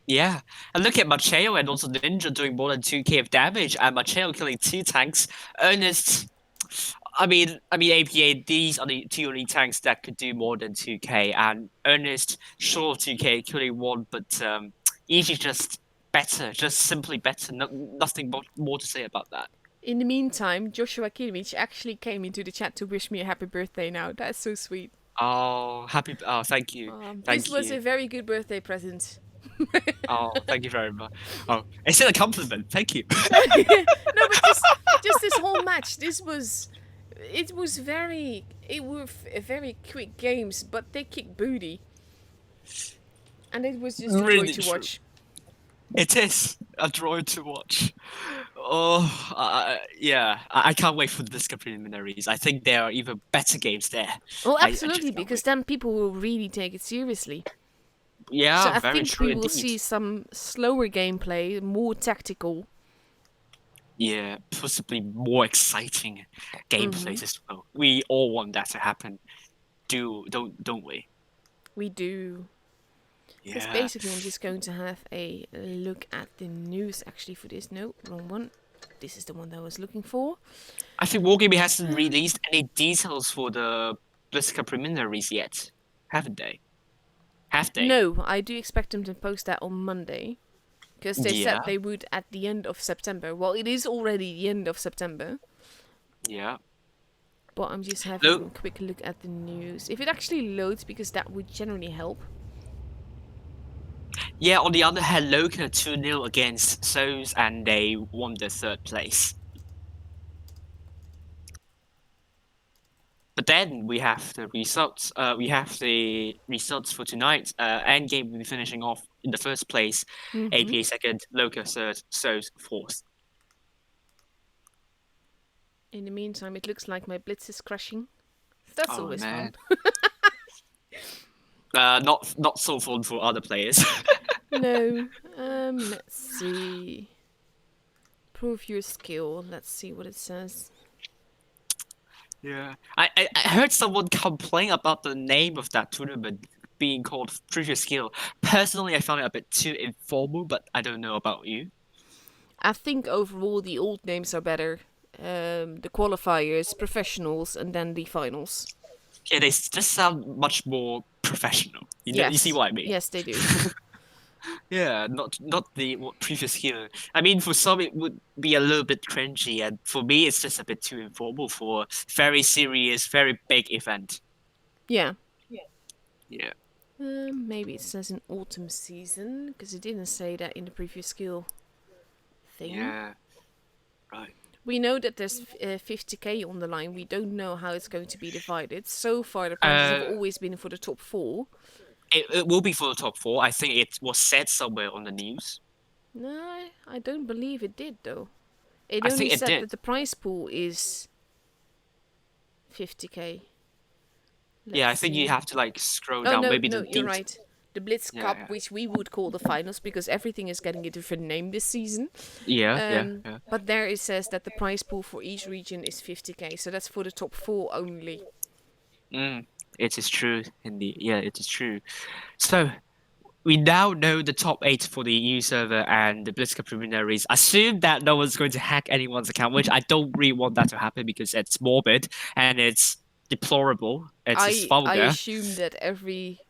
Yeah, and look at Macheo and also Ninja doing more than 2k of damage, and Macheo killing 2 tanks. Ernest, I mean APA. These are the 2 only tanks that could do more than 2k, and Ernest short of 2k killing 1, but Easy just better, just simply better. Nothing more to say about that. In the meantime, Joshua Kimmich actually came into the chat to wish me a happy birthday now. That's so sweet. Oh, thank you. This was a very good birthday present. Oh, thank you very much. Oh, it's a compliment. Thank you. No, but just this whole match. It were very quick games, but they kicked booty, and it was just a joy Really to true. watch. It is a joy to watch. Oh, yeah. I can't wait for the Disc preliminaries. I think there are even better games there. Well, I just absolutely, can't because wait. then people will really take it seriously. Yeah, So I very think true we will indeed. see some slower gameplay, more tactical. Yeah, possibly more exciting gameplays as well. We all want that to happen. Don't we? We do. Because Yeah. basically I'm just going to have a look at the news actually for this. No, wrong one. This is the one that I was looking for. I think Wargaming hasn't released any details for the BlizzCon preliminaries yet, haven't they? Have they? No, I do expect them to post that on Monday. Because they said Yeah. they would at the end of September. Well, it is already the end of September. Yeah. But I'm just having Lo- a quick look at the news. If it actually loads, because that would generally help. Yeah, on the other hand, Loka 2-0 against Soos and they won the 3rd place. But then we have the results. We have the results for tonight. Endgame will be finishing off in the 1st place. APA 2nd, Loka 3rd, Soos 4th. In the meantime, it looks like my Blitz is crashing. That's always man. fun. Not so fun for other players. No. Let's see. Prove your skill. Let's see what it says. Yeah. I heard someone complain about the name of that tournament. being called previous skill. Personally, I found it a bit too informal, but I don't know about you. I think overall the old names are better. The qualifiers, professionals, and then the finals. Yeah, they just sound much more professional. You see Yes, what I mean? yes, they do. Yeah, not the previous skill. I mean, for some it would be a little bit cringy, and for me, it's just a bit too informal for very serious, very big event. Yeah. Yeah, Maybe it says in autumn season because it didn't say that in the previous skill thing. yeah, right. We know that there's 50k on the line. We don't know how it's going to be divided. So far, the prizes have Uh, always been for the top four. it will be for the top four. I think it was said somewhere on the news. No, I don't believe it did though. It I only think it said did. that the prize pool is 50k. Yeah, Let's I think you see. have to like scroll Oh down. no, Maybe no, the you're detail. right. The Blitz Yeah, Cup, yeah, which we would call the finals because everything is getting a different name this season. yeah, yeah, yeah. But there it says that the prize pool for each region is 50k, so that's for the top four only. Mm, it is true, indeed. Yeah, it is true. So we now know the top eight for the EU server and the BlitzCon preliminaries. Assume that no one's going to hack anyone's account, which I don't really want that to happen because it's morbid and it's deplorable. It is I vulgar. assume that every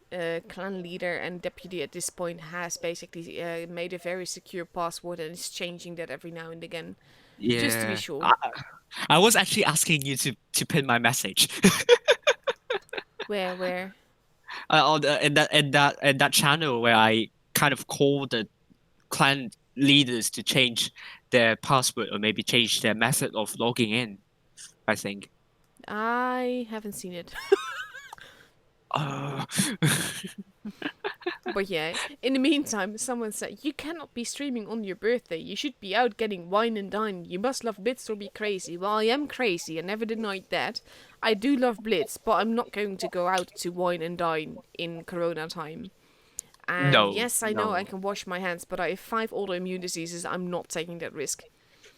clan leader and deputy at this point has basically made a very secure password and is changing that every now and again, just to be Yeah. sure. I was actually asking you to pin my message Where? on in that channel where I kind of called the clan leaders to change their password or maybe change their method of logging in, I think. I haven't seen it. Oh. But yeah, in the meantime, someone said, "You cannot be streaming on your birthday. You should be out getting wine and dine. You must love Blitz or be crazy." Well, I am crazy. I never denied that. I do love Blitz, but I'm not going to go out to wine and dine in Corona time. And No, yes, I know I no. can wash my hands, but I have 5 autoimmune diseases. I'm not taking that risk.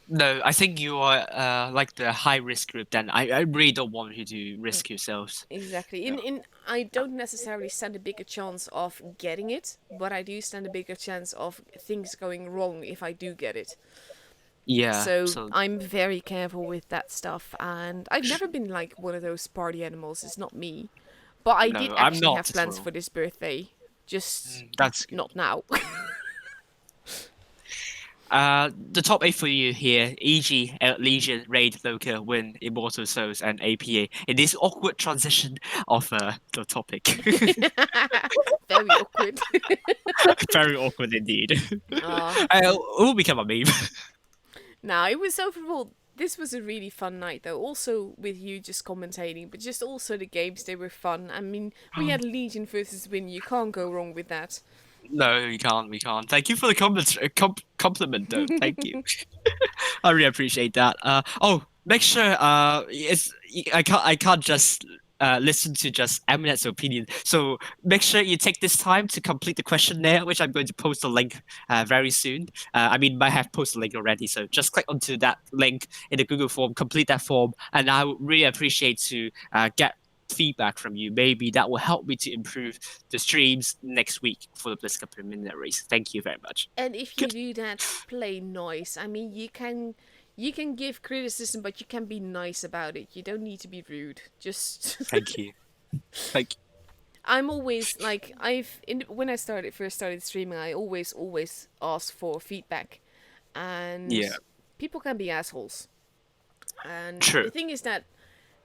No, I think you are like the high risk group then. I really don't want you to Mm, risk yourselves. exactly. Yeah. In I don't necessarily stand a bigger chance of getting it, but I do stand a bigger chance of things going wrong if I do get it. Yeah, So so I'm very careful with that stuff, and I've never been like one of those party animals. It's not me. But I did no, I'm actually not have as plans well. for this birthday, just That's good. not now. The top eight for you here: EG, Legion, Raid, Loka, Win, Immortal Souls, and APA. In this awkward transition of the topic, Very awkward. very awkward indeed. Ah, It will become a meme. now it was overall. This was a really fun night, though. Also with you just commentating, but just also the games. They were fun. I mean, we had Legion versus Win. You can't go wrong with that. No, we can't. We can't. Thank you for the compliment, though. Thank you. I really appreciate that. Oh, make sure. It's I can't just listen to just Eminet's opinion. So make sure you take this time to complete the questionnaire, which I'm going to post a link very soon. I mean, might have posted a link already. So just click onto that link in the Google form, complete that form, and I would really appreciate to get feedback from you. Maybe that will help me to improve the streams next week for the BlizzCon preliminaries. Thank you very much. And if you Good. do that, play nice. I mean, you can give criticism, but you can be nice about it. You don't need to be rude. Just Thank you. Thank I'm always like when I first started streaming, I always ask for feedback, and Yeah. people can be assholes. And the True. thing is that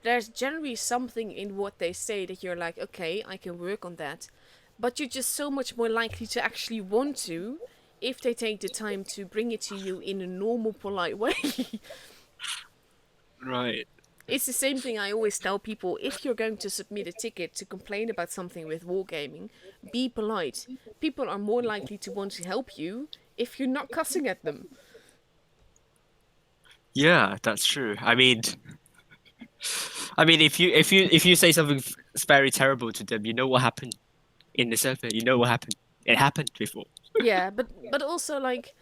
there's generally something in what they say that you're like, okay, I can work on that, but you're just so much more likely to actually want to if they take the time to bring it to you in a normal, polite way. Right. It's the same thing I always tell people. If you're going to submit a ticket to complain about something with wargaming, be polite. People are more likely to want to help you if you're not cussing at them. Yeah, that's true. I mean, if you say something very terrible to them, you know what happened in the server. You know what happened. It happened before. Yeah, but also like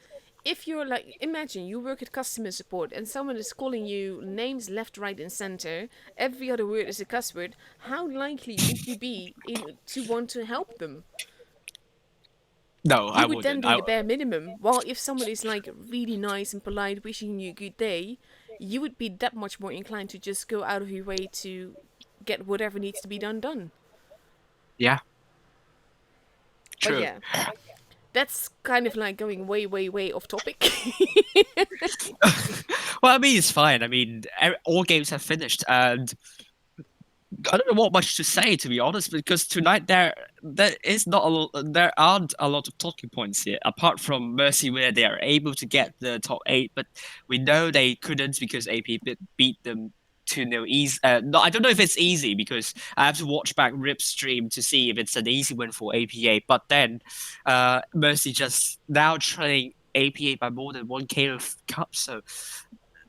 if you're like, imagine you work at customer support and someone is calling you names left, right, and center, every other word is a cuss word, how likely would you be to want to help them? No, I You would then wouldn't. do the bare minimum. While if someone is like really nice and polite, wishing you a good day, you would be that much more inclined to just go out of your way to get whatever needs to be done. Yeah, But true. yeah, that's kind of like going way, way, way off topic. Well, I mean, it's fine. I mean, all games have finished, and I don't know what much to say, to be honest, because tonight there is not a there aren't a lot of talking points here, apart from Mercy, where they are able to get the top eight, but we know they couldn't because AP beat them 2-0 easy. No, I don't know if it's easy because I have to watch back Rip's stream to see if it's an easy win for APA. But then, Mercy just now trailing APA by more than 1K of cups, so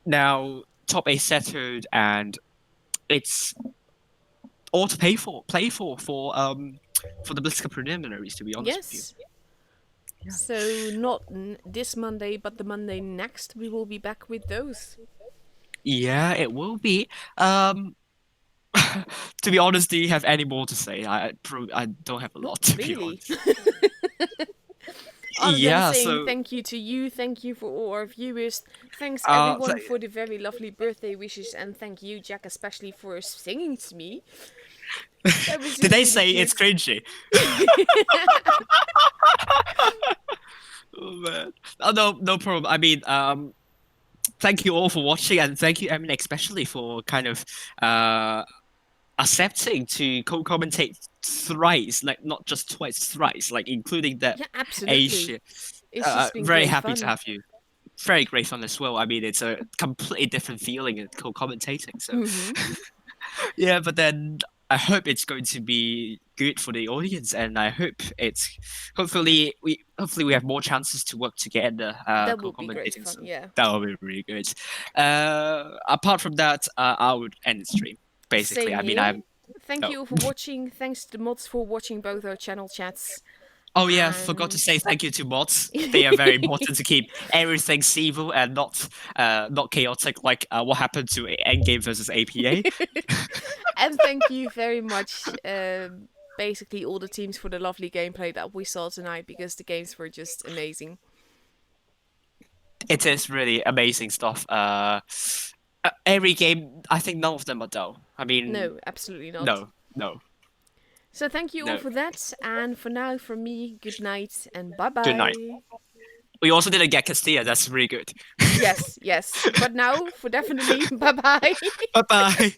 now top eight settled, and it's or to play for the Blitz preliminaries. To be honest with you, Yes. yeah, So not this Monday, but the Monday next, we will be back with those. yeah, it will be. Um, to be honest, do you have any more to say? I don't have a Not lot to be really. honest. Other than Yeah, saying so thank you to you, thank you for all our viewers, thanks uh, so- everyone for the very lovely birthday wishes, and thank you, Jack, especially for singing to me. That was did just they really say it's cute. cringy? Oh man, oh, no, no problem. I mean, thank you all for watching, and thank you, Emin, especially for kind of uh accepting to co-commentate thrice, like not just twice, thrice, like including that Yeah, absolutely. Asia. It's just been Very great happy to fun. have you. Very great fun as well. I mean, it's a completely different feeling in co-commentating. So Hmm. yeah, but then I hope it's going to be good for the audience, and I hope it's hopefully we have more chances to work together That will be great co-commentating. fun, So yeah. that will be really good. Apart from that, I would end the stream. Basically, Same I mean, here. I'm Thank no. you all for watching. Thanks to the mods for watching both our channel chats. Oh yeah, forgot to And say thank you to mods. They are very important to keep everything civil and not chaotic like what happened to Endgame versus APA. and thank you very much, basically all the teams for the lovely gameplay that we saw tonight because the games were just amazing. It is really amazing stuff. Every game, I think none of them are dull. I mean, No, absolutely not. no, no, So thank you all no. for that, and for now, from me, good night and bye Good night. bye. We also didn't get Castilla. That's really good. Yes, yes, but now for definitely bye bye. Bye bye.